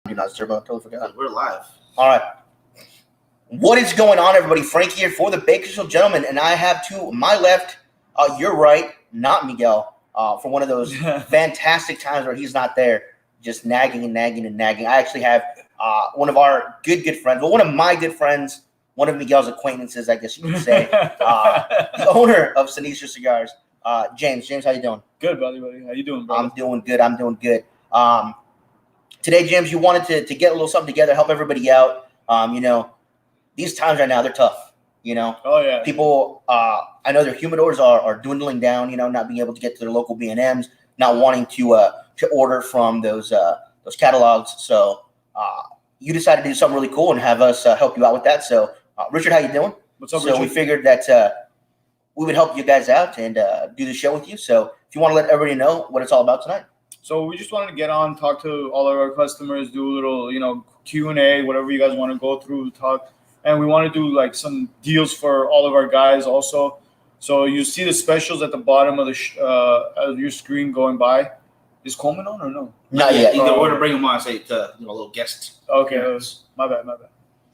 Do not disturb. I totally forgot. We're live. All right. What is going on, everybody? Frank here for the Bakersfield Gentlemen, and I have to my left, your right, not Miguel, for one of those fantastic times where he's not there, just nagging and nagging and nagging. I actually have one of our good friends, well, one of my good friends, one of Miguel's acquaintances, I guess you could say, the owner of Sinistro Cigars, James. James, how you doing? Good, buddy. How you doing, brother? I'm doing good. Today, James, you wanted to get a little something together, help everybody out. These times right now, they're tough, Oh, yeah. People, I know their humidors are dwindling down, not being able to get to their local B&Ms, not wanting to order from those catalogs. So you decided to do something really cool and have us help you out with that. So, Richard, how you doing? What's up, So Richard? we figured that we would help you guys out and do the show with you. So if you want to let everybody know what it's all about tonight. So we just wanted to get on, talk to all of our customers, do a little, Q&A, whatever you guys want to go through, talk. And we want to do, like, some deals for all of our guys also. So you see the specials at the bottom of your screen going by. Is Coleman on or no? Not yet. Either or to bring him on, say, a little guest. Okay, my bad.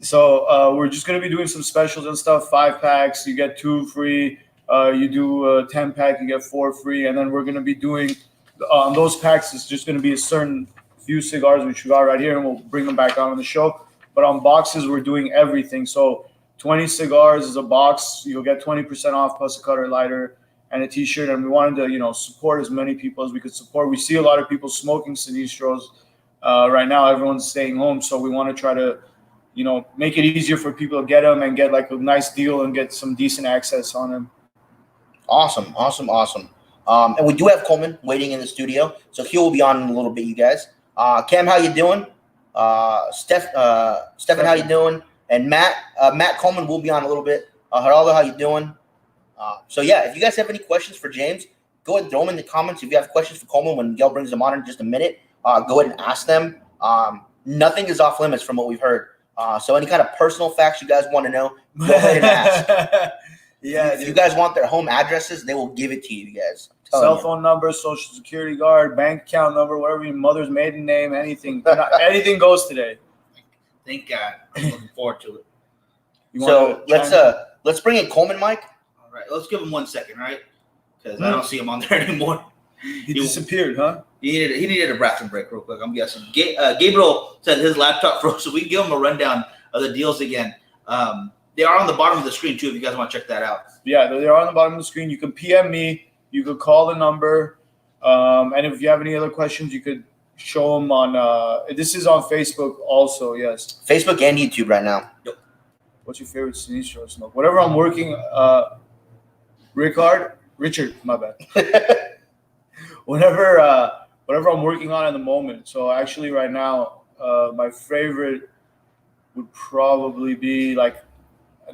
So we're just going to be doing some specials and stuff, 5-packs. You get 2 free. You do a 10-pack, you get 4 free. And then we're going to be doing on those packs, it's just going to be a certain few cigars, which we got right here, and we'll bring them back on the show. But on boxes, we're doing everything. So 20 cigars is a box. You'll get 20% off plus a cutter lighter and a T-shirt. And we wanted to, support as many people as we could support. We see a lot of people smoking Sinistros right now. Everyone's staying home. So we want to try to, make it easier for people to get them and get like a nice deal and get some decent access on them. Awesome. And we do have Coleman waiting in the studio, so he will be on in a little bit, you guys. Cam, how you doing? Stefan, how you doing? And Matt Coleman will be on a little bit. Geraldo, how you doing? So yeah, if you guys have any questions for James, go ahead and throw them in the comments. If you have questions for Coleman when Miguel brings them on in just a minute, go ahead and ask them. Nothing is off limits from what we've heard. So any kind of personal facts you guys want to know, go ahead and ask. Yeah, if you guys want their home addresses, they will give it to you guys. Cell phone number, social security card, bank account number, whatever your mother's maiden name, anything. Anything goes today. Thank God. I'm looking forward to it. So let's bring in Coleman, Mike. All right, let's give him 1 second, right? Because I don't see him on there anymore. He disappeared, huh? He needed a bathroom break real quick, I'm guessing. Gabriel said his laptop froze, so we can give him a rundown of the deals again. They are on the bottom of the screen, too, if you guys want to check that out. Yeah, they are on the bottom of the screen. You can PM me. You could call the number. And if you have any other questions, you could show them on this is on Facebook also, yes. Facebook and YouTube right now. Yep. What's your favorite Sinistro smoke? Whatever I'm working, Richard, my bad. Whatever I'm working on at the moment. So actually right now, my favorite would probably be like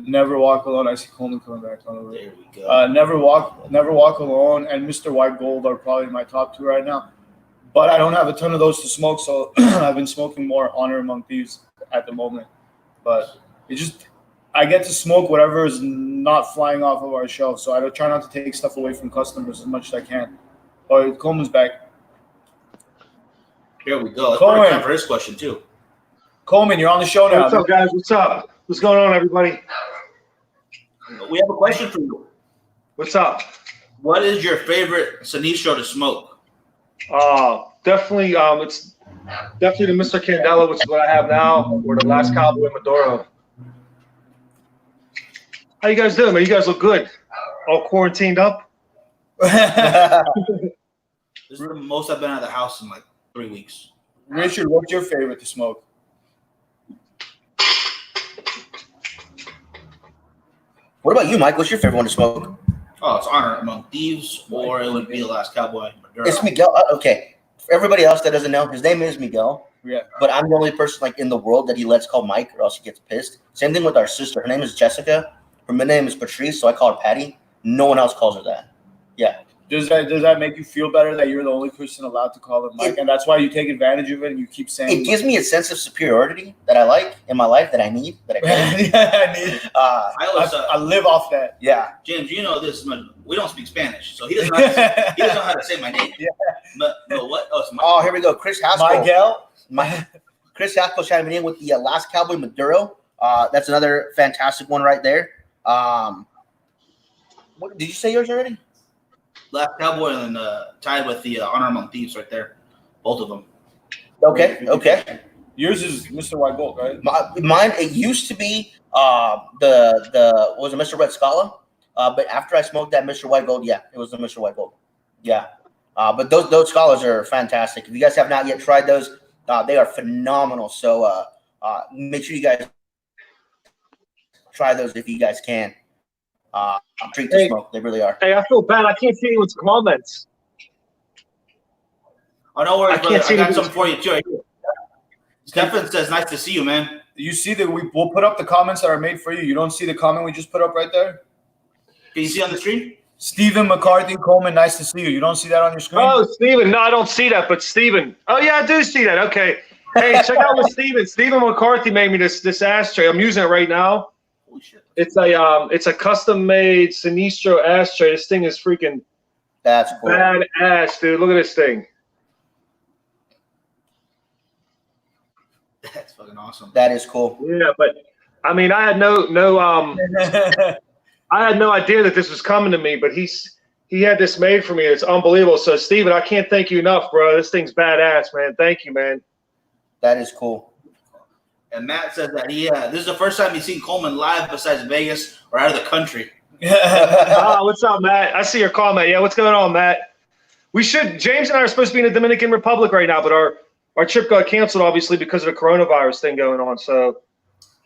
Never Walk Alone. I see Coleman coming back on the way. There we go. Never Walk Alone and Mr. White Gold are probably my top 2 right now. But I don't have a ton of those to smoke, so I've been smoking more Honor Among Thieves at the moment. But I get to smoke whatever is not flying off of our shelf, so I try not to take stuff away from customers as much as I can. Oh, Coleman's back. Here we go. That's Coleman. time for his question, too. Coleman, you're on the show now. What's up, guys? What's up? What's going on, everybody? We have a question for you. What's up? What is your favorite Sinistro to smoke? Definitely, it's definitely the Mr. Candela, which is what I have now, or the Last Cowboy Maduro. How you guys doing, man? You guys look good. All quarantined up? This is the most I've been out of the house in like 3 weeks. Richard, what's your favorite to smoke? What about you, Mike? What's your favorite one to smoke? Oh, it's Honor Among Thieves, or it would be The Last Cowboy. Maduro. It's Miguel. Okay. For everybody else that doesn't know, his name is Miguel. Yeah. But I'm the only person like in the world that he lets call Mike, or else he gets pissed. Same thing with our sister. Her name is Jessica. Her middle name is Patrice, so I call her Patty. No one else calls her that. Yeah. Does that make you feel better that you're the only person allowed to call him Mike, and that's why you take advantage of it and you keep saying it gives me a sense of superiority that I like in my life that I need that I can. I need. I live off that. Yeah. James, you know this. We don't speak Spanish, so he doesn't know how to say my name. Yeah. But what? Oh, it's Oh, here we go. Chris Haskell. Miguel. Chris Haskell chiming in with the Last Cowboy Maduro. That's another fantastic one right there. What did you say yours already? Last Cowboy and tied with the Honor Among Thieves right there. Both of them. Okay. Yours is Mr. White Gold, right? Mine, it used to be the was it Mr. Red Scala? But after I smoked that Mr. White Gold, yeah, it was the Mr. White Gold. Yeah. But those scholars are fantastic. If you guys have not yet tried those, they are phenomenal. So make sure you guys try those if you guys can. Treat to smoke. They really are. Hey, I feel bad. I can't see anyone's comments. Oh, no worries, brother. I got something for you, too. Stefan says, nice to see you, man. You see that we'll put up the comments that are made for you. You don't see the comment we just put up right there? Can you see on the screen? Stephen McCarthy Coleman, nice to see you. You don't see that on your screen? Oh, Steven. No, I don't see that, but Steven. Oh, yeah, I do see that. Okay. Hey, check out what Stephen McCarthy made me this ashtray. I'm using it right now. Holy shit. It's a custom-made Sinistro ashtray. This thing is freaking That's cool. badass, dude. Look at this thing. That's fucking awesome. That is cool. Yeah, but I mean, I had no I had no idea that this was coming to me, but he had this made for me. It's unbelievable. So, Steven, I can't thank you enough, bro. This thing's badass, man. Thank you, man. That is cool. And Matt said that this is the first time he's seen Coleman live besides Vegas or out of the country. What's up, Matt? I see your comment. Yeah, what's going on, Matt? James and I are supposed to be in the Dominican Republic right now, but our trip got canceled, obviously, because of the coronavirus thing going on. So,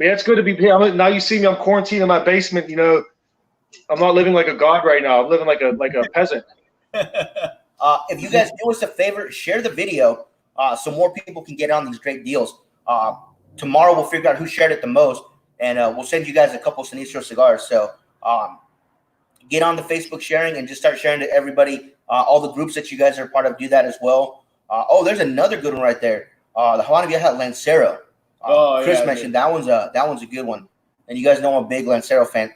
yeah, it's good to be here. Now you see me, I'm quarantined in my basement. You know, I'm not living like a god right now. I'm living like a peasant. If you guys do us a favor, share the video so more people can get on these great deals. Tomorrow we'll figure out who shared it the most, and we'll send you guys a couple Sinistro cigars. So get on the Facebook sharing and just start sharing to everybody. All the groups that you guys are part of do that as well. There's another good one right there. The Havana Vieja Lancero. Chris mentioned that one's a good one. And you guys know I'm a big Lancero fan.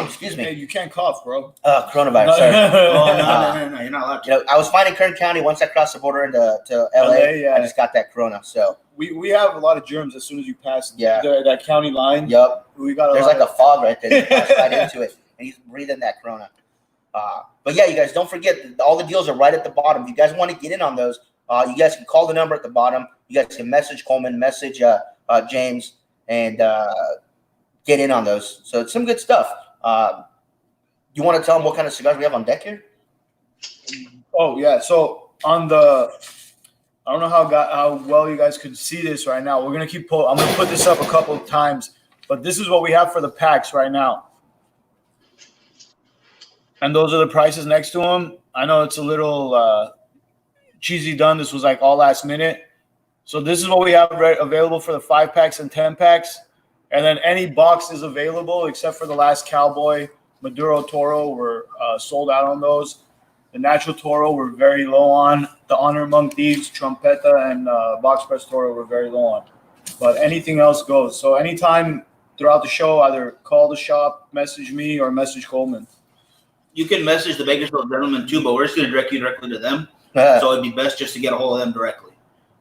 Excuse me. Hey, you can't cough, bro. Coronavirus. Sorry. No, you're not allowed to. You know, I was fine in Kern County. Once I crossed the border into LA, yeah. I just got that corona. So we have a lot of germs as soon as you pass Yeah. that county line. Yep. We got There's like a fog right there. You pass right into it, and you breathe in that corona. But yeah, you guys don't forget all the deals are right at the bottom. If you guys want to get in on those, you guys can call the number at the bottom. You guys can message Coleman, message James, and get in on those. So it's some good stuff. You want to tell them what kind of cigars we have on deck here? Oh yeah. So on the, I don't know how well you guys could see this right now. We're gonna I'm gonna put this up a couple of times, but this is what we have for the packs right now. And those are the prices next to them. I know it's a little cheesy done. This was like all last minute. So this is what we have available for the 5-packs and 10-packs. And then any boxes available except for the Last Cowboy, Maduro Toro, were sold out on those. The Natural Toro were very low on. The Honor Among Thieves, Trumpeta, and Box Press Toro were very low on. But anything else goes. So anytime throughout the show, either call the shop, message me, or message Coleman. You can message the Bakersfield gentlemen too, but we're just going to direct you directly to them. So it'd be best just to get a hold of them directly.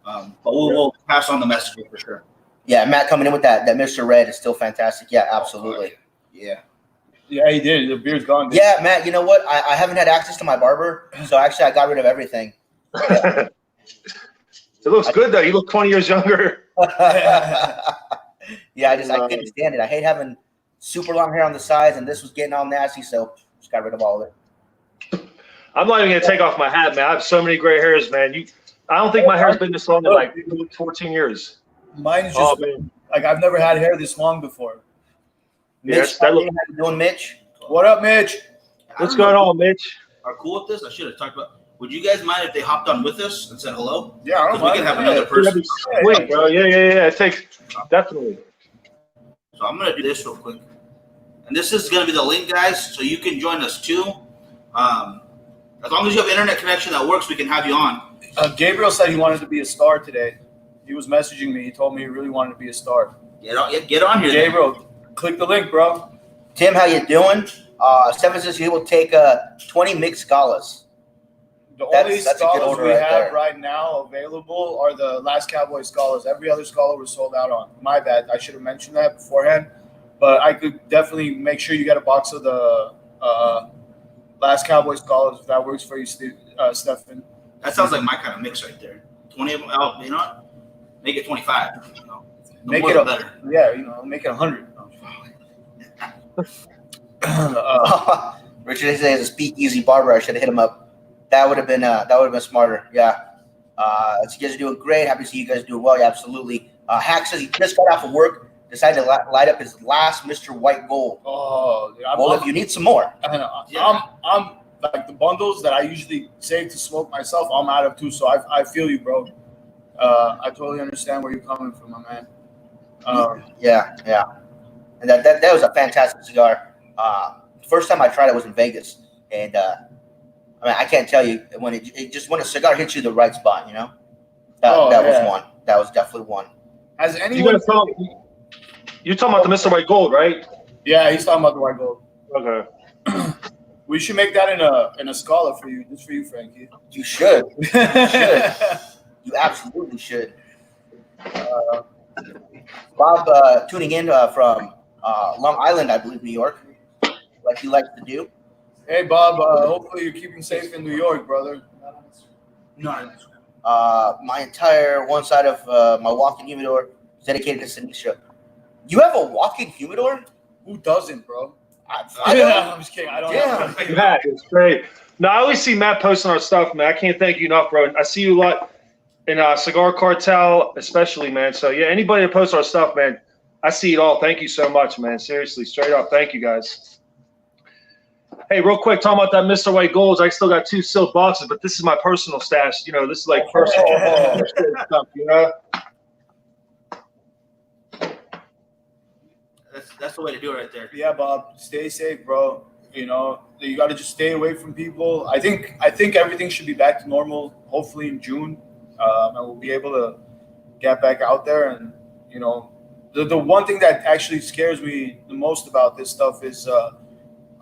But we'll pass on the message for sure. Yeah, Matt coming in with that Mr. Red is still fantastic. Yeah, absolutely. Yeah. Yeah, he did. The beard's gone. Dude. Yeah, Matt, you know what? I haven't had access to my barber, so actually I got rid of everything. It looks good, though. You look 20 years younger. Yeah, I couldn't stand it. I hate having super long hair on the sides, and this was getting all nasty, so just got rid of all of it. I'm not even going to take off my hat, man. I have so many gray hairs, man. I don't think my hair's been this long in like 14 years. Mine's just like I've never had hair this long before. Mitch, how you doing, Mitch? What up, Mitch? What's going on, Mitch? Are cool with this? I should have talked about. Would you guys mind if they hopped on with us and said hello? Yeah, I don't mind. We can have another person. Sweet, bro. Yeah. It takes definitely. So I'm gonna do this real quick, and this is gonna be the link, guys, so you can join us too. As long as you have internet connection that works, we can have you on. Gabriel said he wanted to be a star today. He was messaging me. He told me he really wanted to be a star. Get on here, Gabriel. Click the link, bro. Tim, how you doing? Stefan says he will take 20 mixed scalas. The only That's a good scholars order we right have there. right now available are the Last Cowboy scholars. Every other scholar was sold out on. My bad. I should have mentioned that beforehand. But I could definitely make sure you get a box of the Last Cowboy scholars if that works for you, Stefan. That sounds like my kind of mix right there. 20 of them. Oh, you know what? Make it 25. You know, the Make more it the a better. Yeah, make it 100. Richard says a speakeasy barber. I should have hit him up. That would have been smarter. Yeah. So you guys are doing great. Happy to see you guys doing well. Yeah, absolutely. Hack says he just got off of work, decided to light up his last Mr. White Gold. Oh, dude, Well, if you need some more, I'm like the bundles that I usually save to smoke myself. I'm out of too, so I feel you, bro. I totally understand where you're coming from, my man. yeah, and that was a fantastic cigar. First time I tried it was in Vegas, and I mean I can't tell you when when a cigar hits you the right spot, that was one. That was definitely one. Has anyone? You're talking about the Mr. White Gold, right? Yeah, he's talking about the White Gold. Okay. We should make that in a scholar for you, just for you, Frankie. You should. You absolutely should. Bob tuning in from Long Island, I believe, New York, like he likes to do. Hey, Bob. Hopefully you're keeping safe in New York, brother. No. My entire one side of my walk-in humidor is dedicated to Sinistro. You have a walk-in humidor? Who doesn't, bro? I don't. I'm just kidding. I don't know. Matt, it's great. No, I always see Matt posting our stuff, man. I can't thank you enough, bro. I see you a lot in Cigar Cartel, especially, man. So, yeah, anybody that posts our stuff, man, I see it all. Thank you so much, man. Seriously, straight up. Thank you, guys. Hey, real quick, talking about that Mr. White Golds, I still got 2 sealed boxes, but this is my personal stash. This is like personal stuff, That's the way to do it right there. Yeah, Bob. Stay safe, bro. You got to just stay away from people. I think everything should be back to normal. Hopefully in June, and we'll be able to get back out there. And the one thing that actually scares me the most about this stuff is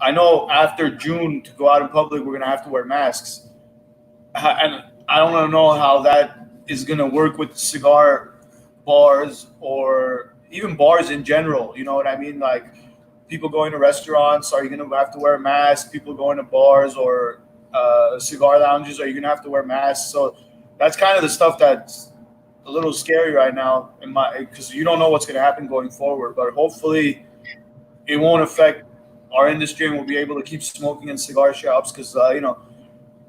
I know after June to go out in public we're gonna have to wear masks, and I don't know how that is gonna work with cigar bars or even bars in general. You know what I mean? Like, people going to restaurants, are you going to have to wear a mask? People going to bars or cigar lounges, are you going to have to wear masks? So that's kind of the stuff that's a little scary right now because you don't know what's going to happen going forward. But hopefully it won't affect our industry and we'll be able to keep smoking in cigar shops because,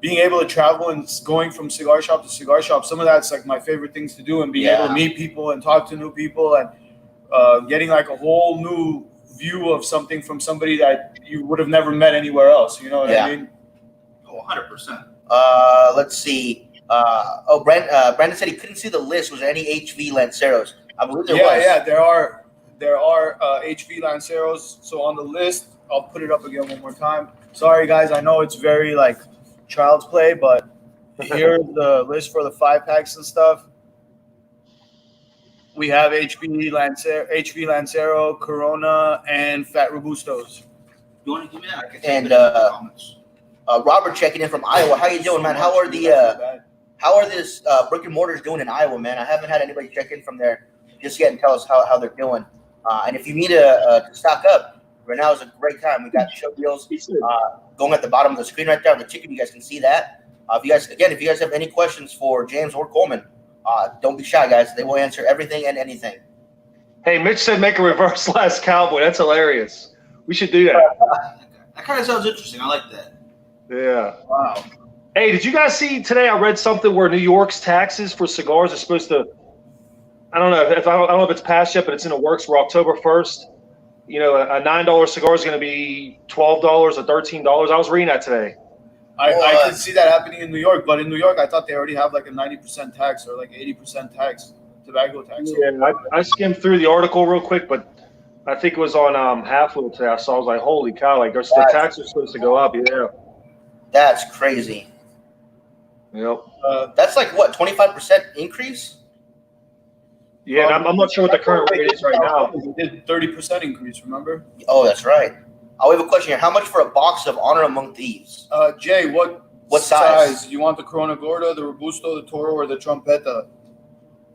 being able to travel and going from cigar shop to cigar shop, some of that's like my favorite things to do, and being able to meet people and talk to new people and getting like a whole new view of something from somebody that you would have never met anywhere else. You know what I mean? Oh, 100%. Let's see. Brandon said he couldn't see the list. Was there any HV Lanceros? I believe there was. Yeah, there are HV Lanceros. So on the list, I'll put it up again one more time. Sorry, guys. I know it's very like child's play, but here's the list for the 5-packs and stuff. We have HV Lancero, Corona, and Fat Robustos. You want to give me that? I can take And it in the comments. Robert checking in from Iowa. How you doing, man? How are these brick and mortars doing in Iowa, man? I haven't had anybody check in from there just yet and tell us how they're doing. And if you need to stock up, right now is a great time. We got show deals going at the bottom of the screen right there. The ticket, you guys can see that. If you guys have any questions for James or Coleman, don't be shy, guys. They will answer everything and anything. Hey, Mitch said make a reverse Last Cowboy. That's hilarious. We should do that. That kind of sounds interesting. I like that. Yeah. Wow. Hey, did you guys see today? I read something where New York's taxes for cigars are supposed to. I don't know if it's passed yet, but it's in the works for October 1st. A $9 cigar is going to be $12 or $13. I was reading that today. I could see that happening in New York, but in New York, I thought they already have like a 90% tax or like 80% tax, tobacco tax. Yeah, I skimmed through the article real quick, but I think it was on Half Wheel today. So I was like, holy cow, like the tax is supposed to go up. Yeah. That's crazy. Yep. That's like what, 25% increase? Yeah, and I'm not sure what the current rate is right now. They did 30% increase, remember? Oh, that's right. We have a question here. How much for a box of Honor Among Thieves? Jay, what What size? You want the Corona Gorda, the Robusto, the Toro, or the Trompetta?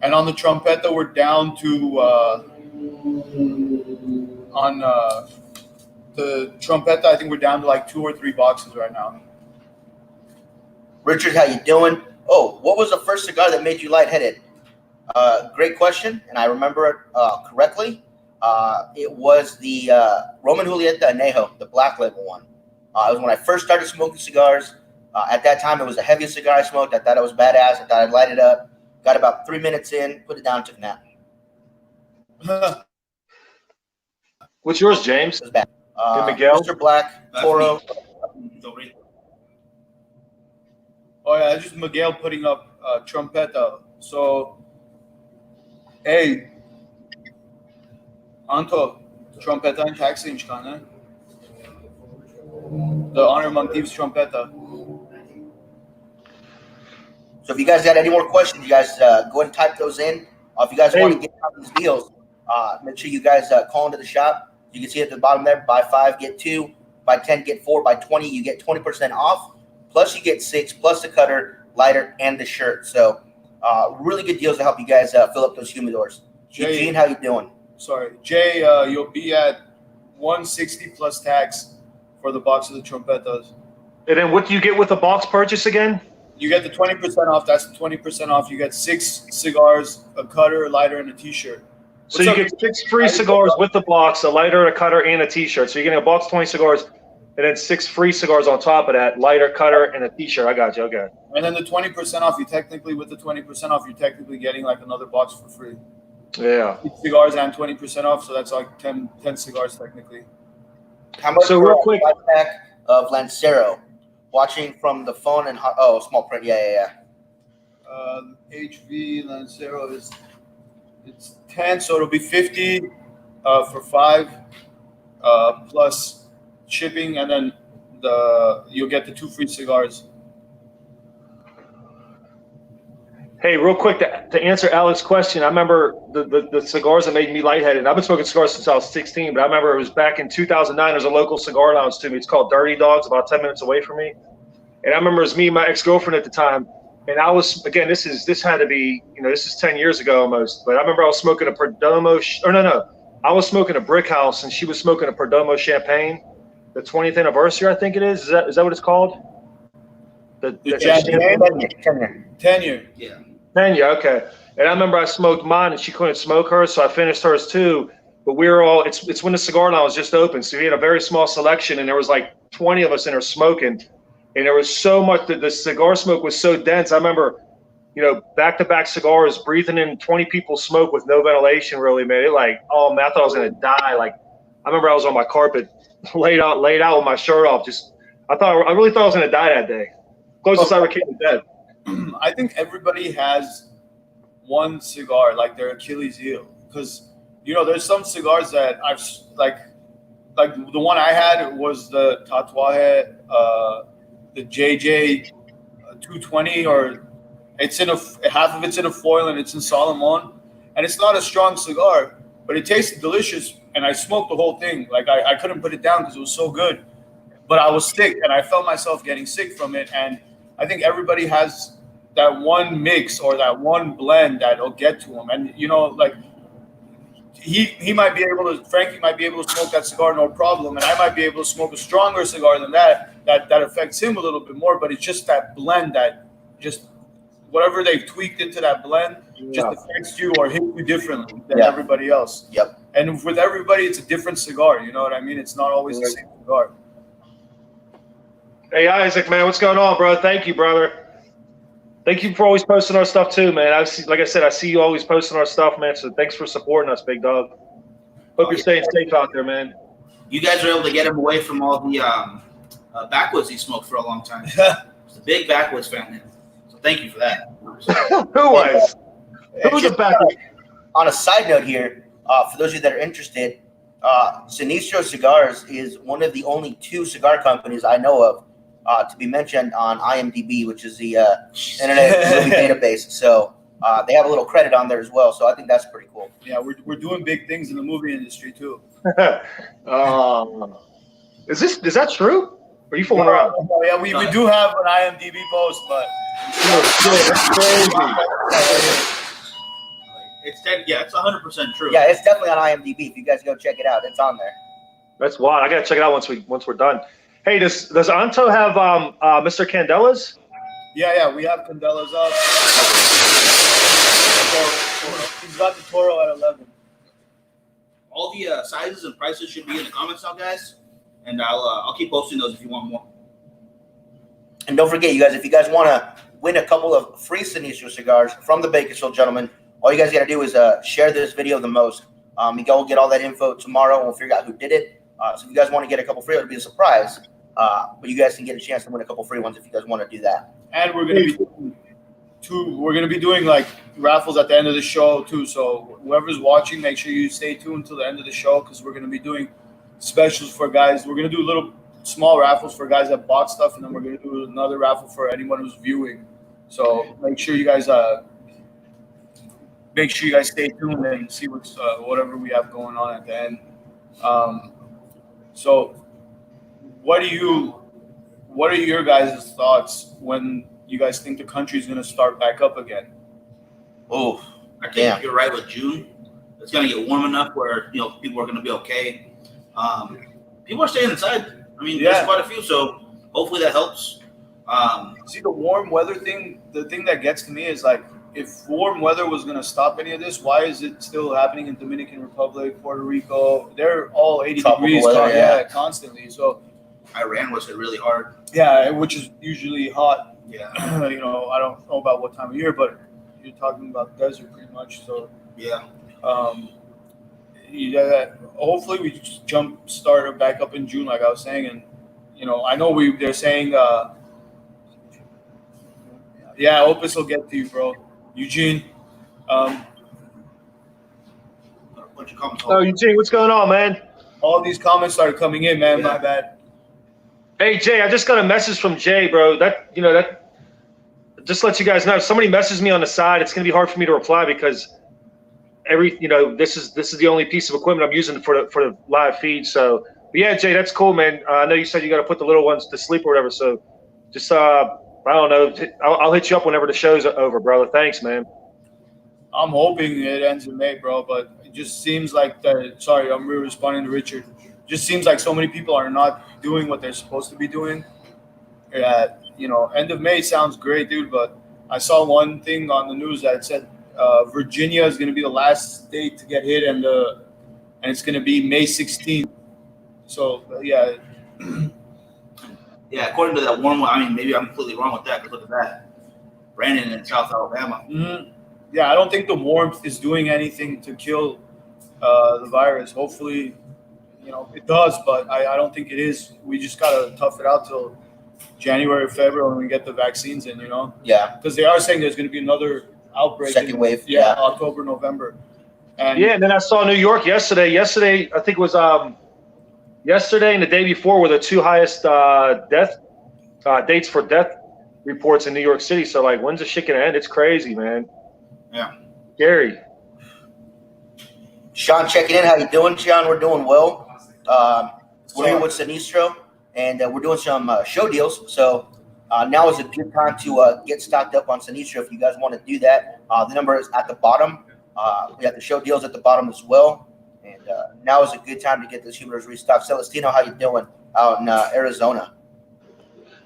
And on the Trompetta, we're down to the Trompetta, I think we're down to like 2 or 3 boxes right now. Richard, how you doing? Oh, what was the first cigar that made you lightheaded? Great question, and I remember it correctly. It was the Roman Julieta Anejo, the black label one. It was when I first started smoking cigars. At that time, it was the heaviest cigar I smoked. I thought it was badass. I thought I'd light it up. Got about 3 minutes in, put it down, took a nap. What's yours, James? It was bad. Miguel? Mr. Black, Toro. Oh, yeah, that's just Miguel putting up Trompetta. So, hey, Anto, Trompetta and taxi çıkan, The Honor Monteith's Trompetta. So if you guys got any more questions, you guys go ahead and type those in. If you guys want to get on these deals, make sure you guys call into the shop. You can see at the bottom there, buy 5, get 2, buy 10, get 4, buy 20, you get 20% off. Plus you get 6, plus the cutter, lighter, and the shirt. So really good deals to help you guys fill up those humidors. Eugene, how you doing? Sorry, Jay, you'll be at $160 plus tax for the box of the Trompettas. And then what do you get with the box purchase again? You get the 20% off. That's the 20% off. You get 6 cigars, a cutter, a lighter, and a T-shirt. So you get 6 free cigars with the box, a lighter, a cutter, and a T-shirt. So you're getting a box 20 cigars, and then 6 free cigars on top of that, lighter, cutter, and a T-shirt. I got you. Okay. And then the 20% off, with the 20% off, you're technically getting like another box for free. Yeah. 6 cigars and 20% off, so that's like 10 cigars technically. How much so for real quick, a pack of Lancero? Watching from the phone and small print. Yeah. HV Lancero it's 10, so it'll be 50 for 5 plus shipping, and then you'll get the 2 free cigars. Hey, real quick to answer Alex's question, I remember the cigars that made me lightheaded. I've been smoking cigars since I was 16, but I remember it was back in 2009. There's a local cigar lounge to me. It's called Dirty Dogs, about 10 minutes away from me. And I remember it was me and my ex-girlfriend at the time. And I was, again, this had to be, this is 10 years ago almost. But I remember I was smoking a Perdomo, I was smoking a Brick House, and she was smoking a Perdomo Champagne, the 20th anniversary, I think it is. Is that what it's called? The 10 year. Yeah. 10 year, okay. And I remember I smoked mine, and she couldn't smoke hers, so I finished hers too. But we were all, it's when the cigar lounge was just open, so we had a very small selection, and there was like 20 of us in there smoking. And there was so much that the cigar smoke was so dense. I remember, back-to-back cigars, breathing in 20 people's smoke with no ventilation really, man. It I thought I was going to die. Like, I remember I was on my carpet, laid out with my shirt off. I really thought I was going to die that day. Closest I ever came to death. I think everybody has one cigar, like their Achilles heel. Because, there's some cigars that I've, like the one I had was the Tatuaje, the JJ 220, or it's in half of it's in a foil and it's in Solomon, and it's not a strong cigar, but it tasted delicious, and I smoked the whole thing. Like I couldn't put it down because it was so good, but I was sick and I felt myself getting sick from it. And I think everybody has that one mix or that one blend that'll get to them. And he might be able to, Frankie might be able to smoke that cigar no problem, and I might be able to smoke a stronger cigar than that affects him a little bit more. But it's just that blend that just whatever they've tweaked into that blend just affects you or hits you differently than everybody else. Yep. And with everybody, it's a different cigar. You know what I mean? It's not always the same cigar. Hey, Isaac, man, what's going on, bro? Thank you, brother. Thank you for always posting our stuff too, man. Like I said, I see you always posting our stuff, man. So thanks for supporting us, big dog. Hope you're staying safe out there, man. You guys were able to get him away from all the backwoods he smoked for a long time. It's a big backwoods family. So thank you for that. Who was a backwoods? On a side note here, for those of you that are interested, Sinistro Cigars is one of the only 2 cigar companies I know of to be mentioned on IMDb, which is the Internet Movie Database. So they have a little credit on there as well. So I think that's pretty cool. Yeah, we're doing big things in the movie industry too. Is that true? Or are you fooling around? Oh, yeah, we do have an IMDb post, but That's crazy. It's 100% true. Yeah, it's definitely on IMDb. If you guys go check it out, it's on there. That's wild. I gotta check it out once we're done. Hey, does Anto have Mr. Candela's? yeah, we have Candela's up. He's got the Toro at 11. All the sizes and prices should be in the comments now, guys. And I'll keep posting those if you want more. And don't forget, you guys, if you guys want to win a couple of free Sinistro cigars from the Bakersfield Gentleman, all you guys got to do is share this video the most. Miguel will get all that info tomorrow, and we'll figure out who did it. So if you guys want to get a couple free, it'll be a surprise. But you guys can get a chance to win a couple free ones if you guys want to do that. And we're gonna be doing like raffles at the end of the show too. So whoever's watching, make sure you stay tuned till the end of the show because we're gonna be doing specials for guys. We're gonna do little small raffles for guys that bought stuff, and then we're gonna do another raffle for anyone who's viewing. So make sure you guys stay tuned and see what's whatever we have going on at the end. So what are your guys' thoughts when you guys think the country's going to start back up again? Oh, I think you're right with June. It's going to get warm enough where people are going to be okay. People are staying inside. I mean, there's quite a few, so hopefully that helps. See, the warm weather thing, the thing that gets to me is like, if warm weather was going to stop any of this, why is it still happening in Dominican Republic, Puerto Rico? They're all 80 Tropical degrees weather, constantly. So Iran was hit really hard. yeah, which is usually hot. Yeah. I don't know about what time of year, but you're talking about desert pretty much. So Yeah. Hopefully we just start back up in June, like I was saying, and I know they're saying, Opus will get to you, bro. Eugene. Got a bunch of comments. Oh, Eugene, what's going on, man? All these comments started coming in, man. Yeah. My bad. Hey, Jay, I just got a message from Jay, bro. That just let you guys know. If somebody messages me on the side, it's gonna be hard for me to reply because this is the only piece of equipment I'm using for the live feed. So, but yeah, Jay, that's cool, man. I know you said you got to put the little ones to sleep or whatever. So, just I don't know. I'll hit you up whenever the show's over, brother. Thanks, man. I'm hoping it ends in May, bro, but it just seems like sorry, I'm responding to Richard. Just seems like so many people are not doing what they're supposed to be doing. End of May sounds great, dude, but I saw one thing on the news that said Virginia is going to be the last state to get hit, and it's going to be May 16th. So yeah. Yeah, according to that warm one, I mean, maybe I'm completely wrong with that, because look at that. Brandon in South Alabama. Mm-hmm. Yeah, I don't think the warmth is doing anything to kill the virus. Hopefully, it does, but I don't think it is. We just got to tough it out till January or February when we get the vaccines in, Yeah. Because they are saying there's going to be another outbreak. Second wave. Yeah, October, November. And then I saw New York yesterday. Yesterday, I think it was yesterday and the day before were the two highest dates for death reports in New York City. So, like, when's the shit gonna end? It's crazy, man. Yeah. Scary. Sean checking in. How you doing, Sean? We're doing well. We're here with Sinistro, and we're doing some show deals. So now is a good time to get stocked up on Sinistro if you guys want to do that. The number is at the bottom. We got the show deals at the bottom as well. And now is a good time to get this humidors restocked. Celestino, how you doing out in Arizona?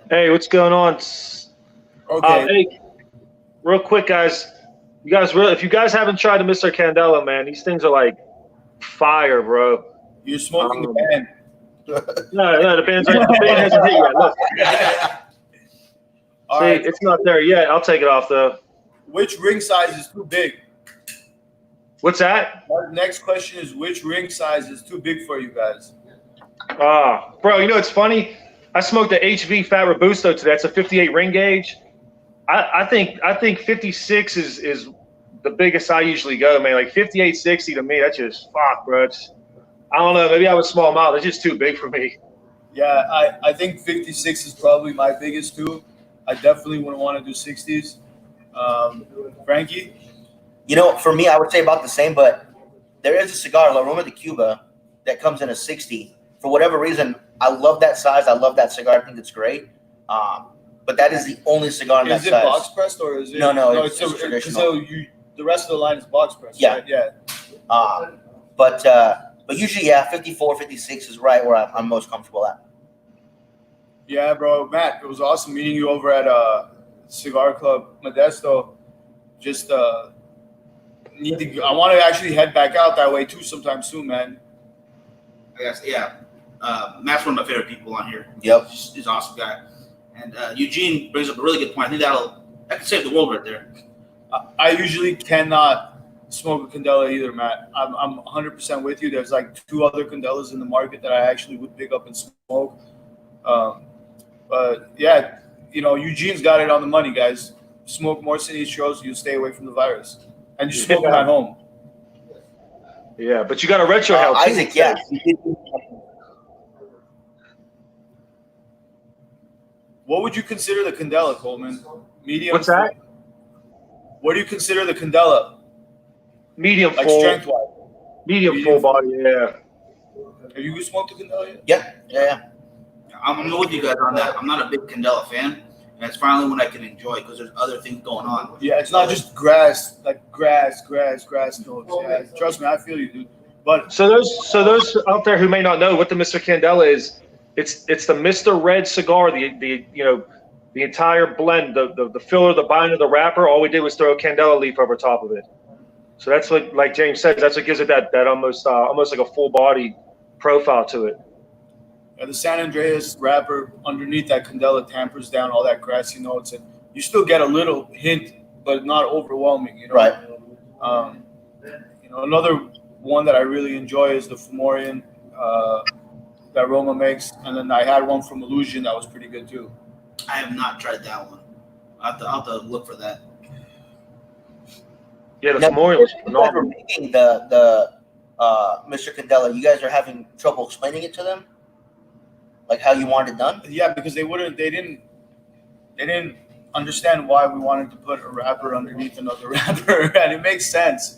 Hey, what's going on? okay, Hey, real quick, guys. If you guys haven't tried the Mr. Candela, man, these things are like fire, bro. you're smoking the band. No, the band hasn't hit yet. Look, All see, right. it's not there yet. I'll take it off though. Which ring size is too big? What's that? Our next question is, which ring size is too big for you guys? Bro, it's funny. I smoked the HV Fat Robusto today. That's a 58 ring gauge. I think 56 is the biggest I usually go, man. Like 58, 60 to me, that's just fuck, bro. I don't know. Maybe I was small mouth. It's just too big for me. Yeah, I think 56 is probably my biggest too. I definitely wouldn't want to do 60s. Frankie? For me, I would say about the same, but there is a cigar, La Roma de Cuba, that comes in a 60. For whatever reason, I love that size. I love that cigar. I think it's great. But that is the only cigar in that size. Is it box pressed or is it? No, it's traditional. So the rest of the line is box pressed. Yeah. Right? Yeah. But usually, 54, 56 is right where I'm most comfortable at. Yeah, bro, Matt, it was awesome meeting you over at Cigar Club Modesto. Just I want to actually head back out that way too sometime soon, man. I guess, yeah. Matt's one of my favorite people on here. Yep. He's an awesome guy. And Eugene brings up a really good point. I think that can save the world right there. I usually cannot smoke a Candela either, Matt. I'm 100% with you. There's like 2 other Candelas in the market that I actually would pick up and smoke. But yeah, Eugene's got it on the money, guys. Smoke more Sinistros, you stay away from the virus, and you smoke them at home. Yeah, but you got a retro hell too. Isaac, yeah. What would you consider the Candela, Coleman? Medium. What's that? What do you consider the Candela? Medium Like full. strength-wise. Medium full body, yeah. Have you smoked the Candela yet? Yeah. I'm with you guys on that. I'm not a big Candela fan, and it's finally one I can enjoy because there's other things going on. Yeah, it's not just grass notes. Yeah, trust me, I feel you, dude. But So those out there who may not know what the Mr. Candela is, it's the Mr. Red cigar, the entire blend, the filler, the binder, the wrapper. All we did was throw a Candela leaf over top of it. So that's what, like James said, that's what gives it that almost like a full body profile to it. the San Andreas wrapper underneath that Candela tampers down all that grassy notes, and you still get a little hint, but not overwhelming. Right. Another one that I really enjoy is the Fomorian that Roma makes, and then I had one from Illusion that was pretty good too. I have not tried that one. I'll have to look for that. Yeah, the Now, Fomorian was you guys phenomenal. were making the Mr. Candela. You guys are having trouble explaining it to them, like how you want it done. Yeah, because they didn't understand why we wanted to put a wrapper underneath another wrapper, and it makes sense,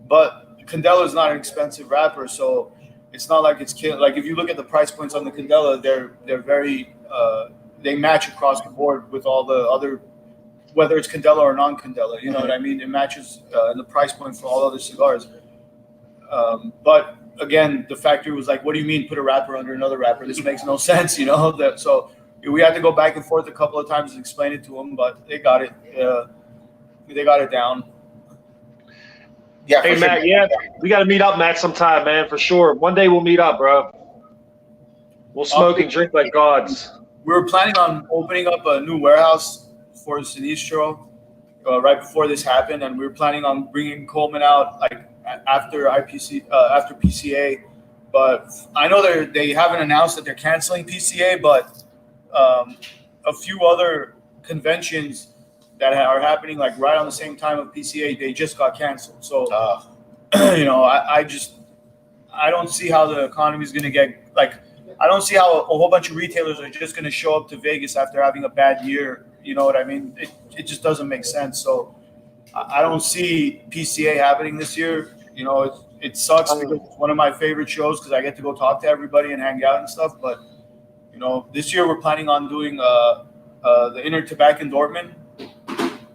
But Candela is not an expensive wrapper, so it's not like it's like if you look at the price points on the Candela, they're very they match across the board with all the other, whether it's Candela or non-Candela. You know what I mean? It matches in the price point for all other cigars. But again, the factory was like, "What do you mean put a wrapper under another wrapper? This makes no sense," So we had to go back and forth a couple of times and explain it to them, but they got it. They got it down. Yeah. Hey, Matt, we got to meet up, Matt, sometime, man, for sure. One day we'll meet up, bro. We'll smoke and drink like gods. We were planning on opening up a new warehouse for Sinistro right before this happened, and we were planning on bringing Coleman out like after after PCA. But I know they haven't announced that they're canceling PCA, but a few other conventions that are happening like right on the same time of PCA, they just got canceled. So, I don't see how the economy is going to get I don't see how a whole bunch of retailers are just going to show up to Vegas after having a bad year. You know what I mean? It just doesn't make sense. So I don't see PCA happening this year. It sucks because it's one of my favorite shows because I get to go talk to everybody and hang out and stuff. But, this year we're planning on doing the Inner Tobacco in Dortmund.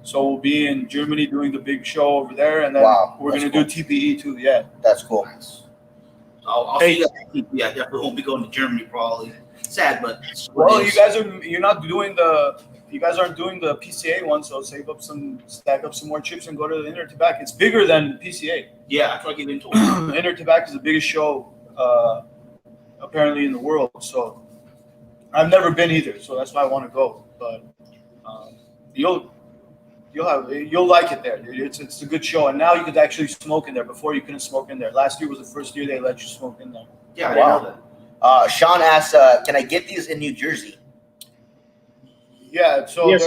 So we'll be in Germany doing the big show over there, and then we're going to do TPE too. Yeah, That's cool. I'll see you guys. Yeah, I definitely won't be going to Germany probably. Sad, but well, you guys aren't doing the PCA one, so stack up some more chips and go to the Inner Tobacco. It's bigger than PCA. Yeah, I try to get into it. Inner Tobacco is the biggest show apparently in the world. So I've never been either, so that's why I want to go. But you'll like it there, dude. It's a good show, and now you could actually smoke in there. Before you couldn't smoke in there. Last year was the first year they let you smoke in there. Yeah, I didn't know that. Sean asks, "Can I get these in New Jersey?" Yeah. So Yes,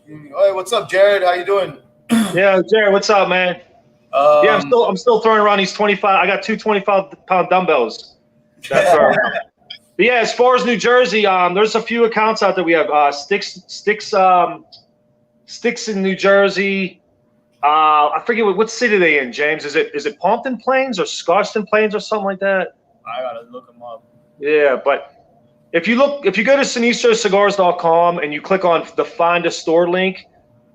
hey, what's up, Jared? How you doing? Yeah, Jared, what's up, man? Yeah, I'm still throwing around these 25. I got two 25-pound dumbbells. But yeah, as far as New Jersey, there's a few accounts out there. We have Sticks in New Jersey. I forget what city they in, James. Is it Pompton Plains or Scarston Plains or something like that? I gotta look them up. Yeah, but if you go to sinistrocigars.com and you click on the Find a Store link,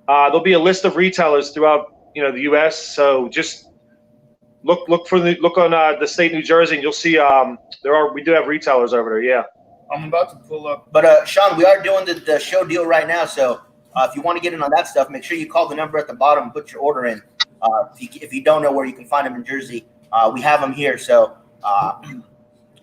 there'll be a list of retailers throughout the U.S. So just look on the state of New Jersey, and you'll see we do have retailers over there. Yeah. I'm about to pull up. But Sean, we are doing the show deal right now, so if you want to get in on that stuff, make sure you call the number at the bottom and put your order in. If you don't know where you can find them in Jersey, we have them here. So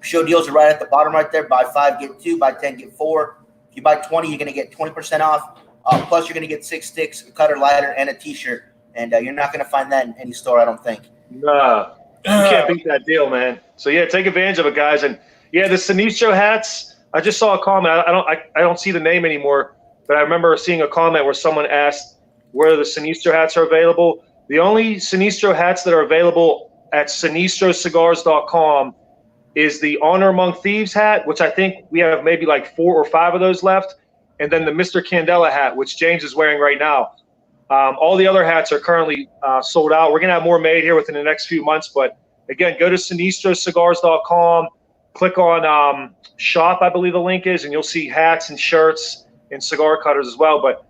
show deals are right at the bottom right there. Buy 5, get 2. Buy 10, get 4. If you buy 20, you're going to get 20% off. Plus, you're going to get 6 sticks, a cutter, lighter, and a T-shirt. And you're not going to find that in any store, I don't think. Nah, you can't beat that deal, man. So yeah, take advantage of it, guys. And yeah, the Sinistro hats. I just saw a comment. I don't see the name anymore, but I remember seeing a comment where someone asked where the Sinistro hats are available. The only Sinistro hats that are available at sinistrocigars.com is the Honor Among Thieves hat, which I think we have maybe like 4 or 5 of those left, and then the Mr. Candela hat, which James is wearing right now. All the other hats are currently sold out. We're going to have more made here within the next few months, but again, go to sinistrocigars.com, click on shop, I believe the link is, and you'll see hats and shirts and cigar cutters as well. But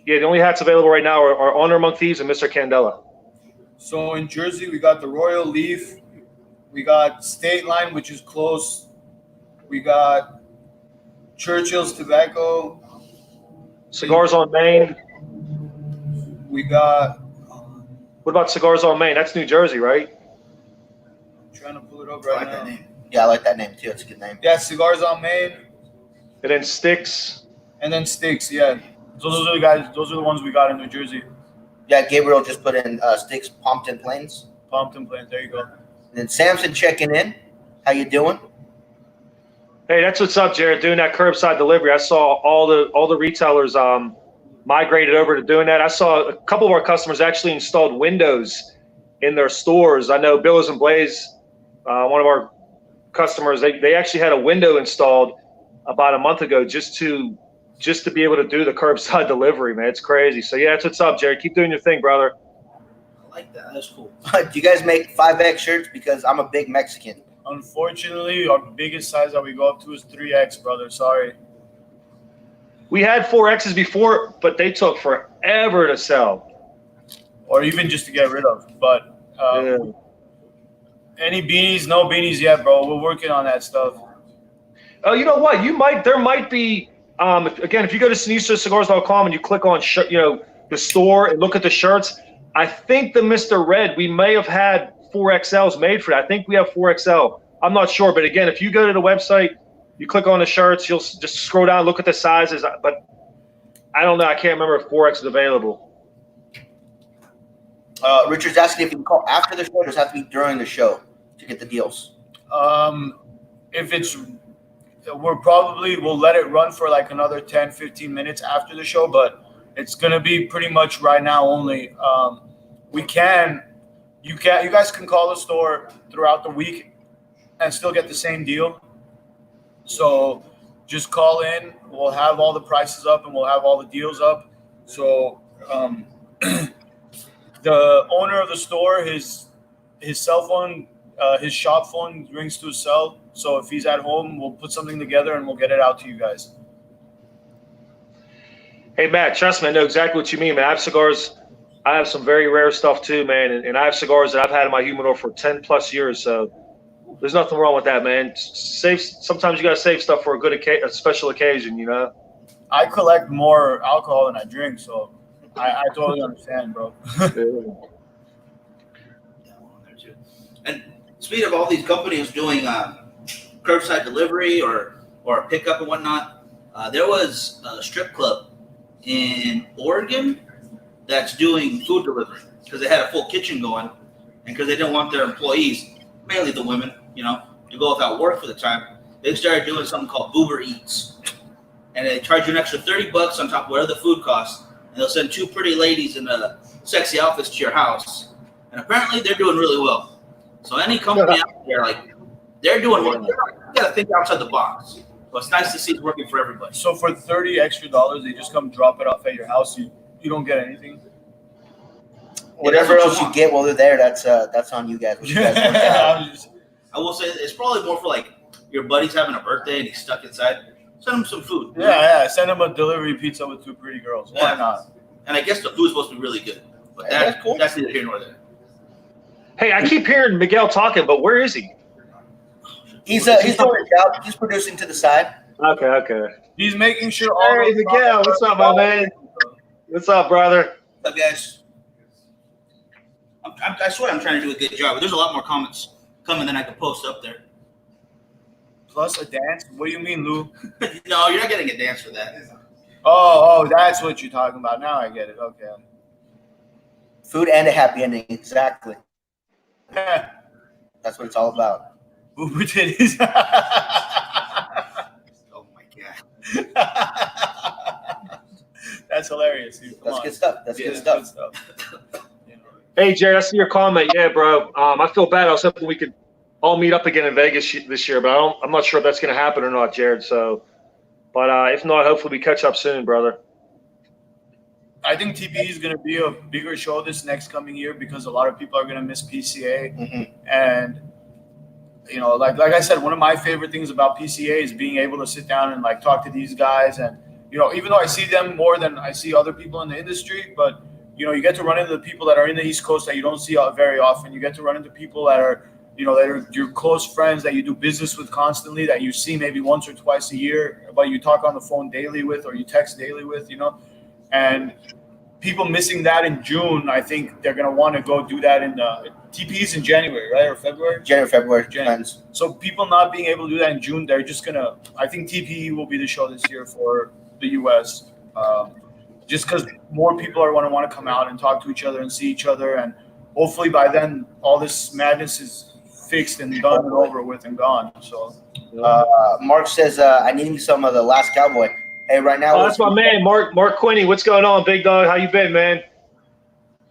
yeah, the only hats available right now are Honor Among Thieves and Mr. Candela. So in Jersey, we got the Royal Leaf. We got State Line, which is close. We got Churchill's Tobacco. Cigars on Main. We got. What about Cigars on Main? That's New Jersey, right? I'm trying to pull it up I right like now. that name. Yeah, I like that name too. It's a good name. Yeah, Cigars on Main. And then Sticks. And then Sticks, yeah. Those are the guys. Those are the ones we got in New Jersey. Yeah, Gabriel just put in Sticks, Pompton Plains. Pompton Plains. There you go. And then Samson checking in. How you doing? Hey, that's what's up, Jared. Doing that curbside delivery. I saw all the retailers migrated over to doing that. I saw a couple of our customers actually installed windows in their stores. I know Billers and Blaze, one of our customers, they actually had a window installed about a month ago just to be able to do the curbside delivery, man. It's crazy. So yeah, that's what's up, Jared. Keep doing your thing, brother. I like that. That's cool. Do you guys make 5X shirts? Because I'm a big Mexican. Unfortunately, our biggest size that we go up to is 3X, brother. Sorry. We had 4Xs before, but they took forever to sell. Or even just to get rid of. But Yeah. any beanies? No beanies yet, bro. We're working on that stuff. Oh, you know what? There might be. If you go to sinistrocigars.com and you click on the store and look at the shirts, I think the Mr. Red, we may have had 4XLs made for that. I think we have 4XL. I'm not sure, but again, if you go to the website, you click on the shirts, you'll just scroll down, look at the sizes. But I don't know. I can't remember if 4X is available. Richard's asking if you can call after the show. Or does it have to be during the show to get the deals? If it's, we'll let it run for like another 10, 15 minutes after the show, but it's going to be pretty much right now only. You guys can call the store throughout the week and still get the same deal. So just call in. We'll have all the prices up and we'll have all the deals up. So the owner of the store, his cell phone, his shop phone rings to his cell. So if he's at home, we'll put something together and we'll get it out to you guys. Hey, Matt, trust me, I know exactly what you mean, man. I have cigars. I have some very rare stuff too, man. And I have cigars that I've had in my humidor for 10 plus years. So there's nothing wrong with that, man. Sometimes you got to save stuff for a special occasion, you know? I collect more alcohol than I drink, so I totally understand, bro. And speaking of all these companies doing curbside delivery or pickup and whatnot, there was a strip club in Oregon that's doing food delivery because they had a full kitchen going and because they didn't want their employees, mainly the women, to go without work for the time. They started doing something called Uber Eats. And they charge you an extra $30 on top of whatever the food costs. And they'll send 2 pretty ladies in sexy outfits to your house. And apparently they're doing really well. So any company out there, they're doing well. You got to think outside the box. So it's nice to see it's working for everybody. So for $30 extra, they just come drop it off at your house. You don't get anything. whatever else you get while they're there, that's on you guys. What you guys want out. I will say it's probably more for like your buddy's having a birthday and he's stuck inside. Send him some food. Yeah. Send him a delivery pizza with 2 pretty girls. Why not? And I guess the food's supposed to be really good, but that's cool. That's neither here nor there. Hey, I keep hearing Miguel talking, but where is he? He's doing his job. He's producing to the side. Okay. He's making sure. Hey, Miguel, what's up, my man? What's up, brother? What's up, guys? I swear I'm trying to do a good job, but there's a lot more comments coming than I can post up there. Plus a dance? What do you mean, Lou? No, you're not getting a dance for that. Oh, that's what you're talking about. Now I get it. Okay. Food and a happy ending. Exactly. Yeah. That's what it's all about. Boober titties. Oh my god. That's hilarious, dude. That's good stuff. That's good stuff. Hey, Jared, I see your comment. Yeah, bro. I feel bad. I was hoping we could all meet up again in Vegas this year, but I'm not sure if that's going to happen or not, Jared. So, but if not, hopefully we catch up soon, brother. I think TPE is going to be a bigger show this next coming year because a lot of people are going to miss PCA. Mm-hmm. And, you know, like I said, one of my favorite things about PCA is being able to sit down and like talk to these guys. And, you know, even though I see them more than I see other people in the industry, but, you know, you get to run into the people that are in the East Coast that you don't see very often. You get to run into people that are, you know, that are your close friends that you do business with constantly, that you see maybe once or twice a year, but you talk on the phone daily with or you text daily with, you know. And people missing that in June, I think they're going to want to go do that in TP's in January, right? Or February? February. So people not being able to do that in June, they're just going to – I think TPE will be the show this year for the U.S. Just because more people are going to want to come out and talk to each other and see each other. And hopefully by then all this madness is fixed and done and over with and gone. So Mark says, I need me some of the Last Cowboy. Hey, right now. Oh, that's my man, Mark Quinney. What's going on, big dog? How you been, man?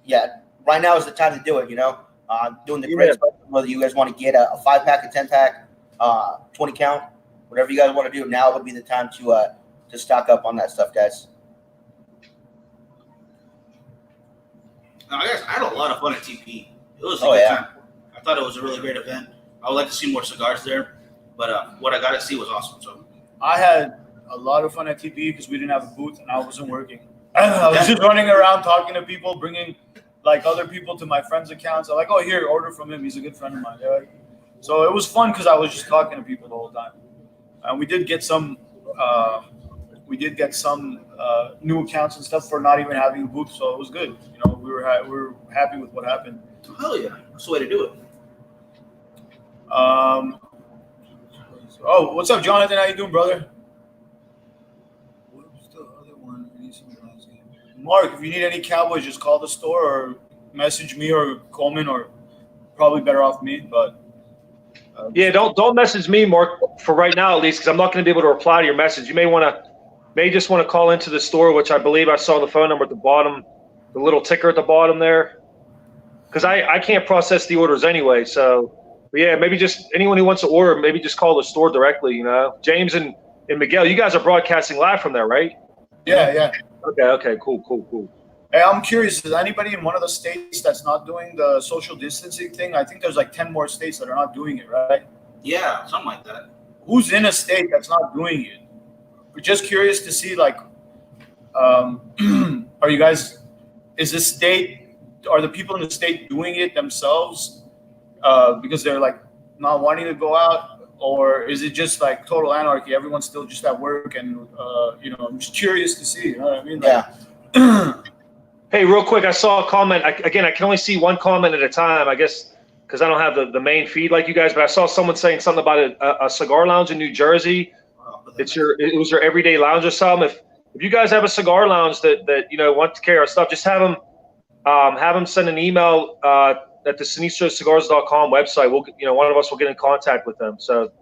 Yeah, right now is the time to do it, you know. Doing the great stuff, whether you guys want to get a 5-pack, a 10-pack, 20 count, whatever you guys want to do, now would be the time to stock up on that stuff, guys. I had a lot of fun at TP. It was a good time. I thought it was a really great event. I would like to see more cigars there, but what I got to see was awesome. So I had a lot of fun at TP because we didn't have a booth and I wasn't working. I was just running around talking to people, bringing like other people to my friends' accounts. I'm like, oh, here, order from him. He's a good friend of mine. So it was fun because I was just talking to people the whole time. And we did get some new accounts and stuff for not even having a booth. So it was good. You know, we were happy with what happened. Hell yeah, that's the way to do it. Oh, what's up, Jonathan? How you doing, brother? What was the other one? Mark, if you need any Cowboys, just call the store or message me or Coleman, or probably better off me. But yeah, don't message me, Mark, for right now at least, because I'm not going to be able to reply to your message. You may just want to call into the store, which I believe I saw the phone number at the bottom, the little ticker at the bottom there, because I can't process the orders anyway. So. But yeah, maybe just anyone who wants to order, maybe just call the store directly, you know. James and Miguel, you guys are broadcasting live from there, right? Yeah. Okay, cool. Hey, I'm curious, is anybody in one of the states that's not doing the social distancing thing? I think there's like 10 more states that are not doing it, right? Yeah, something like that. Who's in a state that's not doing it? We're just curious to see, like, are you guys, are the people in the state doing it themselves? Because they're like not wanting to go out, or is it just like total anarchy? Everyone's still just at work, and you know, I'm just curious to see. You know what I mean? Yeah. Hey, real quick, I saw a comment. Again, I can only see one comment at a time, I guess, because I don't have the main feed like you guys. But I saw someone saying something about a cigar lounge in New Jersey. It was your everyday lounge or something. If you guys have a cigar lounge that you know want to carry our stuff, just have them send an email. At the SinistroCigars.com website, one of us will get in contact with them. So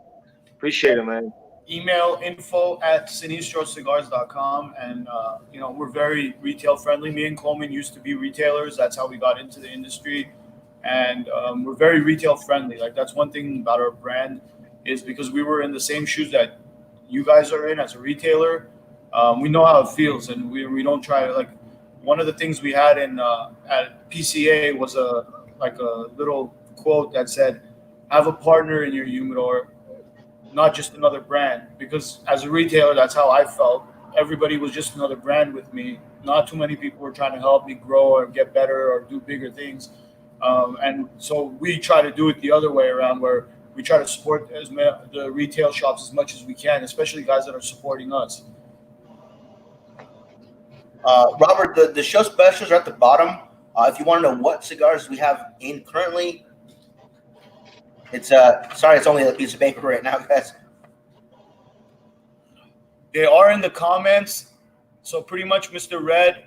appreciate it, man. Email info@SinistroCigars.com, and you know, we're very retail friendly. Me and Coleman used to be retailers. That's how we got into the industry, and we're very retail friendly. Like, that's one thing about our brand, is because we were in the same shoes that you guys are in as a retailer. We know how it feels, and we don't try to, like, one of the things we had in at PCA was a little quote that said, "Have a partner in your humidor, not just another brand." Because as a retailer, that's how I felt. Everybody was just another brand with me. Not too many people were trying to help me grow or get better or do bigger things. And so we try to do it the other way around, where we try to support the retail shops as much as we can, especially guys that are supporting us. Robert, the show specials are at the bottom. If you want to know what cigars we have in currently, it's sorry, it's only a piece of paper right now, guys. They are in the comments. So pretty much, Mr. Red,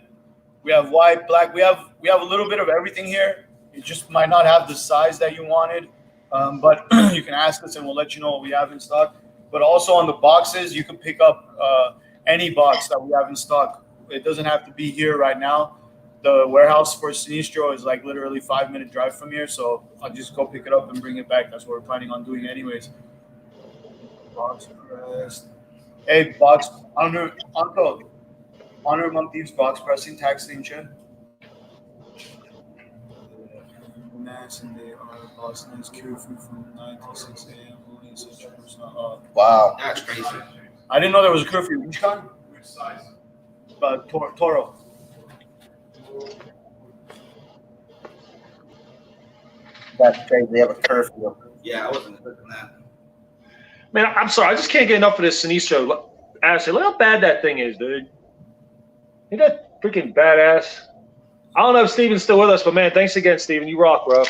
we have white, black. We have a little bit of everything here. It just might not have the size that you wanted, but you can ask us and we'll let you know what we have in stock. But also on the boxes, you can pick up any box that we have in stock. It doesn't have to be here right now. The warehouse for Sinistro is like literally 5-minute drive from here, so I'll just go pick it up and bring it back. That's what we're planning on doing anyways. Box press. Hey, box. Honor among thieves, box pressing, tax ninja. Mass and they are Boston's cure food from 9 to 6 a.m. Only 6% off. Wow, That's crazy. I didn't know there was a curfew. Which kind? Which size? Toro. that's crazy. They have a curfew. Yeah, I wasn't expecting that. Man, I'm sorry. I just can't get enough of this Sinistro. Honestly, look how bad that thing is, dude. Ain't that freaking badass? I don't know if Steven's still with us, but man, thanks again, Steven. You rock, bro.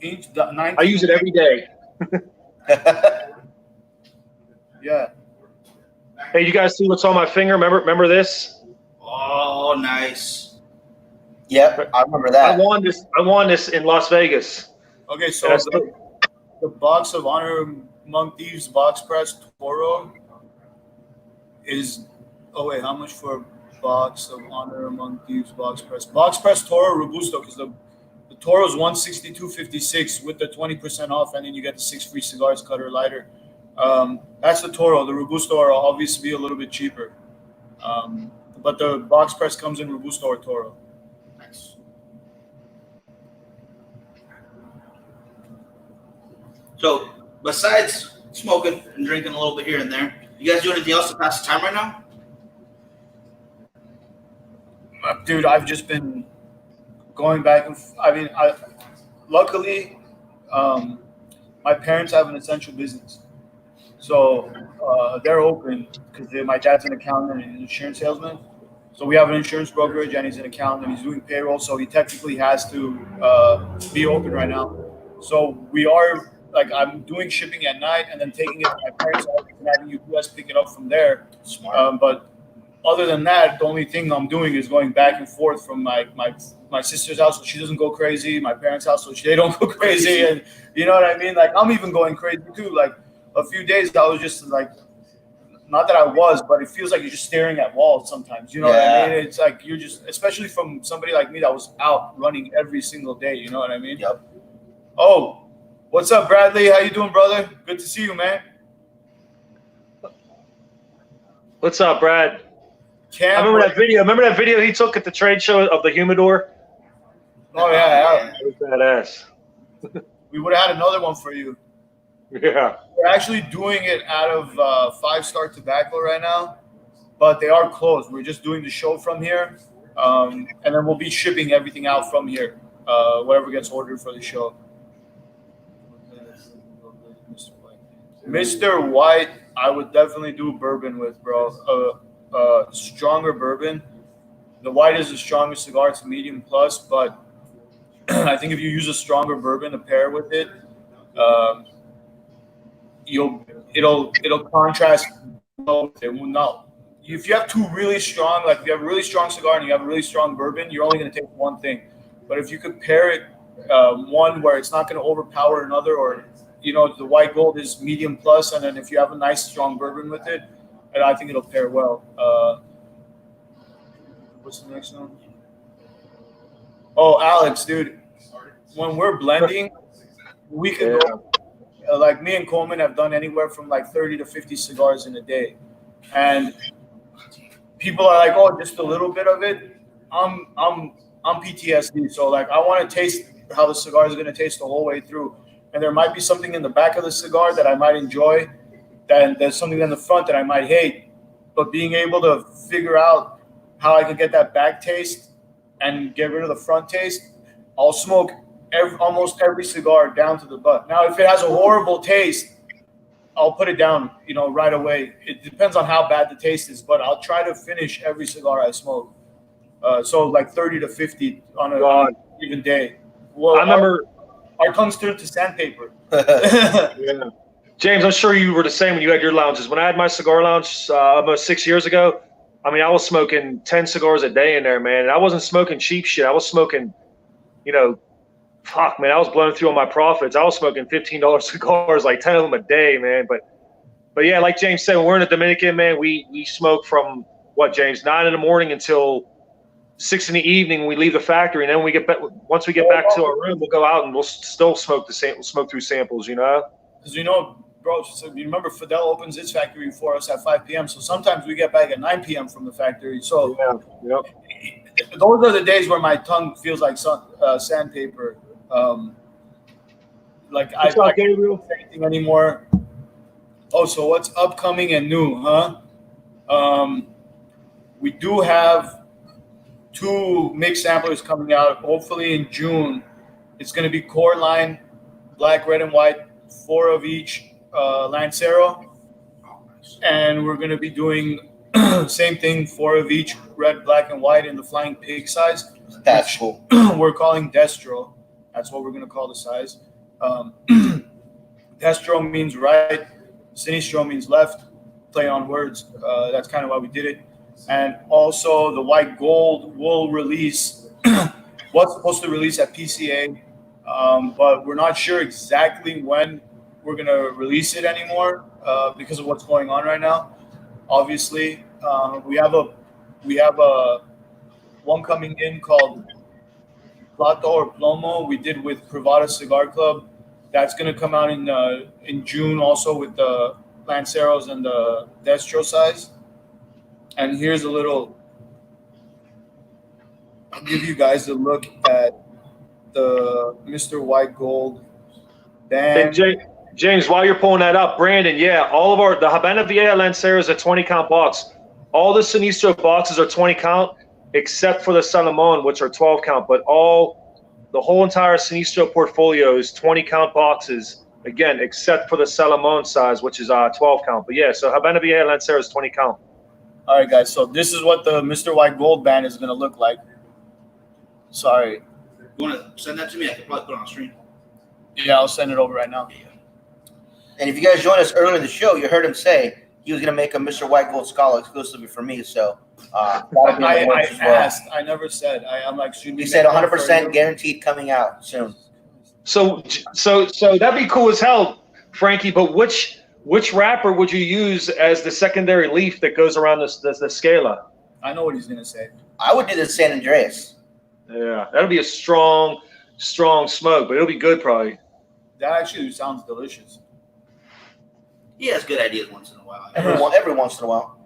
I use it every day. Yeah. Hey, you guys see what's on my finger? Remember this? Oh, nice. Yep, I remember that. I won this in Las Vegas. Okay, so That's the box of Honor Among Thieves box press Toro is. Oh wait, how much for a box of Honor Among Thieves box press? Box press Toro Robusto, because the Toro is $162.56 with the 20% off, and then you get the 6 free cigars, cutter, lighter. That's the Toro. The Robusto are obviously a little bit cheaper, but the box press comes in Robusto or Toro. Nice. So, besides smoking and drinking a little bit here and there, you guys do anything else to pass the time right now? Dude, I've just been going back and luckily, my parents have an essential business, so they're open because my dad's an accountant and an insurance salesman. So we have an insurance brokerage, and he's an accountant. He's doing payroll, so he technically has to be open right now. So we are I'm doing shipping at night and then taking it to my parents' office and having UPS pick it up from there. But other than that, the only thing I'm doing is going back and forth from my sister's house so she doesn't go crazy, my parents' house so they don't go crazy, and you know what I mean? Like, I'm even going crazy too. Like, a few days I was just like, not that I was, but it feels like you're just staring at walls sometimes. You know what I mean? It's like you're just, especially from somebody like me that was out running every single day. You know what I mean? Yep. Oh, what's up, Bradley? How you doing, brother? Good to see you, man. What's up, Brad? Cam, I remember that video. Remember that video he took at the trade show of the humidor? Oh yeah. That was badass. We would have had another one for you. Yeah. We're actually doing it out of 5 Star Tobacco right now, but they are closed. We're just doing the show from here, and then we'll be shipping everything out from here, whatever gets ordered for the show. Mr. White, I would definitely do bourbon with, bro. Stronger bourbon. The white is the strongest cigar. It's a medium plus, but I think if you use a stronger bourbon to pair with it, it'll contrast. It will not. If you have two really strong, like if you have a really strong cigar and you have a really strong bourbon, you're only going to take one thing. But if you could pair it, one where it's not going to overpower another, or the white gold is medium plus, and then if you have a nice strong bourbon with it, and I think it'll pair well. What's the next one? Oh, Alex, dude, when we're blending, we could go. Like me and Coleman have done anywhere from like 30 to 50 cigars in a day, and people are like, "Oh, just a little bit of it." I'm PTSD, so like I want to taste how the cigar is going to taste the whole way through, and there might be something in the back of the cigar that I might enjoy, then there's something in the front that I might hate, but being able to figure out how I can get that back taste and get rid of the front taste, I'll smoke almost every cigar down to the butt. Now, if it has a horrible taste, I'll put it down, right away. It depends on how bad the taste is, but I'll try to finish every cigar I smoke. So like 30 to 50 on an even day. Well, I remember our tongues turned to sandpaper. Yeah. James, I'm sure you were the same when you had your lounges. When I had my cigar lounge almost 6 years ago, I mean, I was smoking 10 cigars a day in there, man. And I wasn't smoking cheap shit. I was smoking, fuck, man, I was blowing through all my profits. I was smoking $15 cigars, like 10 of them a day, man. But yeah, like James said, when we're in the Dominican, man, we smoke from what, James, 9 in the morning until 6 in the evening. We leave the factory, and then once we get back to our room, we'll go out and we'll still smoke smoke through samples, Because bro, so you remember Fidel opens its factory for us at 5 p.m. So sometimes we get back at 9 p.m. from the factory. So those are the days where my tongue feels like sandpaper. Like I can't do anything anymore. Oh, so what's upcoming and new, huh? We do have 2 mix samplers coming out. Hopefully in June. It's going to be core line, black, red, and white, 4 of each Lancero. And we're going to be doing same thing, 4 of each, red, black, and white in the Flying Pig size. That's cool. We're calling Destro. That's what we're going to call the size. Destro means right. Sinistro means left. Play on words. That's kind of why we did it. And also the white gold will release, was supposed to release at PCA, but we're not sure exactly when we're going to release it anymore because of what's going on right now. Obviously, we have a one coming in called Plato or Plomo. We did with Privada Cigar Club. That's going to come out in June also with the Lanceros and the Destro size. And here's I'll give you guys a look at the Mr. White Gold. Hey, James, while you're pulling that up, Brandon, yeah, the Habana Vieja Lanceros are 20 count box. All the Sinistro boxes are 20 count, except for the Salomon, which are 12 count. But the whole entire Sinistro portfolio is 20 count boxes, again, except for the Salomon size, which is 12 count. But yeah, so Habana Vieja Lancero is 20 count. All right, guys. So this is what the Mr. White Gold band is going to look like. Sorry. You want to send that to me? I can probably put it on screen. Yeah, I'll send it over right now. And if you guys joined us earlier in the show, you heard him say he was going to make a Mr. White Gold Skull exclusively for me. So I asked. I never said. I'm like, he said 100% guaranteed coming out soon. So that'd be cool as hell, Frankie. But which wrapper would you use as the secondary leaf that goes around the scala? I know what he's gonna say. I would do the San Andreas. Yeah, that'll be a strong smoke, but it'll be good probably. That actually sounds delicious. He has good ideas once in a while. Every once in a while.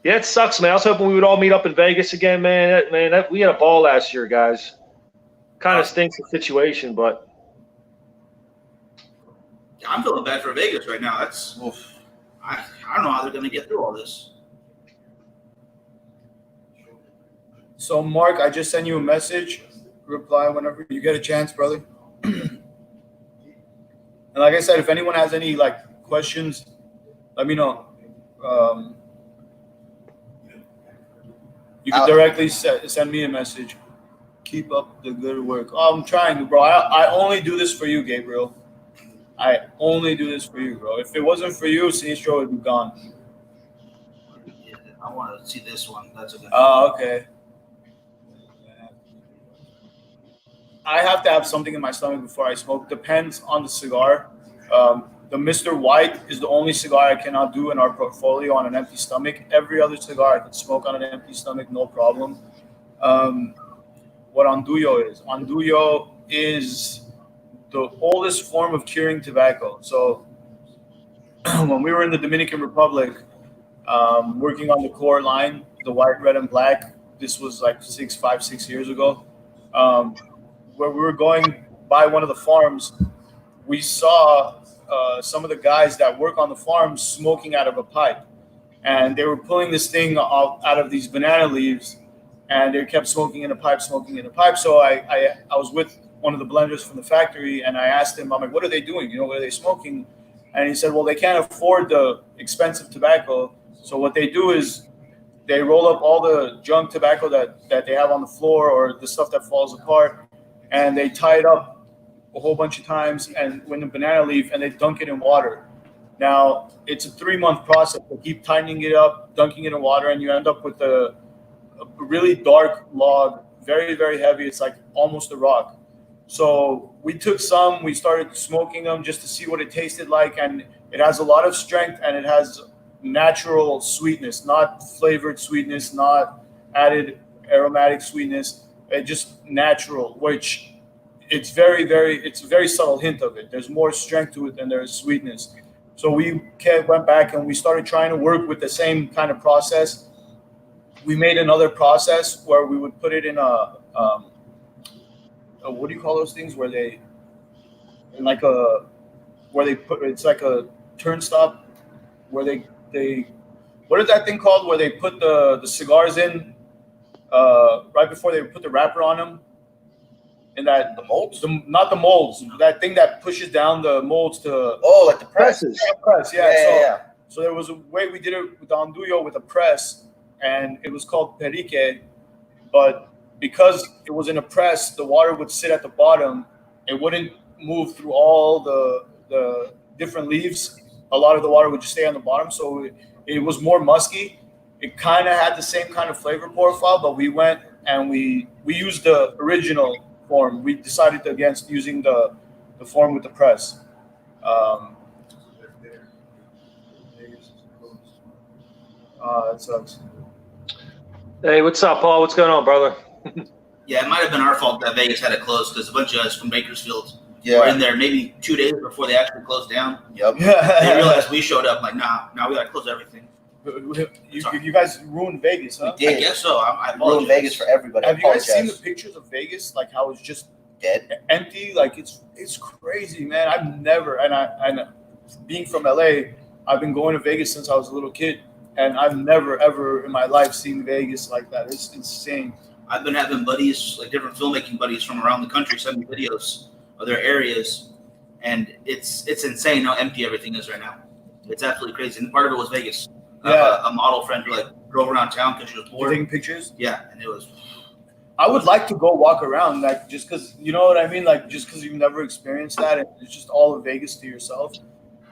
Yeah, it sucks, man. I was hoping we would all meet up in Vegas again, man. We had a ball last year, guys. Kind of stinks the situation, but I'm feeling bad for Vegas right now. I don't know how they're going to get through all this. So, Mark, I just sent you a message. Reply whenever you get a chance, brother. And like I said, if anyone has any questions, let me know. You can directly send me a message. Keep up the good work. Oh, I'm trying, bro. I only do this for you, Gabriel. I only do this for you, bro. If it wasn't for you, Sinistro would be gone. Yeah, I want to see this one. That's a good one. Oh, okay. I have to have something in my stomach before I smoke. Depends on the cigar. The Mr. White is the only cigar I cannot do in our portfolio on an empty stomach. Every other cigar I can smoke on an empty stomach, no problem. What Andullo is. Andullo is the oldest form of curing tobacco. So when we were in the Dominican Republic, working on the core line, the white, red, and black. This was like 6 years ago. Where we were going by one of the farms, we saw some of the guys that work on the farm smoking out of a pipe, and they were pulling this thing out of these banana leaves, and they kept smoking in a pipe. So I was with one of the blenders from the factory, and I asked him, I'm like, what are they doing? What are they smoking? And he said, well, they can't afford the expensive tobacco. So what they do is they roll up all the junk tobacco that they have on the floor or the stuff that falls apart, and they tie it up a whole bunch of times and with a banana leaf, and they dunk it in water. Now, it's a 3-month process. They keep tightening it up, dunking it in water, and you end up with a really dark log, very, very heavy. It's like almost a rock. So we took some, we started smoking them just to see what it tasted like, and it has a lot of strength, and it has natural sweetness, not flavored sweetness, not added aromatic sweetness. It just natural, which it's a very subtle hint of it. There's more strength to it than there is sweetness. So we went back and we started trying to work with the same kind of process. We made another process where we would put it in a what do you call those things where they put, it's like a turnstop where they what is that thing called where they put the cigars in right before they put the wrapper on them? And that the molds? Not the molds. That thing that pushes down the molds to like the presses. Press. Yeah. So there was a way we did it with Andullo with a press, and it was called perique. But because it was in a press, the water would sit at the bottom. It wouldn't move through all the different leaves. A lot of the water would just stay on the bottom. So it was more musky. It kind of had the same kind of flavor profile, but we went and we used the original form. We decided against using the form with the press. That sucks. Hey, what's up, Paul? What's going on, brother? Yeah, it might have been our fault that Vegas had it closed because a bunch of us from Bakersfield Yeah. were in there maybe 2 days before they actually closed down. Yep. They realized we showed up like, nah, we gotta close everything. You guys ruined Vegas, huh? We did. I guess so. I Ruined apologize. Vegas for everybody. Have you guys seen the Apologize. pictures of Vegas? Like how it's just Dead? empty? Like it's crazy, man. I've never, and being from LA, I've been going to Vegas since I was a little kid, and I've never ever in my life seen Vegas like that. It's insane. I've been having buddies, like different filmmaking buddies from around the country, send me videos of their areas, and it's insane how empty everything is right now. It's absolutely crazy. And part of it was Vegas. Yeah. A model friend who drove around town because she was You're bored. taking pictures? Yeah, and it was. I would like to go walk around, like just because you know what I mean, like just because you've never experienced that, and it's just all of Vegas to yourself.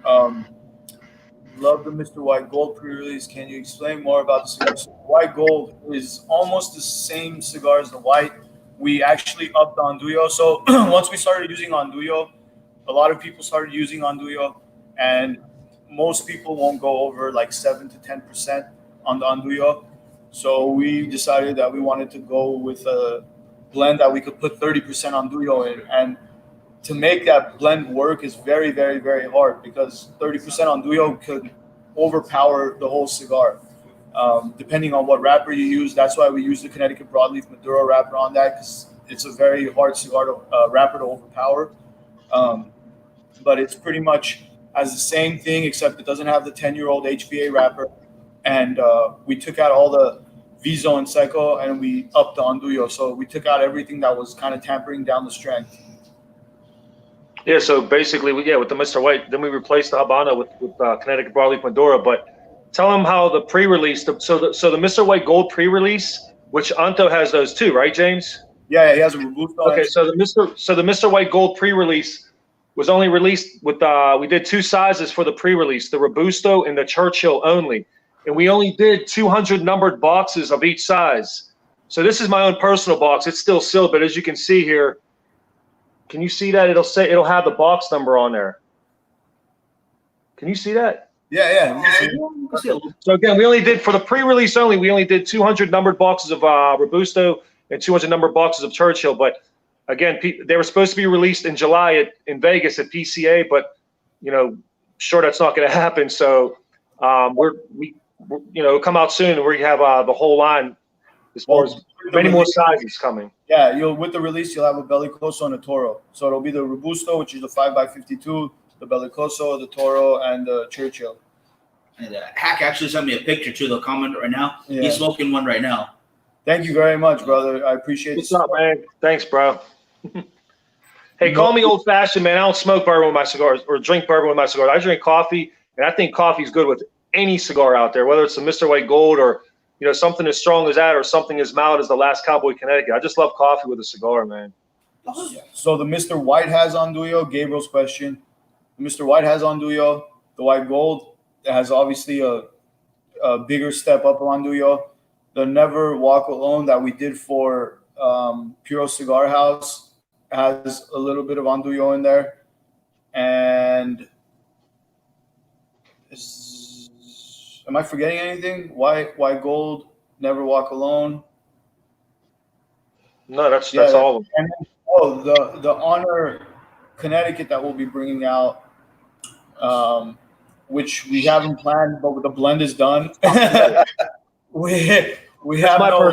Love the Mr. White Gold pre-release. Can you explain more about the cigar? So White Gold is almost the same cigar as the White. We actually upped Andullo. So once we started using Andullo, a lot of people started using Andullo, and most people won't go over like 7 to 10% on the Andullo. So we decided that we wanted to go with a blend that we could put 30% Andullo in, and to make that blend work is very, very, very hard because 30% Andullo could overpower the whole cigar. Depending on what wrapper you use, that's why we use the Connecticut Broadleaf Maduro wrapper on that, because it's a very hard cigar to wrapper to overpower. But it's pretty much as the same thing, except it doesn't have the 10-year-old HVA wrapper. And we took out all the Viso and Seco, and we upped the Andullo. So we took out everything that was kind of tampering down the strength. Yeah, so basically, with the Mr. White, then we replaced the Habano with Connecticut Broadleaf Maduro. But tell them how the pre-release, so the Mr. White Gold pre-release, which Anto has those too, right, James? Yeah, he has a Robusto. Okay, so the Mr. White Gold pre-release was only released with we did 2 sizes for the pre-release, the Robusto and the Churchill only, and we only did 200 numbered boxes of each size. So this is my own personal box. It's still sealed, but as you can see here. Can you see that? It'll have the box number on there. Can you see that? Yeah. So again, we only did for the pre-release only. We only did 200 numbered boxes of Robusto and 200 numbered boxes of Churchill. But again, they were supposed to be released in July in Vegas at PCA, but sure that's not going to happen. So come out soon where you have the whole line as far as many more sizes coming. Yeah, with the release, you'll have a bellicoso and a toro. So it'll be the Robusto, which is the 5x52, the bellicoso, the toro, and the Churchill. And Hack actually sent me a picture too. They'll comment right now. Yeah. He's smoking one right now. Thank you very much, brother. I appreciate it. What's up, man? Thanks, bro. Hey, call me old-fashioned, man. I don't smoke bourbon with my cigars or drink bourbon with my cigars. I drink coffee, and I think coffee's good with any cigar out there, whether it's a Mr. White Gold or something as strong as that or something as mild as the Last Cowboy Connecticut. I just love coffee with a cigar, man. So the Mr. White has Andullo, Gabriel's question. Mr. White has Andullo. The White Gold has obviously a bigger step up on Andullo. The Never Walk Alone that we did for Puro Cigar House has a little bit of Andullo in there. And am I forgetting anything? White Gold, Never Walk Alone. No, that's all of them. And the Honor Connecticut that we'll be bringing out, which we haven't planned, but the blend is done. we have no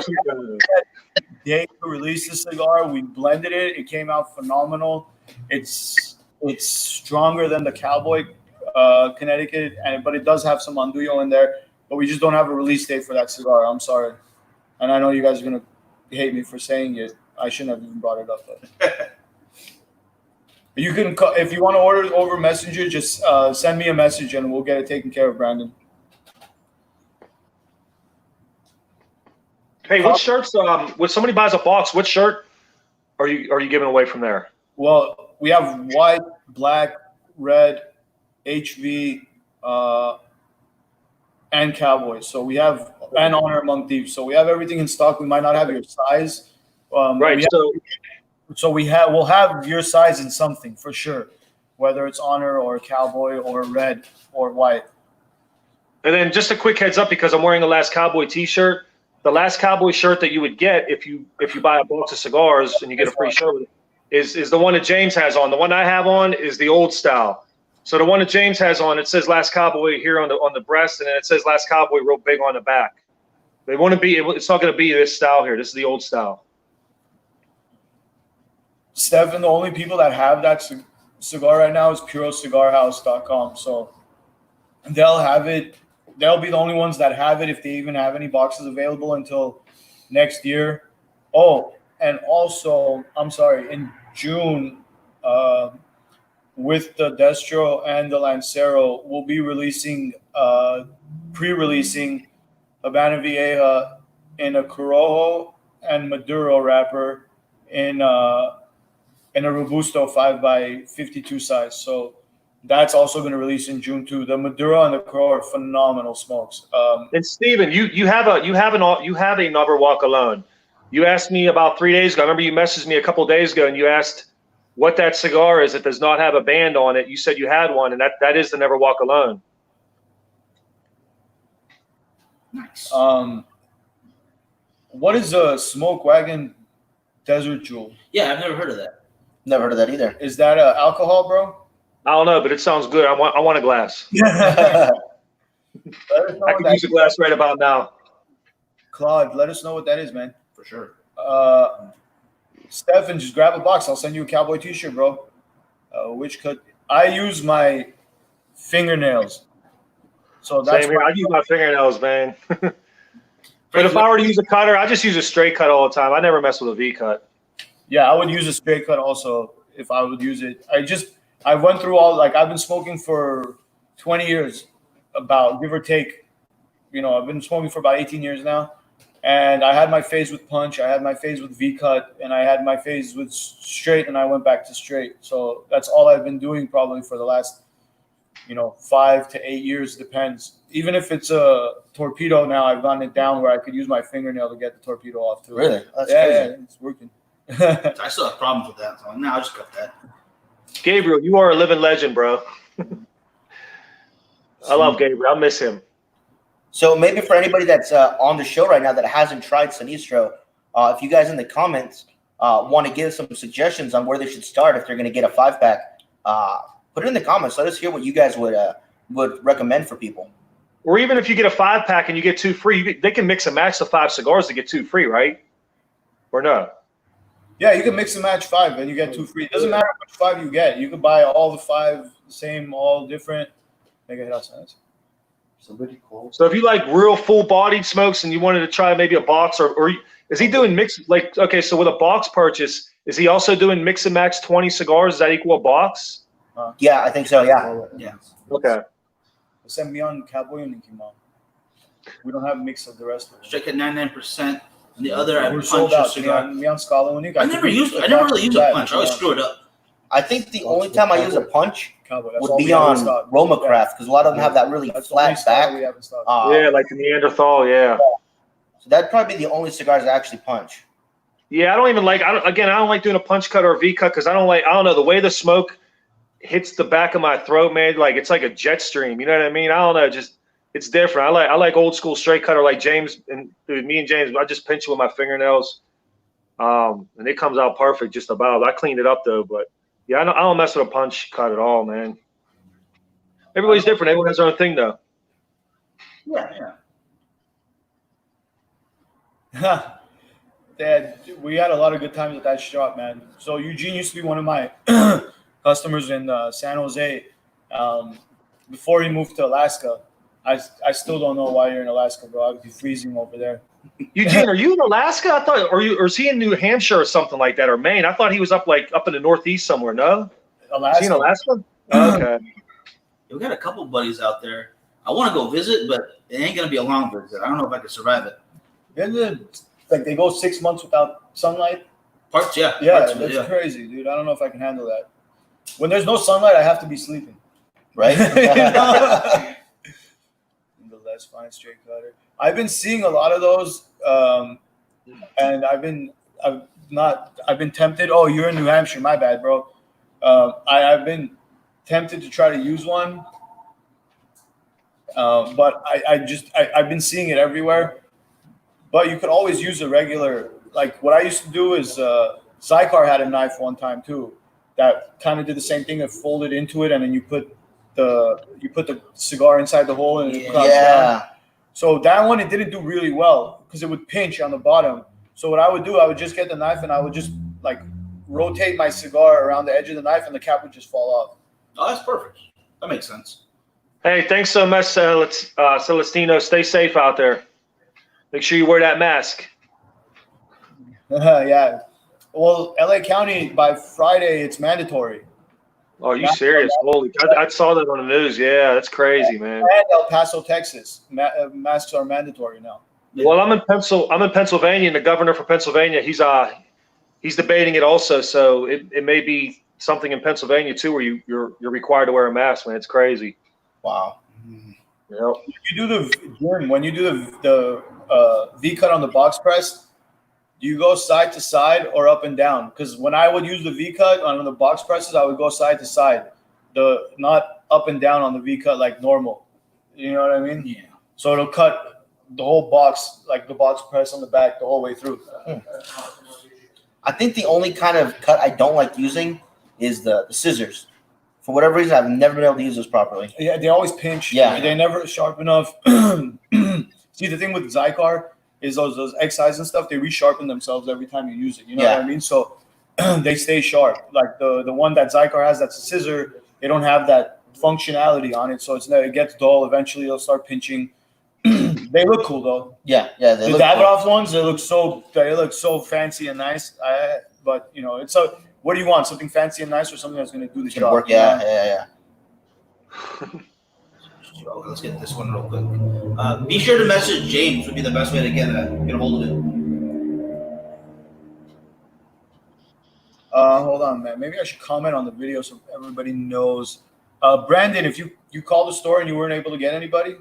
date to release the cigar. We blended it. It came out phenomenal. It's stronger than the Cowboy Connecticut, but it does have some Andullo in there. But we just don't have a release date for that cigar. I'm sorry, and I know you guys are gonna hate me for saying it. I shouldn't have even brought it up. But you can, if you want to order over Messenger, just send me a message and we'll get it taken care of, Brandon. Hey, what shirts? When somebody buys a box, what shirt are you giving away from there? Well, we have white, black, red, HV, and Cowboy. So we have and Honor Among Thieves. So we have everything in stock. We might not have your size. Right. We'll have your size in something for sure, whether it's Honor or Cowboy or red or white. And then just a quick heads up, because I'm wearing the Last Cowboy T-shirt. The Last Cowboy shirt that you would get if you buy a box of cigars and you get a free shirt with it is the one that James has on. The one I have on is the old style. So the one that James has on, it says Last Cowboy here on the breast, and then it says Last Cowboy real big on the back. It's not going to be this style here. This is the old style. Stephen, the only people that have that cigar right now is PuroCigarHouse.com. So they'll have it. They'll be the only ones that have it if they even have any boxes available until next year. Oh, and also, I'm sorry, in June, with the Destro and the Lancero, we'll be pre-releasing Habana Vieja in a Corojo and Maduro wrapper in a Robusto 5x52 size. So that's also going to release in June too. The Maduro and the Corojo are phenomenal smokes. And Steven, you have a Never Walk Alone. You asked me about 3 days ago. I remember you messaged me a couple of days ago and you asked what that cigar is that does not have a band on it. You said you had one, and that is the Never Walk Alone. Nice. What is a Smoke Wagon Desert Jewel? Yeah, I've never heard of that. Never heard of that either. Is that alcohol, bro? I don't know, but it sounds good. I want a glass. I could use a glass right about now. Claude, let us know what that is, man. For sure. Stefan, just grab a box. I'll send you a Cowboy T-shirt, bro. Which cut? I use my fingernails. So that's same here. I use my fingernails, man. But if I were to use a cutter, I just use a straight cut all the time. I never mess with a V cut. Yeah, I would use a straight cut also if I would use it. I went through all, like, I've been smoking for 20 years, about, give or take. I've been smoking for about 18 years now. And I had my phase with punch, I had my phase with V-cut, and I had my phase with straight, and I went back to straight. So that's all I've been doing probably for the last, 5 to 8 years, depends. Even if it's a torpedo now, I've gotten it down where I could use my fingernail to get the torpedo off too. Really? That's crazy. Yeah, it's working. I still have problems with that, so now I just cut that. Gabriel, you are a living legend, bro. I love Gabriel. I miss him. So maybe for anybody that's on the show right now that hasn't tried Sinistro, if you guys in the comments want to give some suggestions on where they should start if they're going to get a 5-pack, put it in the comments. Let us hear what you guys would recommend for people. Or even if you get a 5-pack and you get 2 free, they can mix and match the 5 cigars to get 2 free, right? Or no? Yeah, you can mix and match 5 and you get 2 free. It doesn't matter which 5 you get. You can buy all the 5 the same, all different. Make it sense. Somebody called. So if you like real full-bodied smokes and you wanted to try maybe a box, or is he doing mix? Like, okay, so with a box purchase, is he also doing mix and match 20 cigars? Does that equal a box? Yeah, I think so. Yeah. Yeah. Okay. Send me on Cowboy and Nikimo. We don't have mix of the rest of it. Strike at 99%. And the other, I We're punch sold a out. cigar. Me on Scala Unica. I never really use a punch. I always screw it up. I think the only time I use a punch Cowboy. That's would all be we have in on stock. Roma Craft because a lot of them have that really That's the only flat style we back. have in stock. Yeah, like the Neanderthal, yeah. So that'd probably be the only cigars I actually punch. Yeah, I don't even like. I don't like doing a punch cut or a V cut because I don't know the way the smoke hits the back of my throat, man. Like it's like a jet stream. You know what I mean? I don't know. Just it's different. I like old school straight cutter like James and dude, me and James. I just pinch it with my fingernails, and it comes out perfect. Just about. I cleaned it up though, but yeah, I don't mess with a punch cut at all, man. Everybody's different. Everyone has their own thing though. Yeah. Dad, we had a lot of good times at that shop, man. So Eugene used to be one of my customers in San Jose. Before he moved to Alaska, I still don't know why you're in Alaska, bro. I'd be freezing over there. Eugene, are you in Alaska? I thought, or is he in New Hampshire or something like that, or Maine? I thought he was up in the Northeast somewhere. No, Alaska. is he in Alaska? Okay. We got a couple buddies out there. I want to go visit, but it ain't gonna be a long visit. I don't know if I can survive it. Like they go 6 months without sunlight. Parts, yeah. Yeah, Parts of it, that's crazy, dude. I don't know if I can handle that. When there's no sunlight, I have to be sleeping. Right? The less fine straight cutter. I've been seeing a lot of those, and I've been tempted. Oh, you're in New Hampshire. My bad, bro. I've been tempted to try to use one, but I've been seeing it everywhere. But you could always use a regular. Like what I used to do is Zycar had a knife one time too that kind of did the same thing. It folded into it, and then you put the cigar inside the hole, and it cuts down. So that one, it didn't do really well because it would pinch on the bottom. So what I would do, I would just get the knife and I would just like rotate my cigar around the edge of the knife, and the cap would just fall off. Oh, that's perfect. That makes sense. Hey, thanks so much, Celestino. Stay safe out there. Make sure you wear that mask. Yeah. Well, LA County by Friday, it's mandatory. Oh, are you serious? Holy! I saw that on the news. Yeah, that's crazy, man. And El Paso, Texas, masks are mandatory now. Well, I'm in Pennsylvania, and the governor for Pennsylvania, he's debating it also. So it may be something in Pennsylvania too, where you're required to wear a mask, man. It's crazy. Wow. Yep. When you do the V cut on the box press, do you go side to side or up and down? Because when I would use the V cut on the box presses, I would go side to side, not up and down on the V cut like normal. You know what I mean? Yeah. So it'll cut the whole box, like the box press on the back, the whole way through. I think the only kind of cut I don't like using is the scissors. For whatever reason, I've never been able to use those properly. Yeah, they always pinch. Yeah. They're never sharp enough. See, the thing with Zycar is those X-size and stuff, they resharpen themselves every time you use it. You know what I mean? So they stay sharp. Like the one that Zycar has, that's a scissor, they don't have that functionality on it. So it gets dull. Eventually, they'll start pinching. They look cool, though. Yeah. The Davidoff ones, they look so fancy and nice. But, it's a... What do you want? Something fancy and nice, or something that's going to do the job? Work. Yeah. So let's get this one real quick. Be sure to message James. Would be the best way to get a hold of him. Hold on, man. Maybe I should comment on the video so everybody knows. Brandon, if you called the store and you weren't able to get anybody,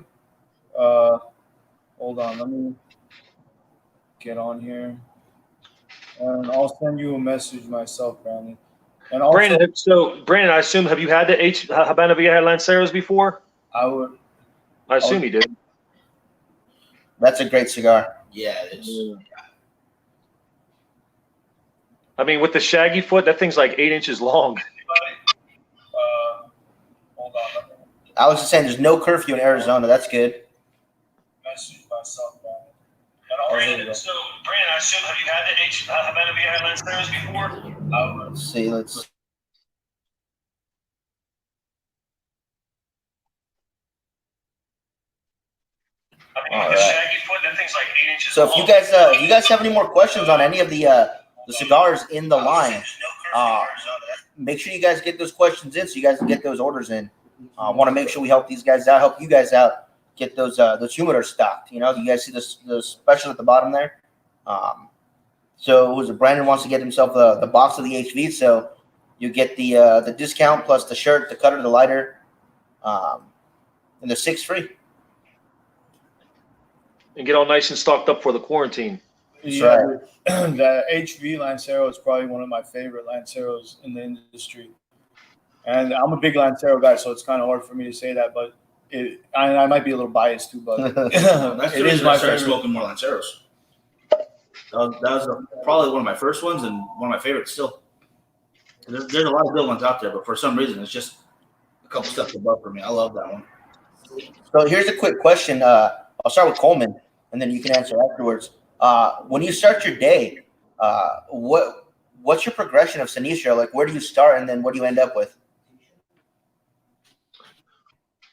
hold on. Let me get on here. And I'll send you a message myself, Brandon. And also, Brandon, I assume, have you had the Habana Vieja Lanceros before? I assume you did. That's a great cigar. Yeah, it is. Yeah. I mean, with the shaggy foot, that thing's like 8 inches long. Hold on. I was just saying, there's no curfew in Arizona. That's good. Brandon, so Brandon, I assume have you had the Havana Vieja Lanceros before? Let's see. Let's. I mean, the shaggy foot, that thing's like 8 inches So long. if you guys have any more questions on any of the cigars in the line, make sure you guys get those questions in so you guys can get those orders in. I want to make sure we help these guys out, help you guys out, get those humidors stocked. You know, you guys see the special at the bottom there. So Brandon wants to get himself the box of the HV, so you get the discount plus the shirt, the cutter, the lighter, and the 6 free. And get all nice and stocked up for the quarantine. Yeah, right. The HV Lancero is probably one of my favorite Lanceros in the industry. And I'm a big Lancero guy, so it's kind of hard for me to say that, but I might be a little biased too, but that's the reason I started smoking more Lanceros. That was probably one of my first ones and one of my favorites still. There's a lot of good ones out there, but for some reason, it's just a couple steps above for me. I love that one. So here's a quick question. I'll start with Coleman, and then you can answer afterwards. When you start your day, what's your progression of Sinistro? Like, where do you start, and then what do you end up with?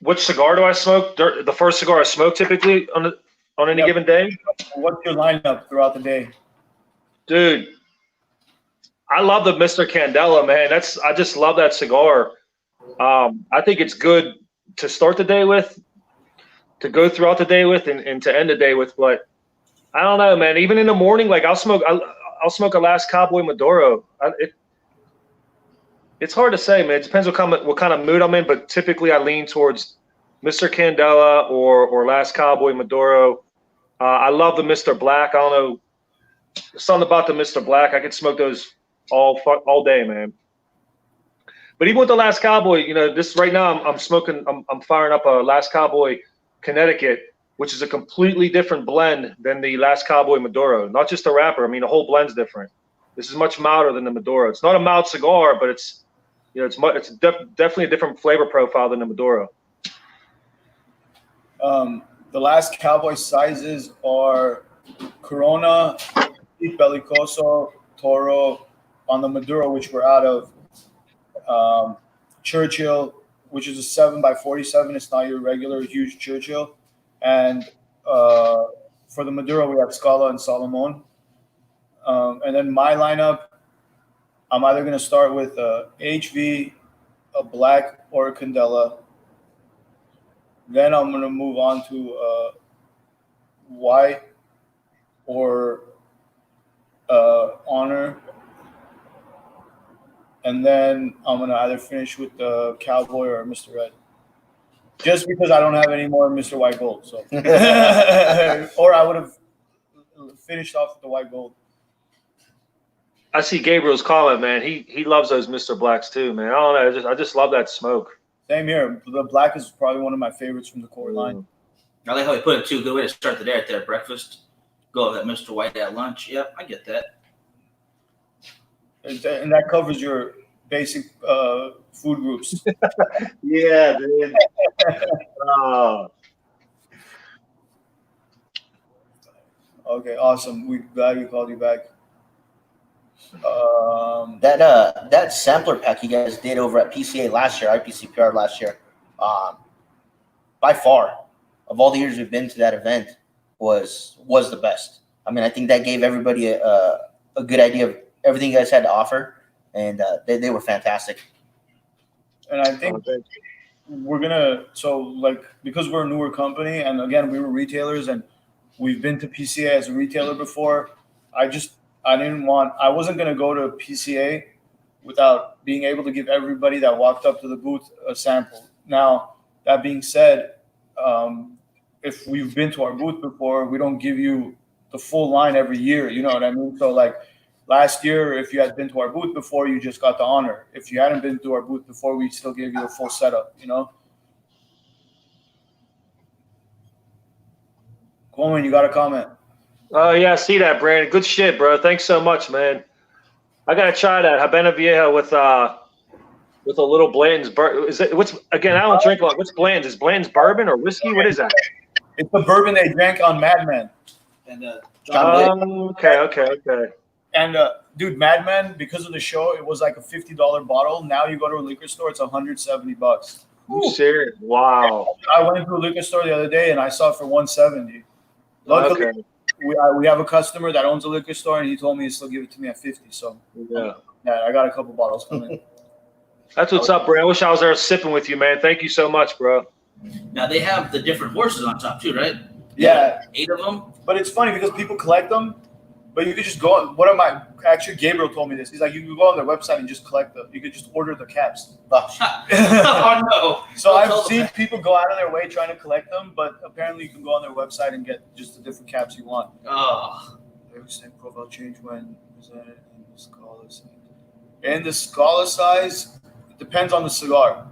Which cigar do I smoke? The first cigar I smoke typically on any given day? What's your lineup throughout the day? Dude, I love the Mr. Candela, man. I just love that cigar. I think it's good to start the day with, to go throughout the day with, and to end the day with. But I don't know, man. Even in the morning, like I'll smoke a Last Cowboy Maduro. It's hard to say, man. It depends what kind of mood I'm in, but typically I lean towards Mr. Candela or Last Cowboy Maduro. I love the Mr. Black. I don't know, something about the Mr. Black. I could smoke those all day, man. But even with the Last Cowboy, you know, this right now I'm firing up a Last Cowboy Connecticut, which is a completely different blend than the Last Cowboy Maduro. Not just the wrapper. I mean, the whole blend's different. This is much milder than the Maduro. It's not a mild cigar, but it's definitely a different flavor profile than the Maduro. The Last Cowboy sizes are Corona, Bellicoso, Toro, on the Maduro, which we're out of. Churchill, which is a 7x47. It's not your regular huge Churchill. And for the Maduro, we have Scala and Solomon. And then my lineup, I'm either going to start with a HV, a black, or a Candela. Then I'm going to move on to white or honor. And then I'm going to either finish with the Cowboy or Mr. Red. Just because I don't have any more Mr. White Gold. So. Or I would have finished off with the White Gold. I see Gabriel's comment, man. He loves those Mr. Blacks too, man. I don't know. I just love that smoke. Same here. The black is probably one of my favorites from the core line. I like how he put it too. Good way to start the day right there at breakfast. Go with that Mr. White at lunch. Yep, I get that. And that covers your basic food groups. Yeah, dude. Okay, awesome. We glad we called you back. That sampler pack you guys did over at PCA last year, IPCPR last year, by far of all the years we've been to that event was the best. I mean, I think that gave everybody a good idea of everything you guys had to offer, and they were fantastic. And I think we're gonna because we're a newer company, and again we were retailers, and we've been to PCA as a retailer before. I wasn't gonna go to PCA without being able to give everybody that walked up to the booth a sample. Now, that being said, if we've been to our booth before, we don't give you the full line every year. You know what I mean? So like last year, if you had been to our booth before, you just got the honor. If you hadn't been to our booth before, we still gave you the full setup, you know? Coleman, you got a comment? Oh, yeah, I see that, Brandon. Good shit, bro. Thanks so much, man. I got to try that Habana Vieja with a little Blanton's. I don't drink a lot. What's Blanton's? Is Blanton's bourbon or whiskey? What is that? It's the bourbon they drank on Mad Men. And John Wick. Okay. And dude, Mad Men, because of the show, it was like a $50 bottle. Now you go to a liquor store, it's $170. You serious? Wow. I went to a liquor store the other day and I saw it for $170. Luckily, Okay. we have a customer that owns a liquor store, and he told me to still give it to me at $50. So Yeah. I got a couple bottles coming. That's what's up, bro. I wish I was there sipping with you, man. Thank you so much, bro. now they have the different horses on top too, right? Yeah, 8 of them. but it's funny because people collect them, but you could just go on. One of my actually Gabriel told me this. He's like, you can go on their website and just collect them. You could just order the caps. Oh no! So Don't I've tell them seen that. people go out of their way trying to collect them, but apparently you can go on their website and get just the different caps you want. Oh, Every same profile change when presented in the Scala size. In the Scala size, it depends on the cigar.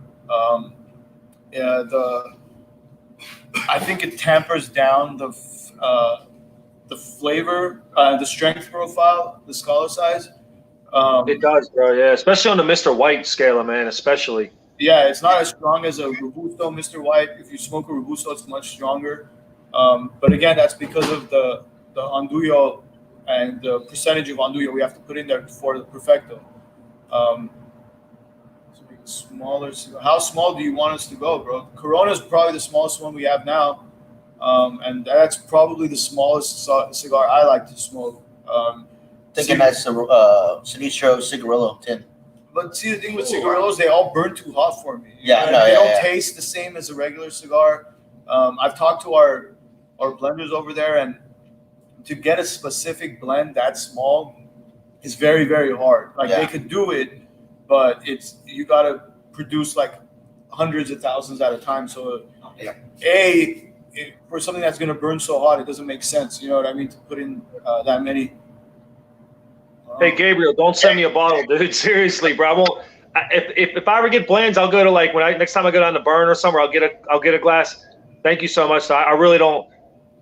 I think it tampers down the flavor, the strength profile, the Scala size. It does, bro. Yeah, especially on the Mr. White scale, man. Especially. Yeah, it's not as strong as a Robusto, Mr. White. If you smoke a Robusto, it's much stronger. But again, that's because of the Andullo and the percentage of Andullo we have to put in there for the Perfecto. So make it smaller. How small do you want us to go, bro? Corona is probably the smallest one we have now. And that's probably the smallest cigar I like to smoke. Thinking that's Sinistro Cigarillo tin. But see, the thing with cigarillos, they all burn too hot for me. Yeah, And no, they yeah, don't yeah. taste the same as a regular cigar. I've talked to our blenders over there, and to get a specific blend that small is very, very hard. Like Yeah. they could do it, but you got to produce like hundreds of thousands at a time. So, for something that's going to burn so hot, it doesn't make sense. You know what I mean? To put in that many. Hey, Gabriel, don't send me a bottle, dude. Seriously, bro. I won't. If I ever get blends, I'll go to like next time I go down to Burn or somewhere, I'll get a glass. Thank you so much. I really don't.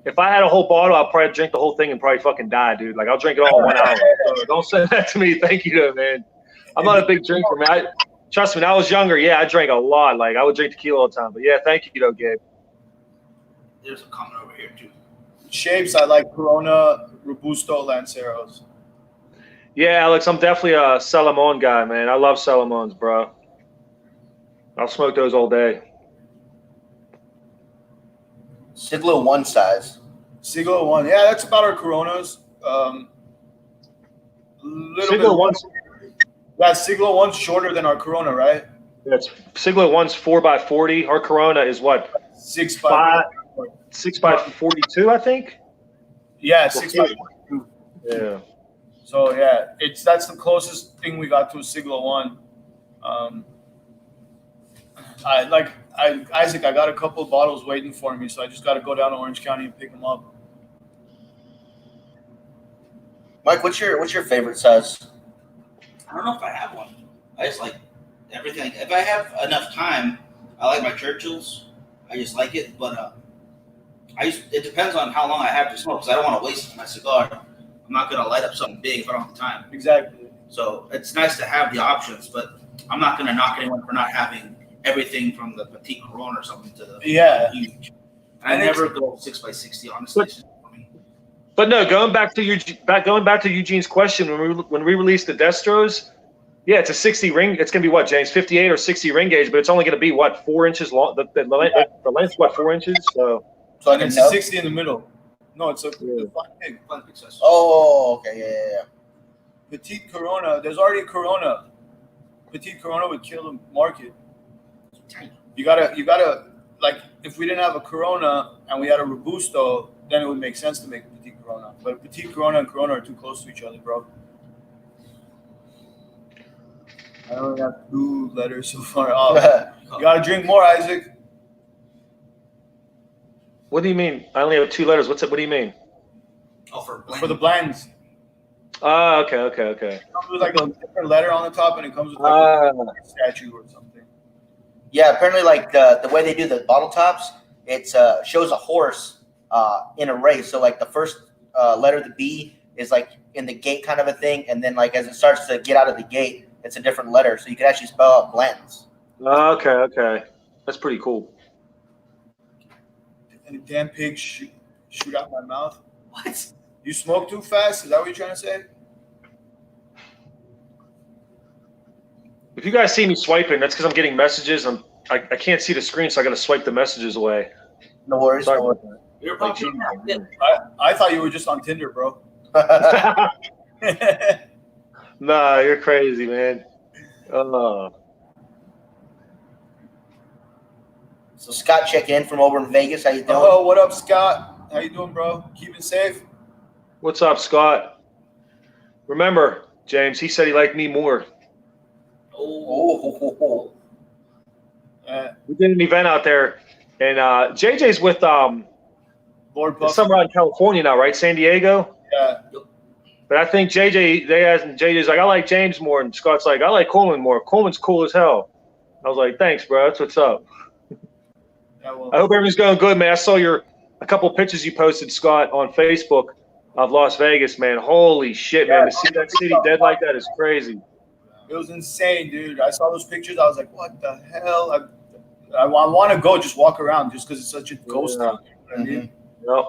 If I had a whole bottle, I'll probably drink the whole thing and probably fucking die, dude. Like I'll drink it all in 1 hour. So don't send that to me. Thank you, though, man. I'm not a big drinker, man. Trust me, when I was younger, yeah, I drank a lot. Like I would drink tequila all the time. But yeah, thank you, though, Gabe. there's a comment over here too. Shapes, I like Corona, Robusto, Lanceros. Yeah, Alex, I'm definitely a Salamon guy, man. I love Salamons, bro. I'll smoke those all day. Siglo 1 size. Siglo 1. Yeah, that's about our Coronas. Siglo 1's Yeah, Siglo 1's shorter than our Corona, right? That's Siglo 1's 4x40. Our Corona is what? 6 by 6x42, I think. Yeah, 6 by 42. Yeah. So yeah, that's the closest thing we got to a Siglo 1. Isaac, I got a couple of bottles waiting for me, so I just got to go down to Orange County and pick them up. Mike, what's your favorite size? I don't know if I have one. I just like everything. If I have enough time, I like my Churchills. I just like it, but it depends on how long I have to smoke because I don't want to waste my cigar. I'm not gonna light up something big if I don't have time. Exactly. So it's nice to have the options, but I'm not gonna knock anyone for not having everything from the petite Corona or something to the huge. I never go 6x60, honestly. But no, going back to Eugene's question, when we released the Destros, yeah, it's a 60 ring. It's gonna be what, James, 58 or 60 ring gauge, but it's only gonna be what, 4 inches long. The length's what, 4 inches. So and it's a 60 in the middle. No, it's a fine pig. Oh, okay, yeah. Petite Corona. There's already a Corona. Petite Corona would kill the market. You gotta like if we didn't have a Corona and we had a Robusto, then it would make sense to make a Petite Corona. But a Petite Corona and Corona are too close to each other, bro. I only have 2 letters so far. You gotta drink more, Isaac. what do you mean? I only have 2 letters. What do you mean? Oh, For the blends. Oh, okay. It comes with like a different letter on the top, and it comes with like a statue or something. Yeah, apparently, like the way they do the bottle tops, it shows a horse in a race. So like the first letter, the B, is like in the gate kind of a thing, and then like as it starts to get out of the gate, it's a different letter. So you can actually spell out blends. Okay. That's pretty cool. And the damn pig shoot out my mouth. What? You smoke too fast? Is that what you're trying to say? If you guys see me swiping, that's because I'm getting messages. I can't see the screen, so I got to swipe the messages away. No worries. Sorry No about worries. You're probably I thought you were just on Tinder, bro. Nah, you're crazy, man. So Scott checking in from over in Vegas. How you doing? Oh, what up, Scott? How you doing, bro? Keeping safe? What's up, Scott? Remember, James, he said he liked me more. Oh. We did an event out there, and JJ's with Lord Buff. somewhere out in California now, right? San Diego. Yeah. But I think JJ's like, I like James more, and Scott's like, I like Coleman more. Coleman's cool as hell. I was like, thanks, bro. That's what's up. Yeah, well, I hope everything's going good, man. I saw a couple pictures you posted, Scott, on Facebook of Las Vegas, man. Holy shit, man. To see that city dead like that is crazy. it was insane, dude. I saw those pictures. I was like, what the hell? I want to go just walk around just because it's such a ghost town. You know what I mean? Yep.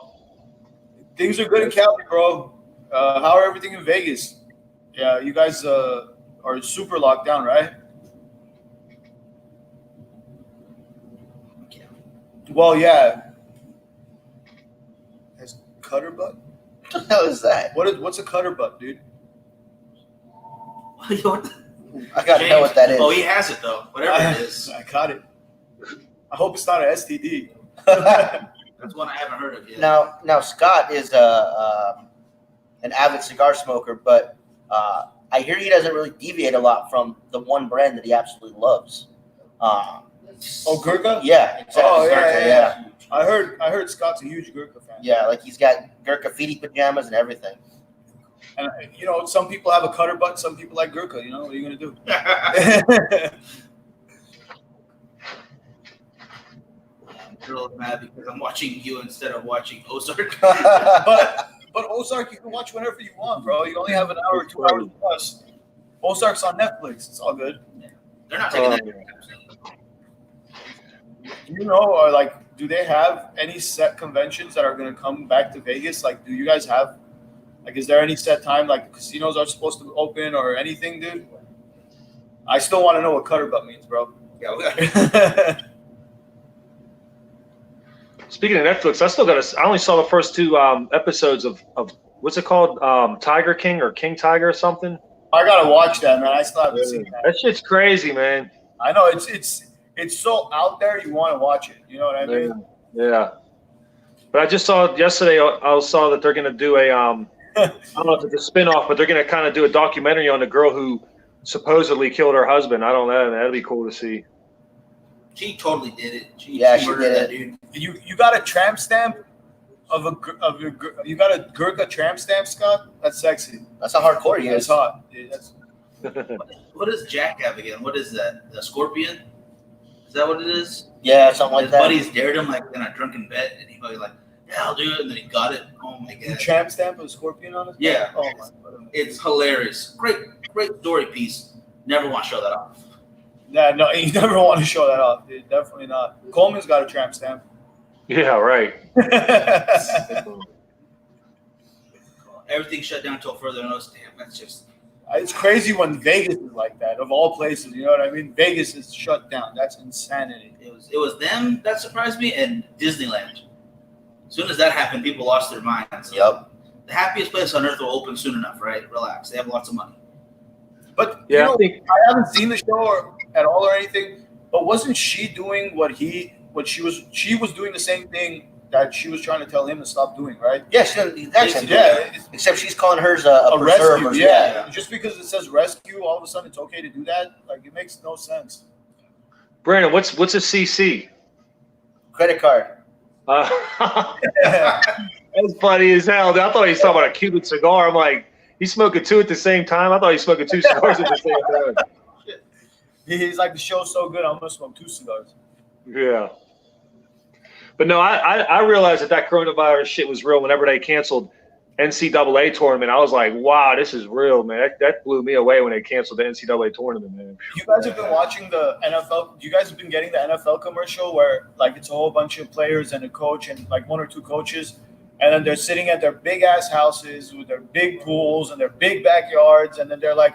Things are good in Cali, bro. How are everything in Vegas? Yeah, you guys are super locked down, right? Well, yeah. Has cutter butt? What the hell is that? What's a cutter butt, dude? I gotta know what that is. Oh, he has it though. Whatever it is. I caught it. I hope it's not an STD. That's one I haven't heard of yet. Now Scott is an avid cigar smoker, but I hear he doesn't really deviate a lot from the one brand that he absolutely loves. Oh, Gurkha? Yeah, exactly. Oh, Gurkha, yeah. I heard Scott's a huge Gurkha fan. Yeah, like he's got Gurkha feety pajamas and everything. And some people have a cutter butt, some people like Gurkha. You know, what are you gonna do? I'm real mad because I'm watching you instead of watching Ozark. But Ozark you can watch whenever you want, bro. You only have an hour, 2 hours plus. Ozark's on Netflix. It's all good. They're not taking that. Or do they have any set conventions that are going to come back to Vegas? Like, do you guys have, is there any set time, like the casinos are supposed to open or anything, dude? I still want to know what cutter butt means, bro. Yeah, Speaking of Netflix, I only saw the first two episodes of what's it called? Tiger King or King Tiger or something? I got to watch that, man. I still haven't seen that. That shit's crazy, man. I know. It's so out there, you want to watch it. You know what I mean? Yeah. But I just saw yesterday, I saw that they're going to do a, I don't know if it's a spinoff, but they're going to kind of do a documentary on the girl who supposedly killed her husband. I don't know. That'd be cool to see. she totally did it. She did murdered it. that dude. You got a tramp stamp you got a Gurkha tramp stamp, Scott? That's sexy. That's a hardcore he That's is. hot. Dude, What does Jack have again? What is that? The scorpion? Is that what it is? Yeah, something like His that. buddies dared him in a drunken bet, and he was like, "Yeah, I'll do it," and then he got it. Oh my you god! tramp stamp with a scorpion on it? Yeah. Oh my god. It's hilarious. Great story piece. Never want to show that off. Yeah, no, you never want to show that off, dude. Definitely not. Coleman's got a tramp stamp. Yeah, right. Everything shut down until further notice. Damn, that's just. It's crazy when Vegas is like that. Of all places, you know what I mean? Vegas is shut down. That's insanity. It was them that surprised me, and Disneyland. As soon as that happened, people lost their minds. Yep. The happiest place on earth will open soon enough, right? Relax. They have lots of money. But Yeah, I haven't seen the show at all or anything. But wasn't she doing what she was doing the same thing that she was trying to tell him to stop doing, right? Yeah, actually, Yeah. except she's calling hers a preserve. Rescue. Yeah. Just because it says rescue, all of a sudden it's okay to do that. Like, it makes no sense. Brandon, what's a CC? Credit card. That's funny as hell. I thought he was talking about a Cuban cigar. I'm like, he's smoking two at the same time. I thought he was smoking two cigars at the same time. He's like, the show's so good, I'm gonna smoke 2 cigars. Yeah. But no, I realized that coronavirus shit was real whenever they canceled NCAA tournament. I was like, wow, this is real, man. That blew me away when they canceled the NCAA tournament, man. You guys have been watching the NFL. You guys have been getting the NFL commercial where like it's a whole bunch of players and a coach and like one or two coaches, and then they're sitting at their big ass houses with their big pools and their big backyards, and then they're like,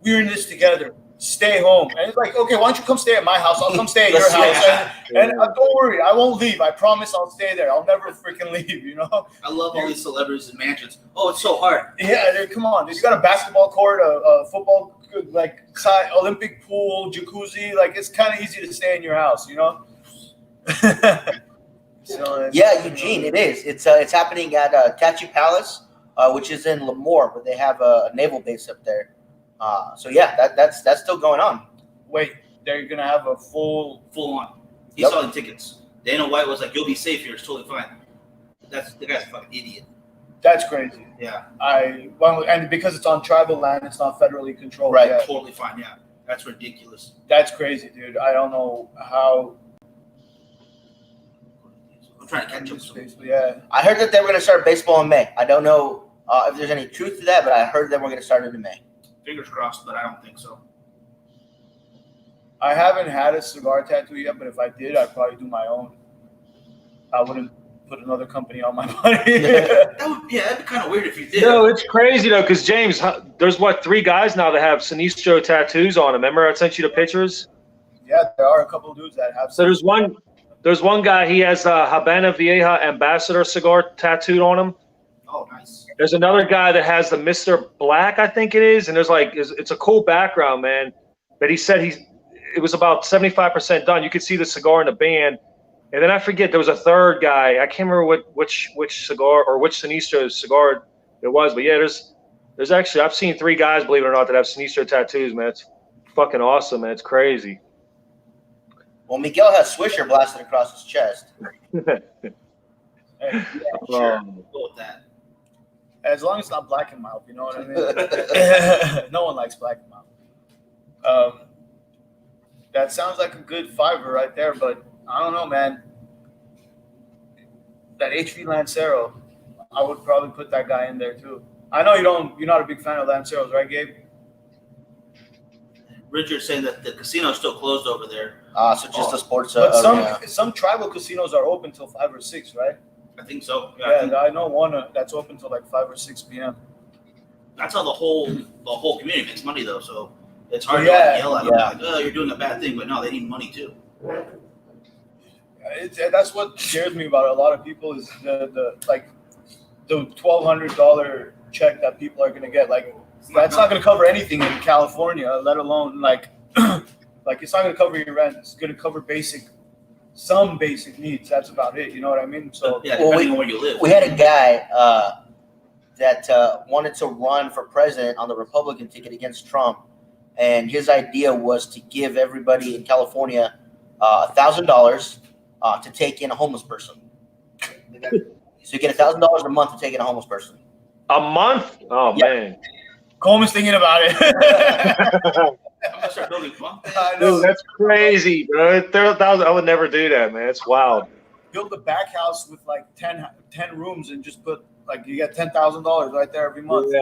"We're in this together. Stay home." And it's like, okay, why don't you come stay at my house? I'll come stay at your house. And don't worry, I won't leave. I promise I'll stay there. I'll never freaking leave, you know? I love all these celebrities and mansions. Oh, it's so hard. Yeah, come on. You got a basketball court, a football, like, Olympic pool, jacuzzi. Like, it's kind of easy to stay in your house, you know? Yeah, Eugene, it is. It's happening at Tachi Palace, which is in Lemoore, but they have a naval base up there. So yeah, that's still going on. Wait, they're gonna have a full on. He's selling tickets. Dana White was like, "You'll be safe here. It's totally fine." The guy's a fucking idiot. That's crazy. Yeah. And because it's on tribal land, it's not federally controlled. Right. Yet. Totally fine. Yeah. That's ridiculous. That's crazy, dude. I don't know how. I'm trying to catch up. Yeah. I heard that they were going to start baseball in May. I don't know if there's any truth to that, but I heard that we're going to start it in May. Fingers crossed, but I don't think so. I haven't had a cigar tattoo yet, but if I did, I'd probably do my own. I wouldn't put another company on my body. That'd be kind of weird if you did. No, it's crazy though, because James, there's 3 guys now that have Sinistro tattoos on them. Remember I sent you the pictures? Yeah, there are a couple of dudes that have. So there's one guy, he has a Habana Vieja Ambassador cigar tattooed on him. Oh, nice. There's another guy that has the Mr. Black, I think it is, and there's it's a cool background, man. But he said it was about 75% done. You could see the cigar in the band, and then I forget there was a third guy. I can't remember which cigar or which Sinistro cigar it was, but yeah, there's actually I've seen 3 guys, believe it or not, that have Sinistro tattoos, man. It's fucking awesome, man. It's crazy. Well, Miguel has Swisher blasted across his chest. Hey, Sure. Go with that. as long as it's not black and mild, you know what I mean? No one likes black and mild. That sounds like a good fiver right there, but I don't know, man. That HV Lancero, I would probably put that guy in there too. I know you're not a big fan of Lanceros, right, Gabe? Richard's saying that the casino's still closed over there. So just the sports. But some tribal casinos are open till 5 or 6, right? I think so. Yeah, I know one that's open till like 5 or 6 p.m. That's how the whole community makes money, though. So it's hard to yell at them like, "Oh, you're doing a bad thing," but no, they need money too. That's what scares me about a lot of people is the $1,200 check that people are gonna get. Like that's not gonna cover anything in California, let alone like it's not gonna cover your rent. It's gonna cover some basic needs. That's about it. You know what I mean? So yeah, depending on where you live. We had a guy that wanted to run for president on the Republican ticket against Trump, and his idea was to give everybody in California $1,000 to take in a homeless person. So you get $1,000 a month to take in a homeless person. A month? Oh man, Coleman's thinking about it. I'm gonna start building bunk beds. I know. dude, that's crazy, bro. 30,000, I would never do that, man. It's wild. Build a back house with like 10 rooms and just put like you get $10,000 right there every month.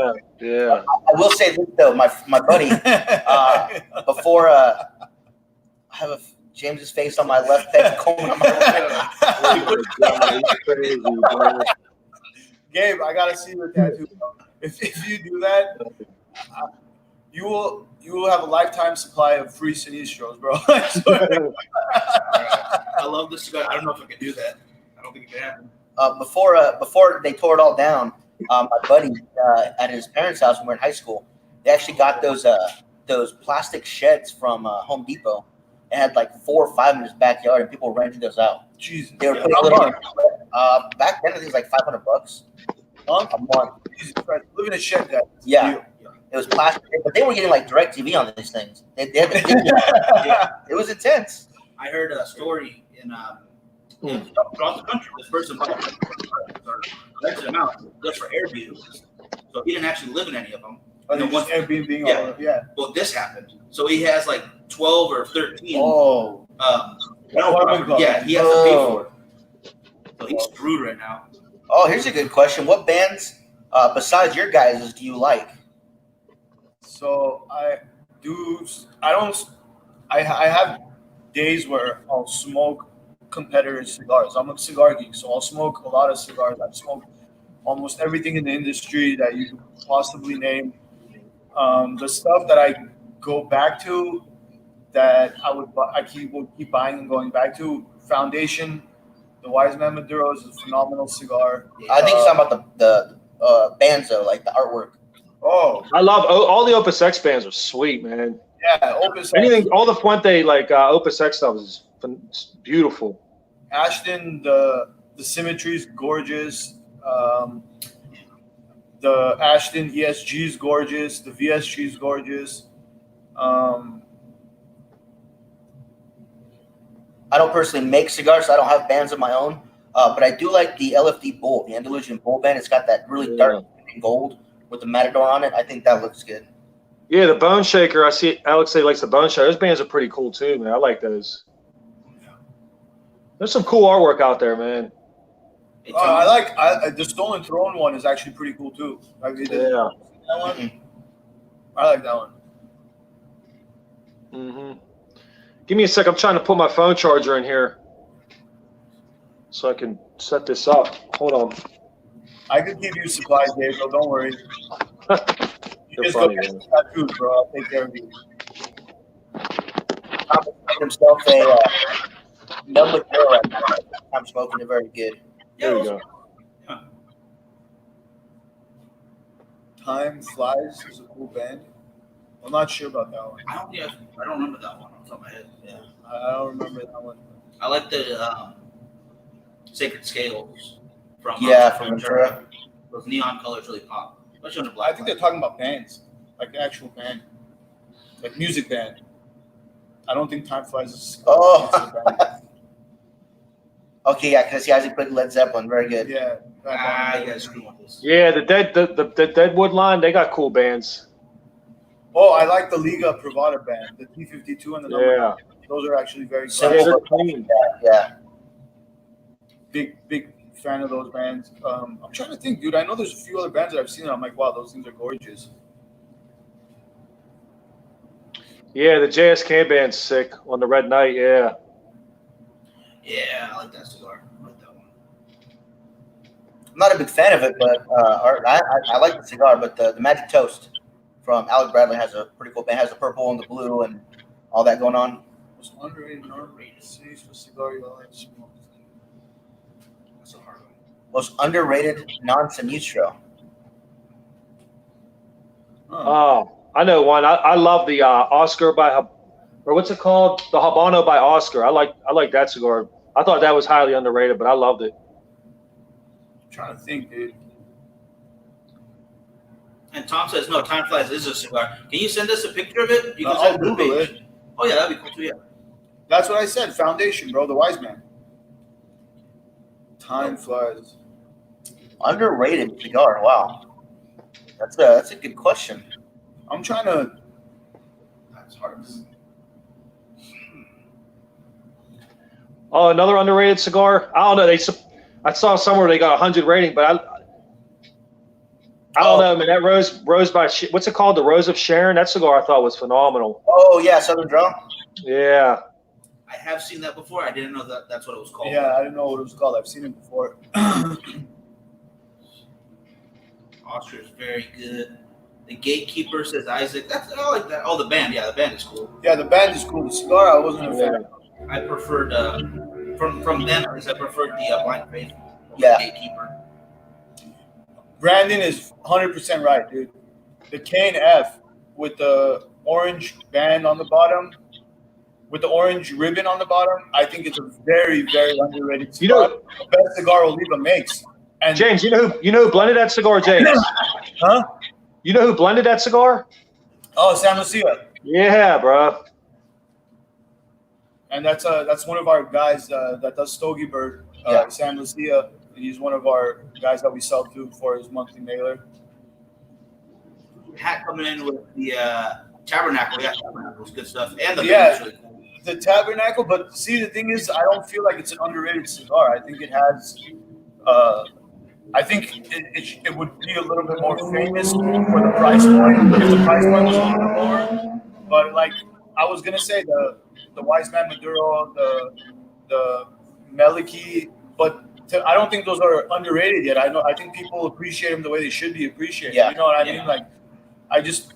Yeah. I will say this though, my buddy, before I have James's face on my left head, Coleman on my right. Gabe, I gotta see your tattoo. If you do that, you will have a lifetime supply of free Sinistros, bro. I love this cigar. I don't know if I can do that. I don't think it can happen. Before they tore it all down, my buddy at his parents' house when we were in high school, they actually got those plastic sheds from Home Depot. It had like 4 or 5 in his backyard, and people rented those out. Jesus. They were putting a little. Back then, I think it was like $500 a month. Jesus Christ. Live in a shed, guys. Yeah. It was plastic, but they were getting like direct TV on these things. They had it was intense. I heard a story in across the country. This person rented them out just for Airbnb, so he didn't actually live in any of them. Oh, they're just Airbnb. Yeah. Well, this happened. So he has like 12 or 13. Oh. Yeah, he has to pay for it. So he's screwed right now. Oh, here's a good question. What bands besides your guys' do you like? So I have days where I'll smoke competitor cigars. I'm a cigar geek, so I'll smoke a lot of cigars. I've smoked almost everything in the industry that you could possibly name. The stuff that I go back to that will keep buying and going back to. Foundation, the Wise Man Maduro is a phenomenal cigar. I think you're talking about the Banzo, like the artwork. Oh, I love all the Opus X bands are sweet, man. yeah, Opus Anything, all the Fuente like Opus X stuff is beautiful. Ashton, the symmetry is gorgeous. The Ashton ESG is gorgeous. The VSG is gorgeous. I don't personally make cigars, so I don't have bands of my own. But I do like the LFD Bull, the Andalusian Bull band. It's got that really dark gold with the Matador on it. I think that looks good. Yeah, the Bone Shaker. I see Alex say he likes the Bone Shaker. Those bands are pretty cool too, man. I like those. There's some cool artwork out there, man. I like the Stolen Throne one is actually pretty cool too. Like they did that one. Mm-hmm. I like that one. Mm-hmm. Give me a sec. I'm trying to put my phone charger in here so I can set this up. Hold on. I could give you supplies, Gabriel. Don't worry. You just funny, go get man. some tattoos, bro. I'll take care of you. Thomas made himself a Mel McGill right now. I'm smoking it very good. There you go. Time Flies is a cool band. I'm not sure about that one. I don't remember that one off the top of my head. Yeah. I don't remember that one. I like the Sacred Scales from Ventura. Those neon colors really pop, especially on the black. I think they're talking about bands, like the actual band, like music band. I don't think Time Flies is. Okay, yeah, because he hasn't put Led Zeppelin. Very good. Yeah. You guys screw with this. Yeah, the Deadwood line, they got cool bands. Oh, I like the Liga Privada band, the T52 and the number. Yeah. Those are actually very So classic. they're clean. Yeah. Big fan of those bands. I'm trying to think, dude. I know there's a few other bands that I've seen. And I'm like, wow, those things are gorgeous. Yeah, the JSK band's sick on the Red Knight. Yeah. Yeah, I like that cigar. I like that one. I'm not a big fan of it, but I like the cigar. But the Magic Toast from Alec Bradley has a pretty cool band. Has the purple and the blue and all that going on. Most underrated cities for cigar you like to smoke. That's a hard one. Most underrated non-Sinistro. Oh, I know one. I love the Oscar or what's it called? The Habano by Oscar. I like that cigar. I thought that was highly underrated, but I loved it. I'm trying to think, dude. And Tom says, no, Time Flies is a cigar. Can you send us a picture of it? You can I'll send the Google page. it. Oh, yeah, that'd be cool too, yeah. That's what I said. Foundation, bro. The Wise Man. Time Flies. Underrated cigar. Wow. That's a good question. I'm trying to. That's hard. Oh, another underrated cigar. I don't know. I saw somewhere they got 100 rating, but I don't know, man. That Rose by what's it called? The Rose of Sharon. That cigar I thought was phenomenal. Oh yeah, Southern Draw. Yeah. I have seen that before. I didn't know that that's what it was called. Yeah, I didn't know what it was called. I've seen it before. Austria is very good. The Gatekeeper says Isaac. I like that. Oh, the band. Yeah, the band is cool. Yeah, the band is cool. The cigar, I wasn't a fan of. I preferred from them. At least I preferred the Blind Faith. Yeah. Gatekeeper. Brandon is 100% right, dude. The K&F with the orange band on the bottom, with the orange ribbon on the bottom, I think it's a very, very underrated cigar. The best cigar Oliva makes. And James, you know who blended that cigar, James? Huh? You know who blended that cigar? Oh, San Lucia. Yeah, bro. And that's one of our guys that does Stogie Bird, San Lucia. He's one of our guys that we sell to for his monthly mailer. Hat coming in with the Tabernacle. Yeah, Tabernacle's good stuff. And the band's really cool. The Tabernacle. But see, the thing is, I don't feel like it's an underrated cigar. I think it has I think it would be a little bit more famous for the price point if the price point was a little bit lower. But like I was gonna say, the Wise Man Maduro, the Meliki, but I don't think those are underrated yet. I think people appreciate them the way they should be appreciated. Yeah. You know what I mean? Like I just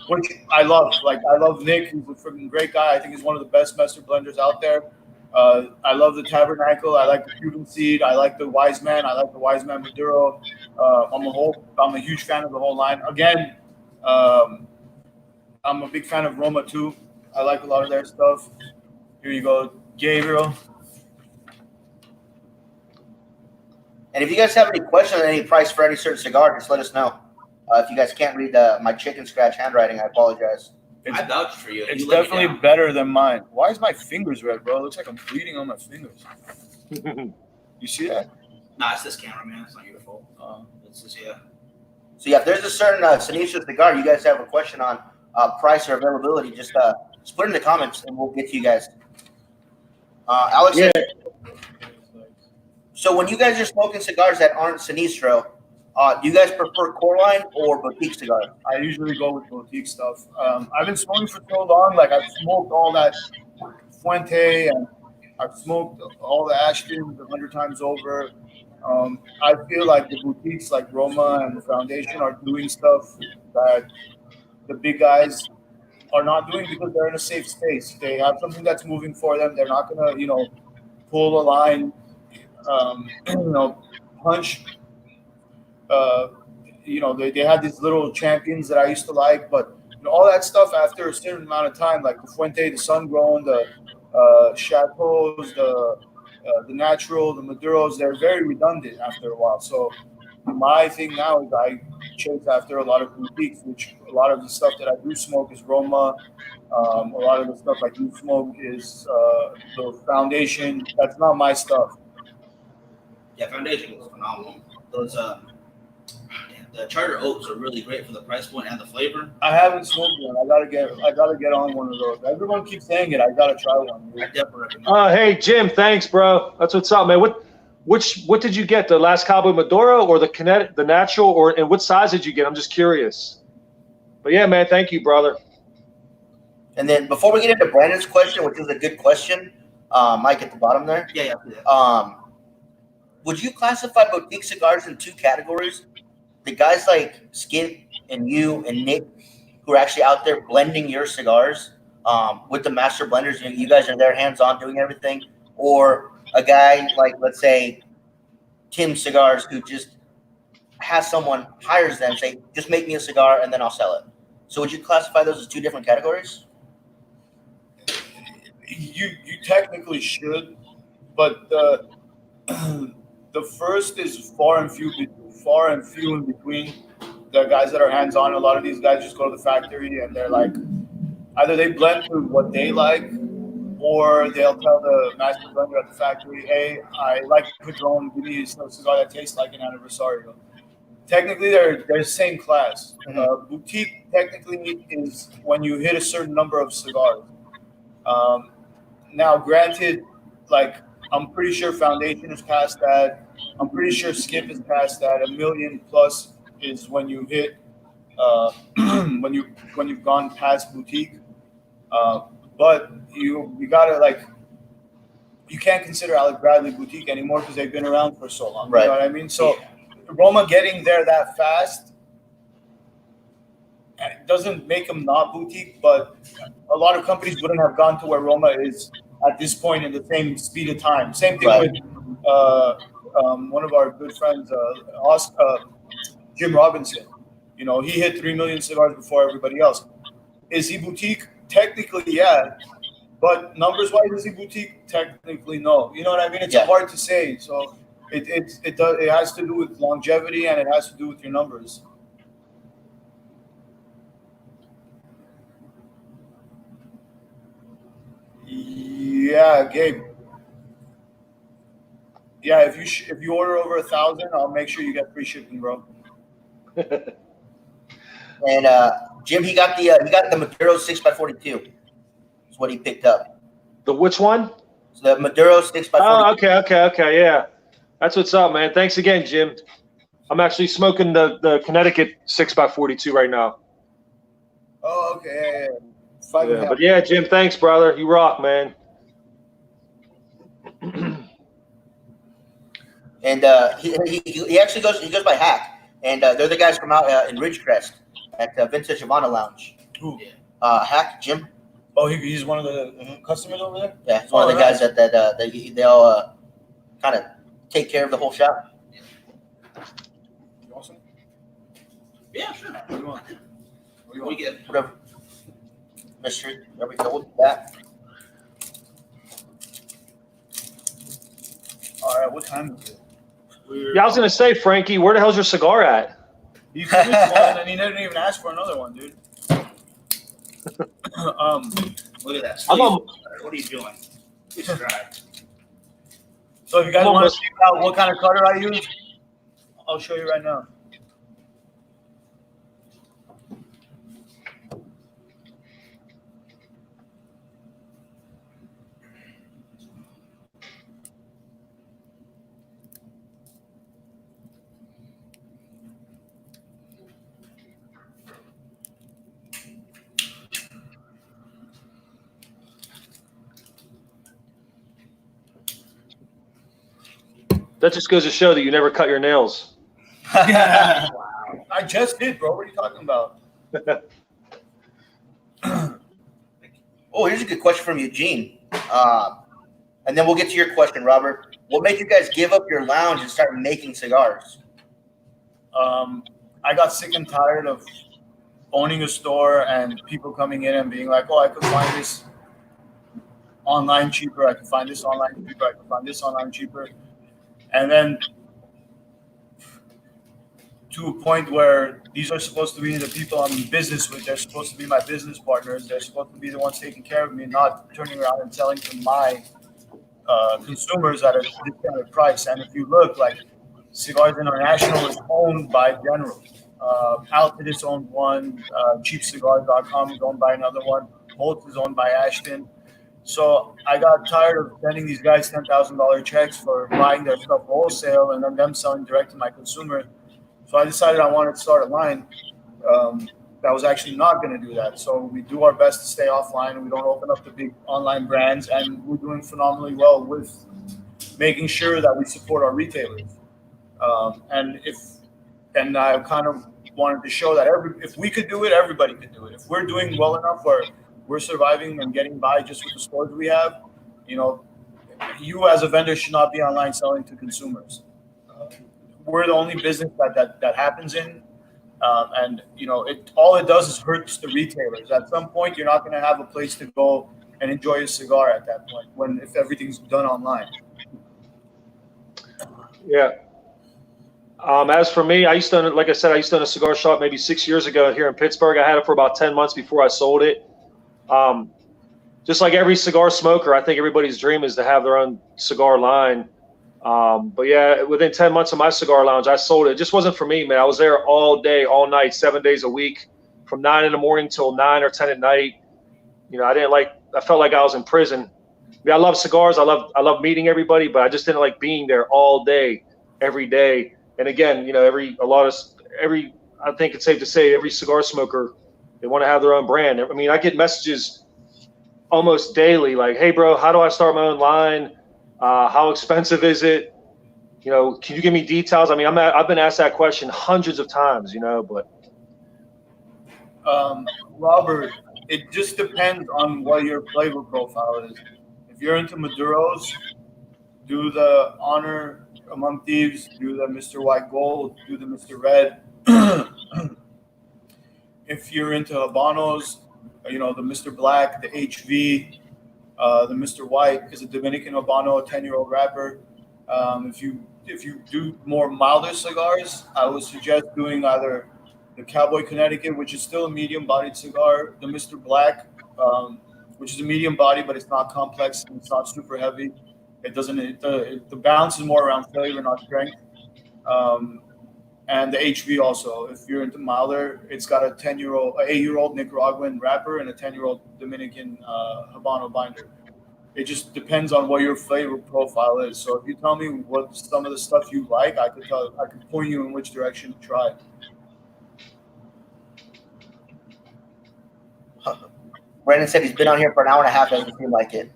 which I love. Like I love Nick. He's a freaking great guy. I think he's one of the best master blenders out there. I love the Tabernacle. I like the Cuban Seed. I like the Wise Man. I like the Wise Man Maduro. I'm a huge fan of the whole line. Again, I'm a big fan of Roma too. I like a lot of their stuff. Here you go, Gabriel. And if you guys have any questions on any price for any certain cigar, just let us know. If you guys can't read my chicken scratch handwriting, I apologize. I vouch for you. It's You let me definitely down. better than mine. Why is my fingers red, bro? It looks like I'm bleeding on my fingers. You see that? Nah, it's this camera, man. It's not your fault. It's just, yeah. So yeah, if there's a certain Sinistro cigar you guys have a question on price or availability, just put it in the comments and we'll get to you guys. Alex, Yeah. so when you guys are smoking cigars that aren't Sinistro, do you guys prefer core line or boutique cigars? I usually go with boutique stuff. I've been smoking for so long. Like I've smoked all that Fuente and I've smoked all the Ashtons 100 times over. I feel like the boutiques like Roma and the Foundation are doing stuff that the big guys are not doing because they're in a safe space. They have something that's moving for them. They're not gonna, pull a line, punch. They had these little champions that I used to like, but all that stuff after a certain amount of time, like the Fuente, the Sun Grown, the Chateaus, the Natural, the Maduros, they're very redundant after a while. So my thing now is I chase after a lot of boutiques, which a lot of the stuff that I do smoke is Roma. A lot of the stuff I do smoke is the Foundation. That's not my stuff. Yeah, Foundation was phenomenal. Those the Charter Oaks are really great for the price point and the flavor. I haven't smoked one. I gotta get on one of those. Everyone keeps saying it. I gotta try one. I definitely recommend. Hey Jim, thanks, bro. That's what's up, man. What did you get? The Las Cabo Maduro or the Natural, and what size did you get? I'm just curious. But yeah, man, thank you, brother. And then before we get into Brandon's question, which is a good question, Mike at the bottom there. Yeah. Would you classify boutique cigars in two categories? The guys like Skip and you and Nick, who are actually out there blending your cigars with the master blenders. You guys are there hands-on doing everything. Or a guy like, let's say, Tim Cigars, who just has someone, hires them, say, just make me a cigar and then I'll sell it. So would you classify those as two different categories? You technically should, but the first is far and few in between. The guys that are hands-on, a lot of these guys just go to the factory and they're like, either they blend to what they like, or they'll tell the master blender at the factory, hey, I like Padron, give me a cigar that tastes like an Anniversario. Technically, they're the same class. Boutique technically is when you hit a certain number of cigars. Now, granted, like I'm pretty sure Foundation is past that. I'm pretty sure Skip is past that. $1 million plus is when you hit when you've gone past boutique. But you gotta you can't consider Alec Bradley boutique anymore because they've been around for so long. Right. You know what I mean? So Roma getting there that fast doesn't make them not boutique, but a lot of companies wouldn't have gone to where Roma is at this point in the same speed of time. Same thing with one of our good friends, Jim Robinson. He hit 3 million cigars before everybody else. Is he boutique? Technically, yeah. But numbers-wise, is he boutique? Technically, no. You know what I mean? It's hard to say. So it has to do with longevity and it has to do with your numbers. Yeah, Gabe. Yeah, if you order over 1,000, I'll make sure you get free shipping, bro. And Jim, he got the Maduro 6x42. That's what he picked up. The which one? So the Maduro 6x42. Oh, okay, yeah. That's what's up, man. Thanks again, Jim. I'm actually smoking the Connecticut 6x42 right now. Oh, okay. Yeah. But yeah, Jim, thanks, brother. You rock, man. And he actually goes by Hack, and they're the guys from out in Ridgecrest at Vintage Havana Lounge. Who? Hack Jim. Oh, he's one of the customers over there. Yeah, he's one of the guys that they all kind of take care of the whole shop. Awesome. Yeah, sure. What do you want? What do you want to get? Whatever. Mystery. There we go with that. All right. What time is it? Yeah, I was gonna say, Frankie, where the hell's your cigar at? He finished one and he didn't even ask for another one, dude. Look at that. I'm on. What are you doing? It's dry. So if you guys want to see out what kind of cutter I use, I'll show you right now. That just goes to show that you never cut your nails. I just did, bro. What are you talking about? Oh, here's a good question from Eugene. And then we'll get to your question, Robert. What made you guys give up your lounge and start making cigars? I got sick and tired of owning a store and people coming in and being like, oh, I could find this online cheaper. I could find this online cheaper. I could find this online cheaper. And then to a point where these are supposed to be the people I'm in business with. They're supposed to be my business partners. They're supposed to be the ones taking care of me, not turning around and selling to my consumers at a discounted price. And if you look, like Cigars International is owned by General. Outfit is owned one. CheapCigars.com is owned by another one. Holt is owned by Ashton. So I got tired of sending these guys $10,000 checks for buying their stuff wholesale and then them selling direct to my consumer. So I decided I wanted to start a line that was actually not going to do that. So we do our best to stay offline. We don't open up the big online brands, and we're doing phenomenally well with making sure that we support our retailers. And I kind of wanted to show that if we could do it, everybody could do it. If we're doing well enough where we're surviving and getting by just with the stores we have, you as a vendor should not be online selling to consumers. We're the only business that happens in, and all it does is hurts the retailers. At some point, you're not going to have a place to go and enjoy a cigar at that point if everything's done online. Yeah. As for me, I used to own a cigar shop maybe 6 years ago here in Pittsburgh. I had it for about 10 months before I sold it. Just like every cigar smoker, I think everybody's dream is to have their own cigar line. But yeah, within 10 months of my cigar lounge, I sold it. It just wasn't for me, man. I was there all day, all night, 7 days a week, from 9 in the morning till 9 or 10 at night. I felt like I was in prison. I love cigars. I love meeting everybody, but I just didn't like being there all day, every day. And again, I think it's safe to say every cigar smoker, they want to have their own brand. I mean, I get messages almost daily like, hey, bro, how do I start my own line? How expensive is it? Can you give me details? I mean, I've been asked that question hundreds of times, but. Robert, it just depends on what your flavor profile is. If you're into Maduros, do the Honor Among Thieves, do the Mr. White Gold, do the Mr. Red. If you're into Habanos, the Mr. Black, the HV, the Mr. White is a Dominican Habano, a 10-year-old wrapper. If you do more milder cigars, I would suggest doing either the Cowboy Connecticut, which is still a medium-bodied cigar, the Mr. Black, which is a medium body, but it's not complex and it's not super heavy. The balance is more around flavor, not strength. And the HV also, if you're into milder, it's got a 8-year-old Nicaraguan wrapper and a 10-year-old Dominican Habano binder. It just depends on what your flavor profile is. So if you tell me what some of the stuff you like, I could point you in which direction to try. Brandon said he's been on here for an hour and a half. Doesn't seem like it.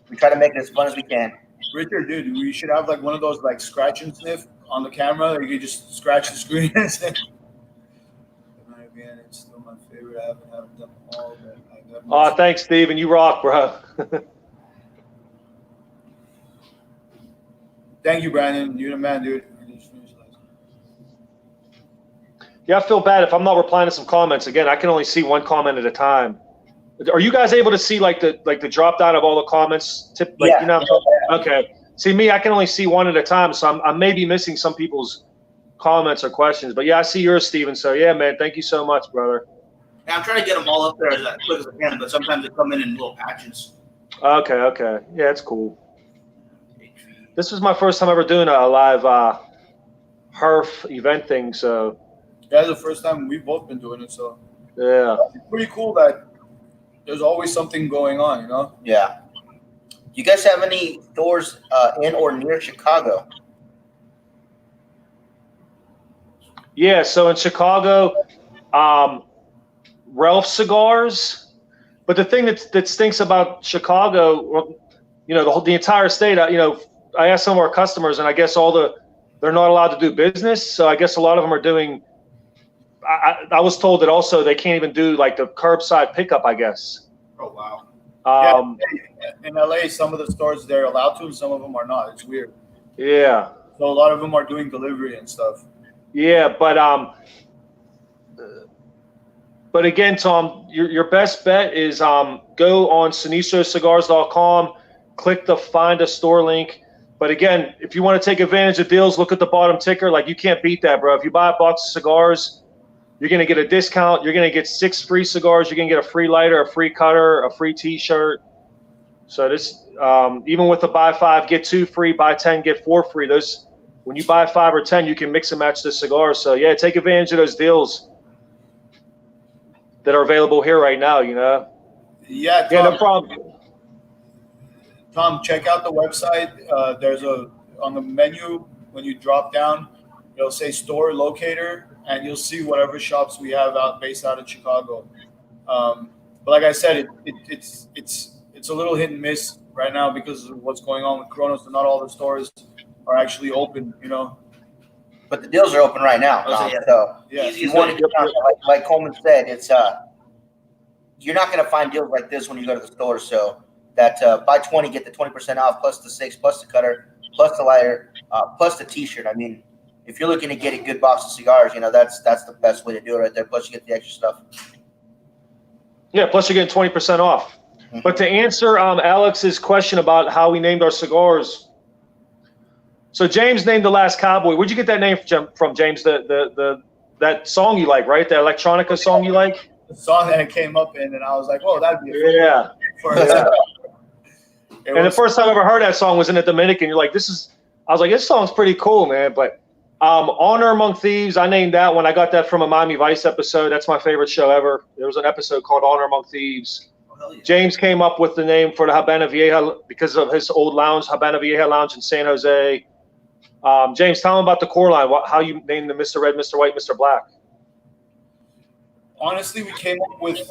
We try to make it as fun as we can. Richard, dude, we should have like one of those like scratch and sniff on the camera. You could just scratch the screen and sniff. Again, it's still my favorite. I haven't had them all, but I got. Oh, thanks, Steven. You rock, bro. Thank you, Brandon. You're the man, dude. Yeah, I feel bad if I'm not replying to some comments. Again, I can only see one comment at a time. Are you guys able to see like the drop down of all the comments? Yeah. You know, okay. See, me, I can only see one at a time, so I may be missing some people's comments or questions. But yeah, I see yours, Steven. So yeah, man, thank you so much, brother. Yeah, I'm trying to get them all up there as quick as I can, but sometimes they come in little patches. Okay. Yeah, it's cool. This was my first time ever doing a live HERF event thing, so. Yeah, it's the first time we've both been doing it, so. Yeah. It's pretty cool that there's always something going on, you know? Yeah. You guys have any stores in or near Chicago? Yeah, so in Chicago, Ralph Cigars. But the thing that stinks about Chicago, you know, the entire state, you know, I asked some of our customers, and I guess they're not allowed to do business. So I guess a lot of them are doing. I was told that also they can't even do like the curbside pickup, I guess. Oh, wow. In LA, some of the stores they're allowed to, and some of them are not. It's weird. Yeah. So a lot of them are doing delivery and stuff. Yeah, but again, Tom, your best bet is go on sinistrocigars.com, click the find a store link. But again, if you want to take advantage of deals, look at the bottom ticker. Like, you can't beat that, bro. If you buy a box of cigars, you're going to get a discount. You're going to get 6 free cigars. You're going to get a free lighter, a free cutter, a free T-shirt. So this, even with the buy 5, get 2 free, buy 10, get 4 free. Those, when you buy 5 or 10, you can mix and match the cigars. So yeah, take advantage of those deals that are available here right now. You know. Yeah. Yeah, no problem. Tom, check out the website. There's on the menu when you drop down, it'll say store locator, and you'll see whatever shops we have based out of Chicago. But like I said, it's a little hit and miss right now because of what's going on with Corona. So not all the stores are actually open, you know. But the deals are open right now, Tom. So yeah, you want to, like Coleman said, it's you're not going to find deals like this when you go to the store. So that buy 20, get the 20% off, plus the 6, plus the cutter, plus the lighter, plus the T-shirt. I mean, if you're looking to get a good box of cigars, you know, that's the best way to do it right there. Plus, you get the extra stuff. Yeah, plus you're getting 20% off. Mm-hmm. But to answer Alex's question about how we named our cigars, so James named The Last Cowboy. Where'd you get that name from, James? That song you like, right? The electronica song you like? The song that it came up in, and I was like, "Oh, that'd be yeah." And the first time I ever heard that song was in the Dominican. You're like, I was like, this song's pretty cool, man. But Honor Among Thieves, I named that one. I got that from a Miami Vice episode. That's my favorite show ever. There was an episode called Honor Among Thieves. Oh, yeah. James came up with the name for the Habana Vieja because of his old lounge, Habana Vieja Lounge in San Jose. James, tell him about the core line, how you named the Mr. Red, Mr. White, Mr. Black. Honestly, we came up with,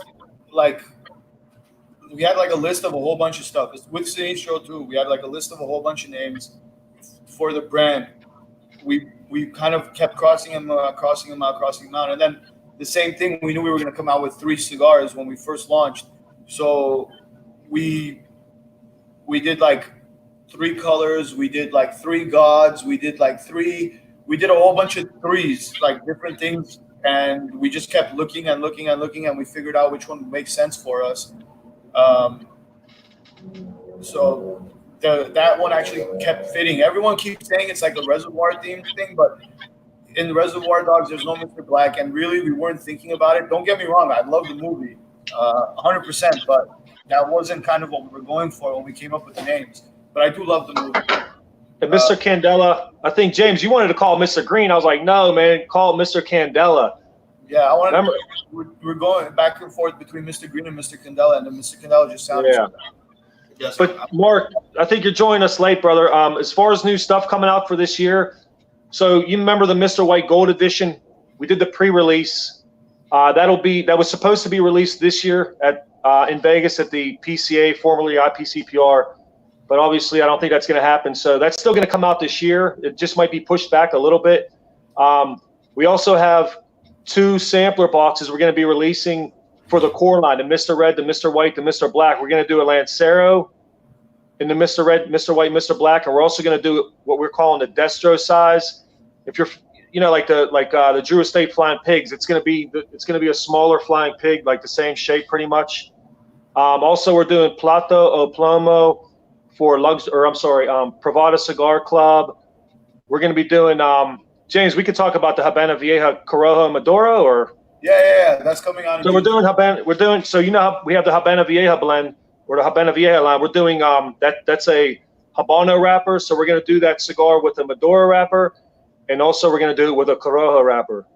we had like a list of a whole bunch of stuff. With Sinistro too, we had like a list of a whole bunch of names for the brand. We kind of kept crossing them out. And then the same thing, we knew we were going to come out with 3 cigars when we first launched. So we did like 3 colors. We did like 3 gods. We did a whole bunch of 3s, like different things. And we just kept looking, and we figured out which one would make sense for us. So that one actually kept fitting. Everyone keeps saying it's like a Reservoir themed thing, but in the Reservoir Dogs, there's no Mr. Black, and really, we weren't thinking about it. Don't get me wrong, I love the movie, 100%, but that wasn't kind of what we were going for when we came up with the names. But I do love the movie. And Mr. Candela, I think, James, you wanted to call Mr. Green. I was like, no, man, call Mr. Candela. Yeah, I wanted we're going back and forth between Mr. Green and Mr. Candela, and then Mr. Candela just sounded. Yeah. But Mark, I think you're joining us late, brother. As far as new stuff coming out for this year, so you remember the Mr. White Gold Edition? We did the pre-release. That was supposed to be released this year in Vegas at the PCA, formerly IPCPR. But obviously, I don't think that's going to happen. So that's still going to come out this year. It just might be pushed back a little bit. We also have 2 sampler boxes we're going to be releasing for the core line, the Mr. Red, the Mr. White, the Mr. Black. We're going to do a Lancero in the Mr. Red, Mr. White, Mr. Black, and we're also going to do what we're calling the Destro size. If you're, like the Drew Estate Flying Pigs, it's going to be a smaller flying pig, like the same shape pretty much. Also, we're doing Plato o Plomo for Pravada Cigar Club. We're going to be doing James. We could talk about the Habana Vieja Corojo Maduro, or that's coming on. So we're doing Habana. We're doing so we have the Habana Vieja blend or the Habana Vieja line. We're doing that's a Habano wrapper. So we're going to do that cigar with a Maduro wrapper, and also we're going to do it with a Corojo wrapper.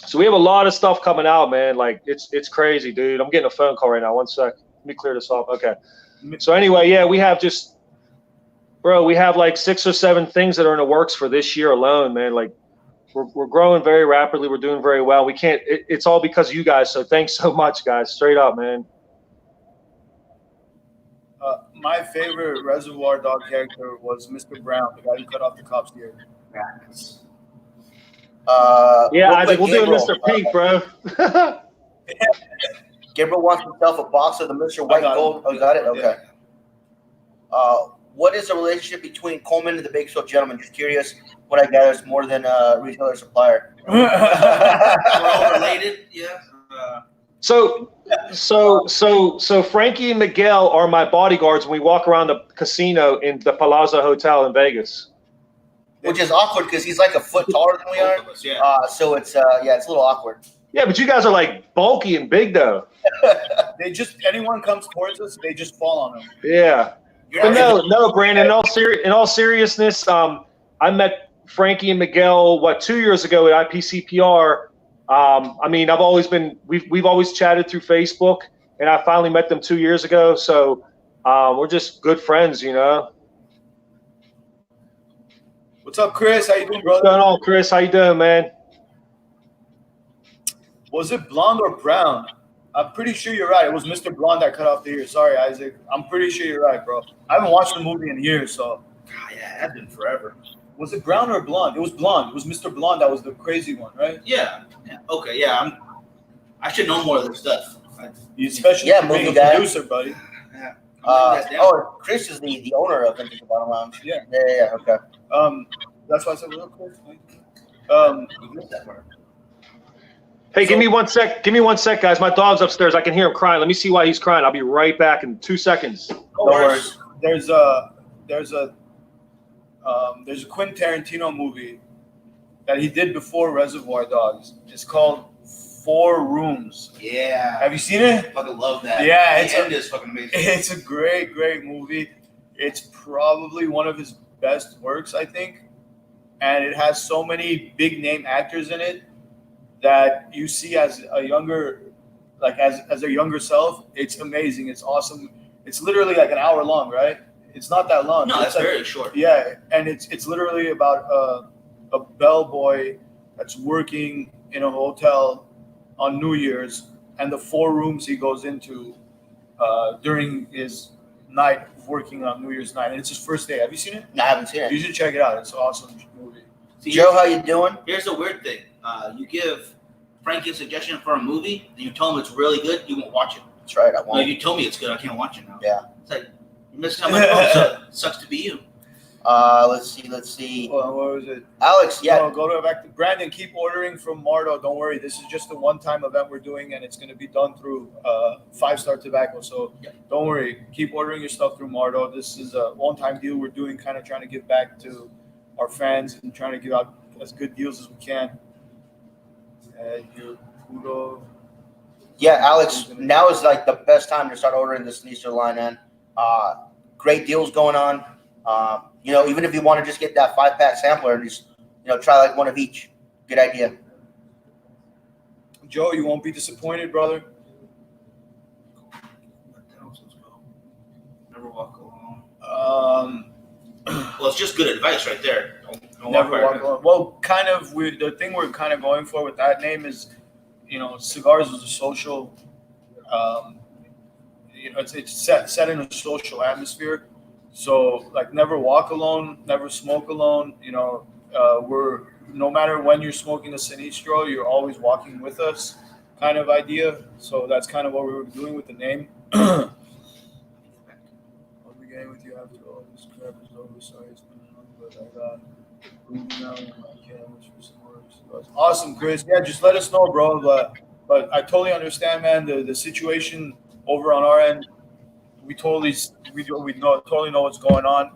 So we have a lot of stuff coming out, man. Like it's crazy, dude. I'm getting a phone call right now. One sec. Let me clear this off. Okay. So anyway, we have we have like 6 or 7 things that are in the works for this year alone, man. Like we're growing very rapidly. We're doing very well. We can't. It's all because of you guys. So thanks so much, guys. Straight up, man. My favorite Reservoir Dog character was Mr. Brown, the guy who cut off the cop's ear. We'll do Mr. Pink, bro. Gabriel wants himself a box of the Mr. White Gold. Oh, you got it? Okay. What is the relationship between Coleman and the Bakersfield Gentleman? Just curious. What I gather is more than a retailer supplier. We're all related, yeah. So Frankie and Miguel are my bodyguards when we walk around the casino in the Palazzo Hotel in Vegas. Which is awkward because he's like a foot taller than we are. So it's a little awkward. Yeah, but you guys are like bulky and big though. Anyone comes towards us, they just fall on them. Yeah. But no, Brandon. In all seriousness, I met Frankie and Miguel 2 years ago at IPCPR. We've always chatted through Facebook, and I finally met them 2 years ago. So we're just good friends, you know. What's up, Chris? How you doing, brother? What's going on, Chris? How you doing, man? Was it blonde or brown? I'm pretty sure you're right. It was Mr. Blonde that cut off the ear. Sorry, Isaac. I'm pretty sure you're right, bro. I haven't watched the movie in years, so. God, yeah, it has been forever. Was it brown or blonde? It was blonde. It was Mr. Blonde that was the crazy one, right? Yeah. Okay, yeah. I should know more of this stuff. Especially being a producer, buddy. Yeah. Chris is the owner of Vintage Bottom Lounge. Yeah. Yeah. Okay. That's why I said real quick. Hey, give me 1 sec. Give me 1 sec, guys. My dog's upstairs. I can hear him crying. Let me see why he's crying. I'll be right back in 2 seconds. No worries. There's a Quentin Tarantino movie that he did before Reservoir Dogs. It's called 4 Rooms. Yeah. Have you seen it? I fucking love that. Yeah, the end is fucking amazing. It's a great, great movie. It's probably one of his best works, I think. And it has so many big name actors in it that you see as a younger, as a younger self. It's amazing. It's awesome. It's literally like an hour long, right? It's not that long. No, it's very short. Yeah, and it's literally about a bellboy that's working in a hotel on New Year's, and the 4 rooms he goes into during his night of working on New Year's night. And it's his first day. Have you seen it? No, I haven't seen it. You should check it out. It's an awesome movie. See, Joe, how you doing? Here's the weird thing. You give Frankie a suggestion for a movie, and you tell him it's really good, you won't watch it. That's right. I won't. If you told me it's good, I can't watch it now. Yeah. It's like, you're missing out my phone. Sucks to be you. Let's see. What was it? Alex, yeah. Go back to Brandon. Keep ordering from Mardo. Don't worry. This is just a one-time event we're doing, and it's going to be done through 5-Star Tobacco. So don't worry. Keep ordering your stuff through Mardo. This is a one-time deal we're doing, kind of trying to give back to our fans and trying to give out as good deals as we can. Yeah, Alex, now is like the best time to start ordering the Sinistro line, man. Great deals going on. Even if you want to just get that 5-pack sampler and just, try like one of each. Good idea. Joe, you won't be disappointed, brother. Never walk Well, it's just good advice right there. Don't Never walk alone. Well, kind of. The thing we're kind of going for with that name is, cigars is a social. It's set in a social atmosphere. So like, never walk alone, never smoke alone. We're no matter when you're smoking a Sinistro, you're always walking with us, kind of idea. So that's kind of what we were doing with the name. I'll be getting with you after all this crap is over. Sorry, it's been long, but I got food now in my cameras for some more cigars. Awesome, Chris. Yeah, just let us know, bro. But I totally understand, man. The situation over on our end, we totally know what's going on.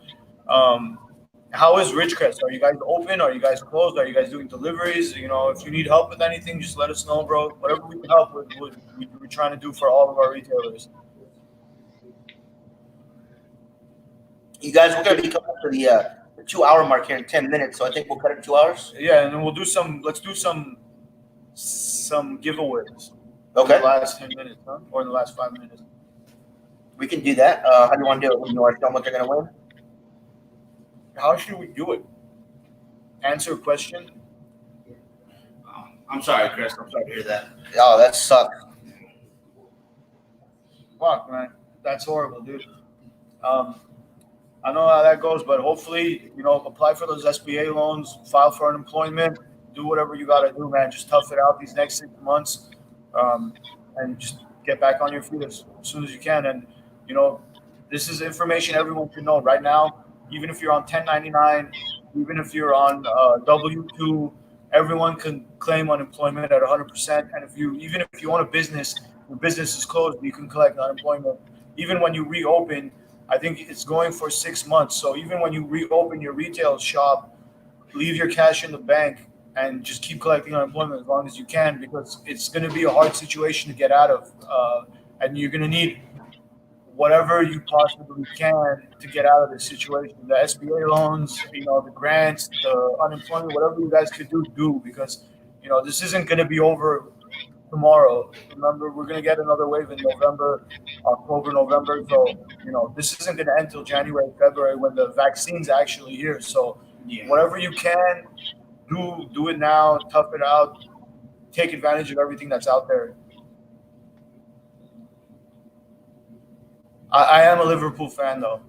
How is Ridgecrest? Are you guys open? Are you guys closed? Are you guys doing deliveries? If you need help with anything, just let us know, bro. Whatever we can help with, we're trying to do for all of our retailers. You guys, we're going to be coming up to the 2 hour mark here in 10 minutes, so I think we'll cut it 2 hours. Yeah, and then we'll do let's do some giveaways. Okay. In the last 10 minutes, huh? Or in the last 5 minutes. We can do that. How do you want to do it? You want to tell them what they're going to win? How should we do it? Answer a question? I'm sorry, Chris. I'm sorry to hear that. Oh, that sucks. Fuck, man. That's horrible, dude. I know how that goes, but hopefully, apply for those SBA loans, file for unemployment, do whatever you got to do, man. Just tough it out these next 6 months, and just get back on your feet as soon as you can. And, this is information everyone should know right now. Even if you're on 1099, even if you're on W-2, everyone can claim unemployment at 100%. And even if you own a business, your business is closed, you can collect unemployment. Even when you reopen, I think it's going for 6 months. So even when you reopen your retail shop, leave your cash in the bank and just keep collecting unemployment as long as you can, because it's going to be a hard situation to get out of. And you're going to need whatever you possibly can to get out of this situation. The SBA loans, the grants, the unemployment, whatever you guys could do, because, this isn't going to be over tomorrow. Remember, we're going to get another wave in November, October, November. So, this isn't going to end until January, February, when the vaccine's actually here. So whatever you can do it now, tough it out, take advantage of everything that's out there. I am a Liverpool fan, though.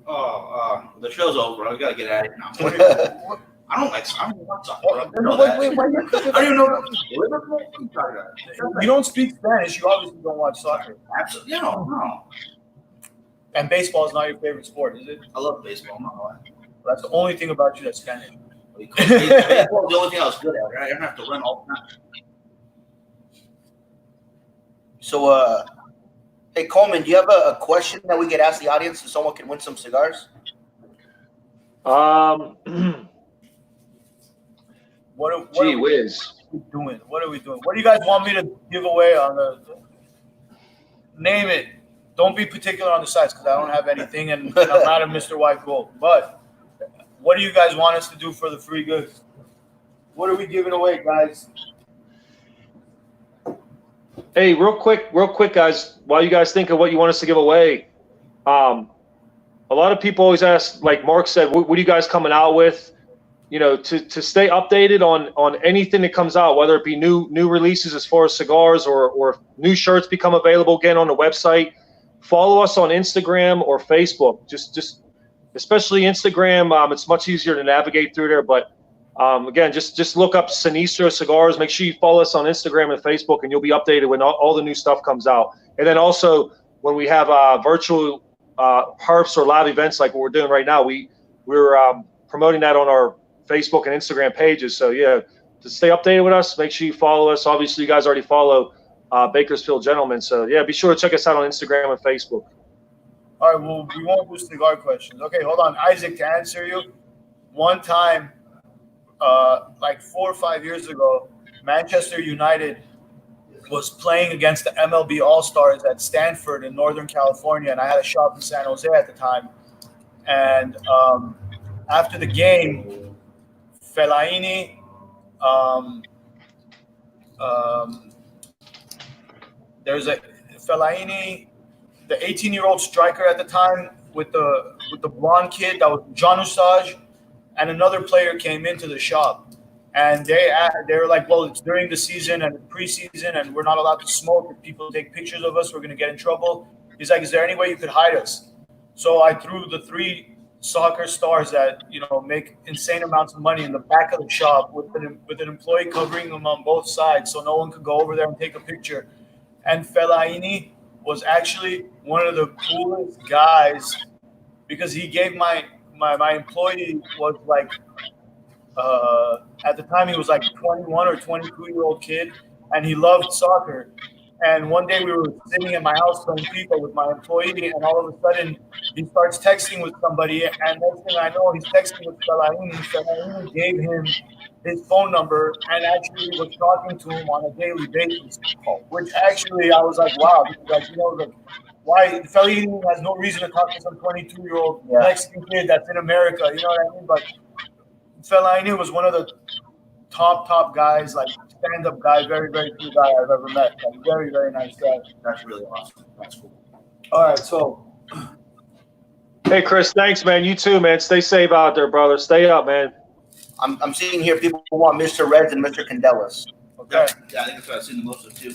The show's over. I gotta get out of here now. I don't like soccer. I don't even know Liverpool. You don't speak Spanish. You obviously don't watch soccer. Absolutely, no. And baseball is not your favorite sport, is it? I love baseball. I'm not lying. That's the only thing about you that's Spanish. Baseball is the only thing I was good at. Right? I don't have to run all the time. So, hey, Coleman, do you have a question that we could ask the audience so someone can win some cigars? Gee whiz. What are we doing? What do you guys want me to give away on the name it? Don't be particular on the sites, because I don't have anything, and I'm not a Mr. White Gold. But what do you guys want us to do for the free goods? What are we giving away, guys? Hey, real quick, guys, while you guys think of what you want us to give away, a lot of people always ask, like Mark said, what are you guys coming out with? To stay updated on anything that comes out, whether it be new releases as far as cigars or new shirts become available again on the website. Follow us on Instagram or Facebook. Just especially Instagram. It's much easier to navigate through there, but again, just look up Sinistro Cigars. Make sure you follow us on Instagram and Facebook, and you'll be updated when all the new stuff comes out. And then also, when we have virtual harps or live events like what we're doing right now, we're promoting that on our Facebook and Instagram pages. So yeah, to stay updated with us, make sure you follow us. Obviously, you guys already follow Bakersfield Gentlemen. So yeah, be sure to check us out on Instagram and Facebook. All right, well, we won't do cigar questions. Okay, hold on. Isaac, to answer you, one time, like 4 or 5 years ago, Manchester United was playing against the MLB All-Stars at Stanford in Northern California, and I had a shop in San Jose at the time. And after the game, Fellaini, there's a Fellaini, the 18-year-old striker at the time with the blonde kid, that was John Usage. and another player came into the shop, and they were like, well, it's during the season and preseason, and we're not allowed to smoke. If people take pictures of us, we're gonna get in trouble. He's like, is there any way you could hide us? So I threw the 3 soccer stars that make insane amounts of money in the back of the shop with an employee covering them on both sides, so no one could go over there and take a picture. And Fellaini was actually one of the coolest guys because he gave my employee was like at the time he was like 21 or 22-year-old kid, and he loved soccer. And one day we were sitting at my house playing FIFA with my employee, and all of a sudden he starts texting with somebody, and next thing I know, he's texting with Fellaini. Fellaini gave him his phone number and actually was talking to him on a daily basis, which actually I was like, wow, like, why Fellaini has no reason to talk to some 22-year-old Mexican kid that's in America, you know what I mean? But Fellaini was one of the top guys, like stand-up guy, very, very cool guy I've ever met. Like, very, very nice guy. That's really awesome. That's cool. All right, so. Hey, Chris, thanks, man. You too, man. Stay safe out there, brother. Stay up, man. I'm seeing here people who want Mr. Reds and Mr. Candelas. Okay. Yeah, I think that's what I've seen the most of too.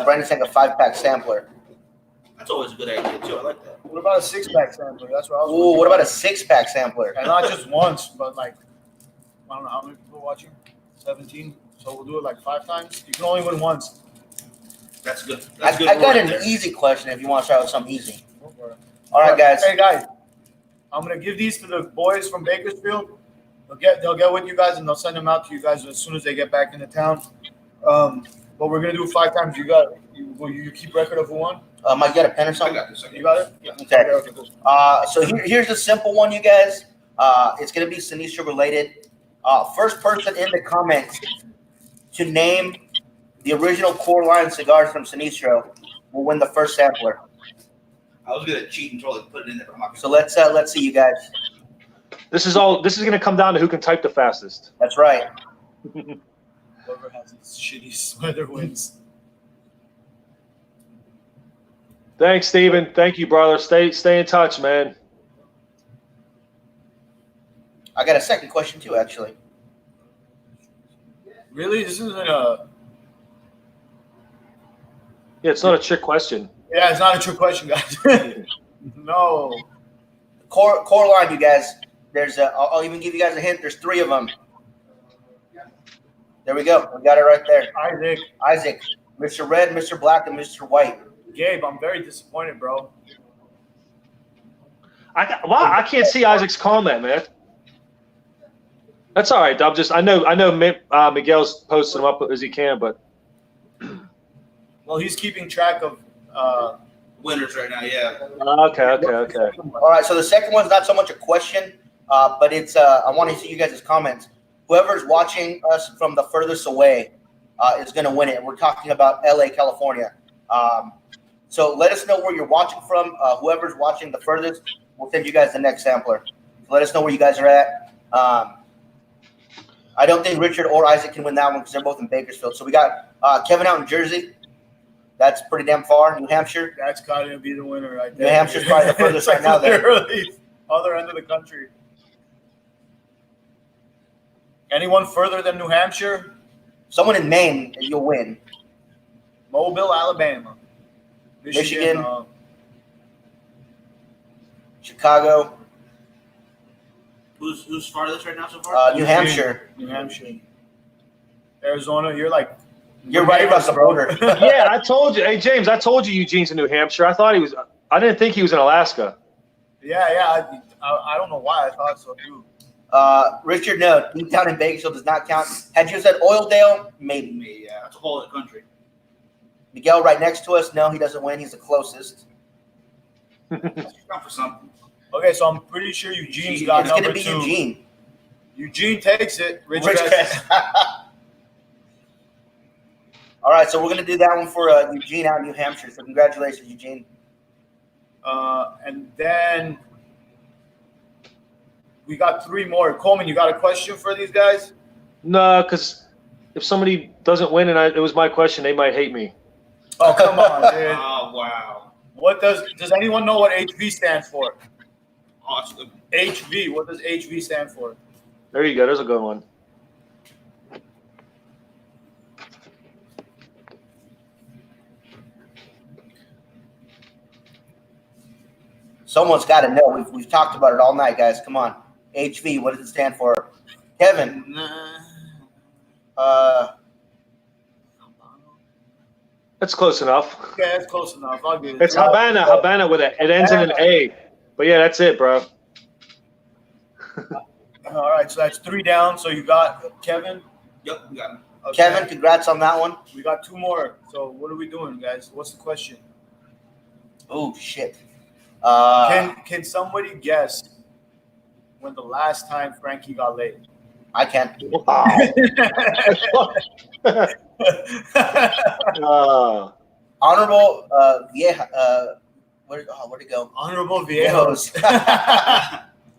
Brandon's saying a 5-pack sampler. That's always a good idea too. I like that. What about a 6-pack sampler? That's what I was. Ooh, what about a 6-pack sampler? And not just once, but like, I don't know how many people are watching. 17. So we'll do it like 5 times. You can only win once. That's good. I That's good. got an there. easy question if you want to start with something easy. All right, guys. Hey guys, I'm gonna give these to the boys from Bakersfield. They'll get with you guys and they'll send them out to you guys as soon as they get back into town. But we're gonna do 5 times. Will you keep record of who won? Mike, you got a pen or I something? got this. You got it? Yeah. Okay. Cool. So here's a simple one, you guys. It's going to be Sinistro related. First person in the comments to name the original core line cigars from Sinistro will win the first sampler. I was gonna cheat and totally put it in there, but I'm not gonna. So let's see, you guys. This is going to come down to who can type the fastest. That's right. Whoever has this shitty sweater wins. Thanks, Steven. Thank you, brother. Stay in touch, man. I got a second question too, actually. Really? This isn't a. Yeah, it's not a trick question. Yeah, it's not a trick question, guys. No. Core line, you guys. I'll even give you guys a hint. There's 3 of them. There we go. We got it right there. Isaac, Mr. Red, Mr. Black, and Mr. White. Gabe, I'm very disappointed, bro. I can't see Isaac's comment, man. That's all right. I know Miguel's posting them up as he can, but Well, he's keeping track of winners right now. Yeah. Okay. All right, so the second one's not so much a question, but it's I want to see you guys' comments. Whoever's watching us from the furthest away is going to win it. We're talking about LA, California. So let us know where you're watching from. Whoever's watching the furthest, we'll send you guys the next sampler. So let us know where you guys are at. I don't think Richard or Isaac can win that one because they're both in Bakersfield. So we got Kevin out in Jersey. That's pretty damn far. New Hampshire. That's got to be the winner right there. New Hampshire's probably the furthest right now. Literally, other end of the country. Anyone further than New Hampshire? Someone in Maine, and you'll win. Mobile, Alabama. Michigan. Chicago. Who's farthest right now so far? New Hampshire. New Hampshire. Arizona, you're like. You're right across the border. yeah, I told you. Hey, James, I told you Eugene's in New Hampshire. I didn't think he was in Alaska. Yeah. I don't know why I thought so too. Richard, no, deep down in Bakersfield does not count. Had you said Oildale, maybe. Yeah, that's a whole other country. Miguel right next to us, no, he doesn't win. He's the closest. Count for something. Okay, so I'm pretty sure Eugene's got It's number going to be 2. Eugene. Eugene takes it. Richard Rich has- All right, so we're going to do that one for Eugene out in New Hampshire. So congratulations, Eugene. And then we got 3 more. Coleman, you got a question for these guys? No, because if somebody doesn't win and it was my question, they might hate me. Oh, come on, dude. Oh, wow. What does anyone know what HV stands for? Awesome. HV. What does HV stand for? There you go. There's a good one. Someone's got to know. We've talked about it all night, guys. Come on. HV, what does it stand for? Kevin. That's close enough. Yeah, that's close enough. I'll give it. It's Habana. Habana with it. It ends in an A. But yeah, that's it, bro. All right, so that's 3 down. So you got Kevin. Yep, we got him. Okay. Kevin, congrats on that one. We got 2 more. So what are we doing, guys? What's the question? Oh, shit. Can somebody guess when the last time Frankie got laid? I can't. Wow. Honorable Vieja. Where'd it go? Honorable Viejos.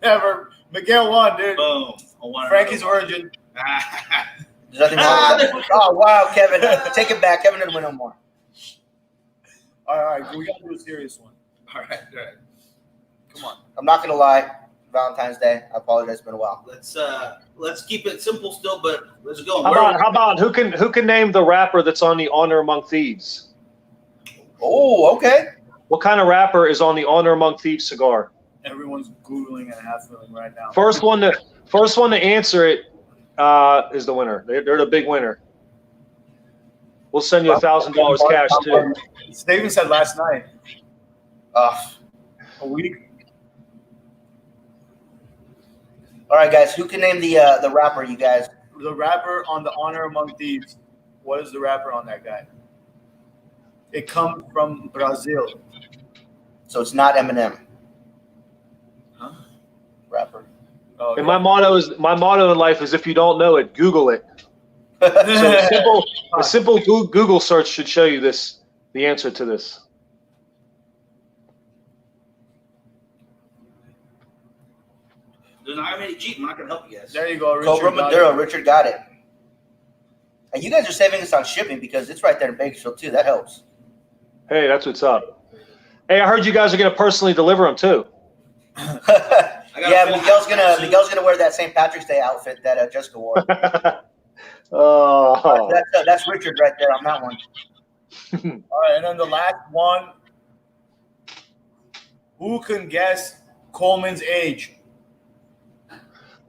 Never. Miguel won, dude. Boom. Frankie's virgin. There's nothing wrong with that. Oh, wow, Kevin. Take it back. Kevin didn't win no more. All right, we got to do a serious one. All right. Come on. I'm not going to lie. Valentine's Day. I apologize. It's been a while. Let's keep it simple still, but let's go. How about who can name the rapper that's on the Honor Among Thieves? Oh, okay. What kind of rapper is on the Honor Among Thieves cigar? Everyone's Googling and half-filling right now. First one to answer it is the winner. They're the big winner. We'll send you $1,000 cash too. Steven said last night. A week. All right, guys. Who can name the rapper? You guys. The rapper on the Honor Among Thieves. What is the rapper on that guy? It comes from Brazil. So it's not Eminem. Huh? Rapper. Oh, And my motto in life is if you don't know it, Google it. So a simple Google search should show you the answer to this. There's not many cheap. I'm not gonna help you guys. There you go, Richard. Cobra Maduro. Richard got it. And you guys are saving us on shipping because it's right there in Bakersfield too. That helps. Hey, that's what's up. Hey, I heard you guys are gonna personally deliver them too. Yeah, Miguel's gonna wear that St. Patrick's Day outfit that Jessica wore. Oh, That's Richard right there on that one. All right, and then the last one. Who can guess Coleman's age?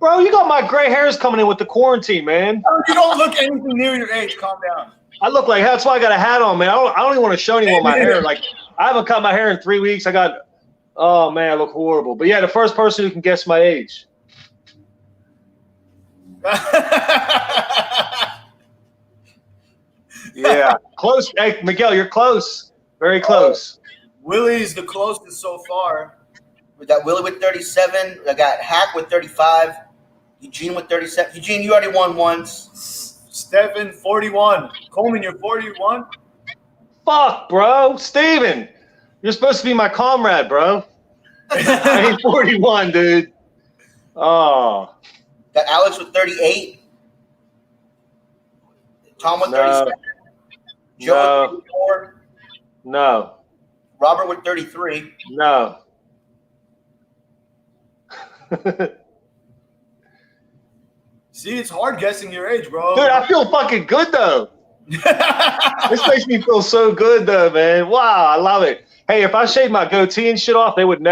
bro, you got my gray hairs coming in with the quarantine, man. You don't look anything near your age. Calm down. I look like that's why I got a hat on, man. I don't even want to show anyone my hair. Like I haven't cut my hair in 3 weeks. Oh man, I look horrible. But yeah, the first person who can guess my age. Yeah, close. Hey, Miguel, you're close. Very close. Willie's the closest so far. We got Willie with 37. I got Hack with 35. Eugene with 37. Eugene, you already won once. Stephen, 41. Coleman, you're 41? Fuck, bro. Steven, you're supposed to be my comrade, bro. I ain't 41, dude. Oh. Got Alex with 38. Tom with 37. Joe with 34. No. Robert with 33. No. See, it's hard guessing your age, bro. Dude, I feel fucking good, though. This makes me feel so good, though, man. Wow, I love it. Hey, if I shaved my goatee and shit off, you would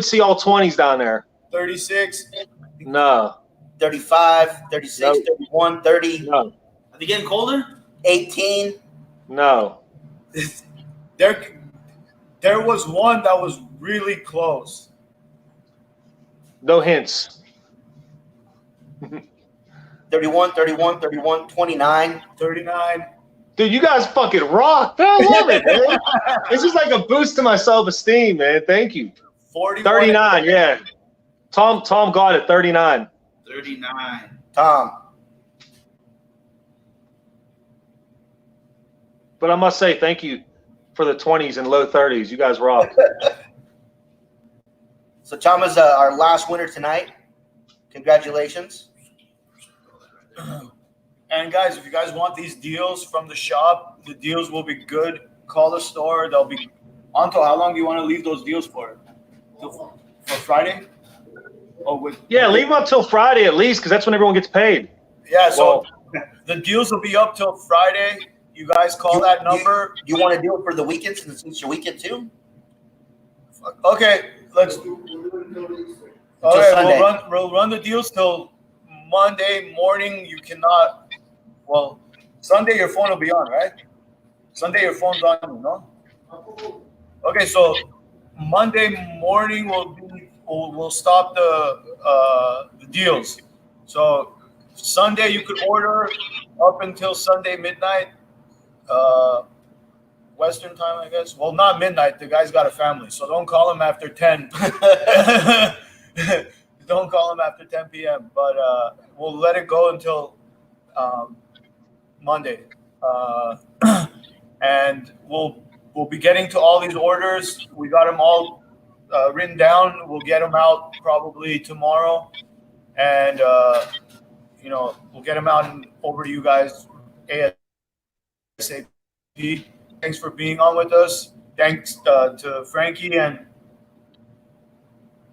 see all 20s down there. 36. No. 35, 36, Nope. 31, 30. No. Are they getting colder? 18. No. There was one that was really close. No hints. 31, 31, 31, 29. 39. Dude, you guys fucking rock. I love it, man. This is like a boost to my self-esteem, man. Thank you. 41. 39, yeah. Tom got it, 39. 39. Tom. But I must say thank you for the 20s and low 30s. You guys rock. So Tom is our last winner tonight. Congratulations. And guys, if you guys want these deals from the shop, the deals will be good. Call the store. They'll be. Anto, how long do you want to leave those deals for? For Friday? Oh, Yeah, leave them up till Friday at least, because that's when everyone gets paid. Yeah, so the deals will be up till Friday. You guys call that number. You want to do it for the weekend since it's your weekend too? Okay, let's. All right, we'll run the deals till Monday morning. You cannot. Well, Sunday your phone will be on, right? Sunday your phone's on, no? Okay, so Monday morning we'll stop the deals. So Sunday you could order up until Sunday midnight, Western time, I guess. Well, not midnight. The guy's got a family, so don't call him after 10. Don't call him after 10 p.m. But we'll let it go until Monday, and we'll be getting to all these orders. We got them all written down. We'll get them out probably tomorrow, and we'll get them out and over to you guys ASAP. Thanks for being on with us. Thanks to Frankie and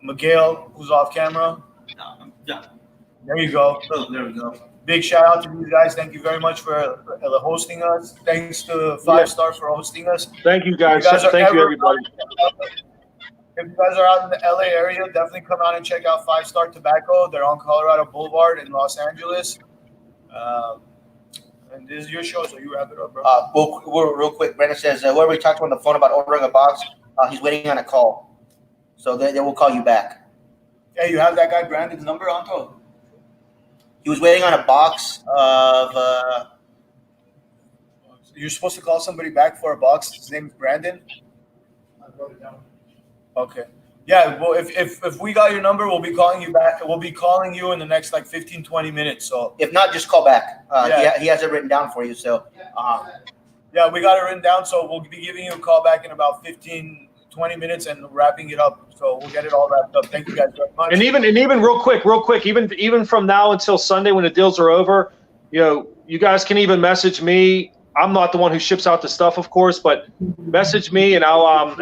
Miguel, who's off camera. Yeah. There you go. Oh, there we go. Big shout out to you guys. Thank you very much for hosting us. Thanks to 5 Star for hosting us. Thank you, guys. Thank you, everybody. If you guys are out in the LA area, definitely come out and check out 5 Star Tobacco. They're on Colorado Boulevard in Los Angeles. And this is your show, so you wrap it up, bro. Real quick, Brandon says, whoever we talked to on the phone about ordering a box, he's waiting on a call. So they will call you back. Hey, you have that guy Brandon's number, Anto? He was waiting on a box of. You're supposed to call somebody back for a box. His name is Brandon. I wrote it down. Okay. Yeah. Well, if we got your number, we'll be calling you back. We'll be calling you in the next 15, 20 minutes. So if not, just call back. He has it written down for you. So. Yeah, we got it written down. So we'll be giving you a call back in about 15, 20 minutes and wrapping it up. So we'll get it all wrapped up. Thank you guys very much. And even real quick, even from now until Sunday when the deals are over, you guys can even message me. I'm not the one who ships out the stuff, of course, but message me and I'll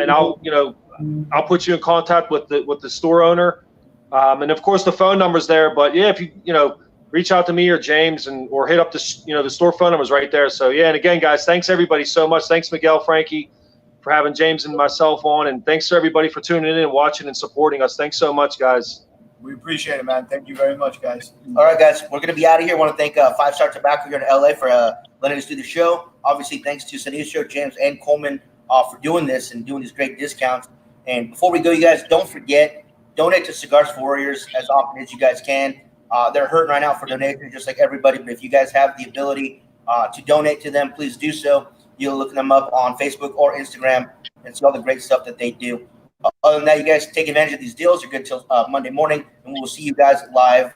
put you in contact with the store owner. And of course the phone number's there, but yeah, if you reach out to me or James or hit up the store phone number's right there. So yeah, and again, guys, thanks everybody so much. Thanks Miguel, Frankie, for having James and myself on, and thanks to everybody for tuning in and watching and supporting us. Thanks so much, guys. We appreciate it, man. Thank you very much, guys. All right, guys, we're going to be out of here. I want to thank 5 Star Tobacco here in LA for letting us do the show. Obviously, thanks to Sinistro, James, and Coleman for doing this and doing these great discounts. And before we go, you guys, don't forget, donate to Cigars for Warriors as often as you guys can. They're hurting right now for donations, just like everybody. But if you guys have the ability to donate to them, please do so. You'll look them up on Facebook or Instagram and see all the great stuff that they do. Other than that, you guys take advantage of these deals. You're good till Monday morning, and we'll see you guys live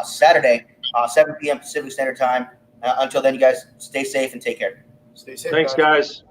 Saturday, 7 p.m. Pacific Standard Time. Until then, you guys stay safe and take care. Stay safe. Thanks, guys.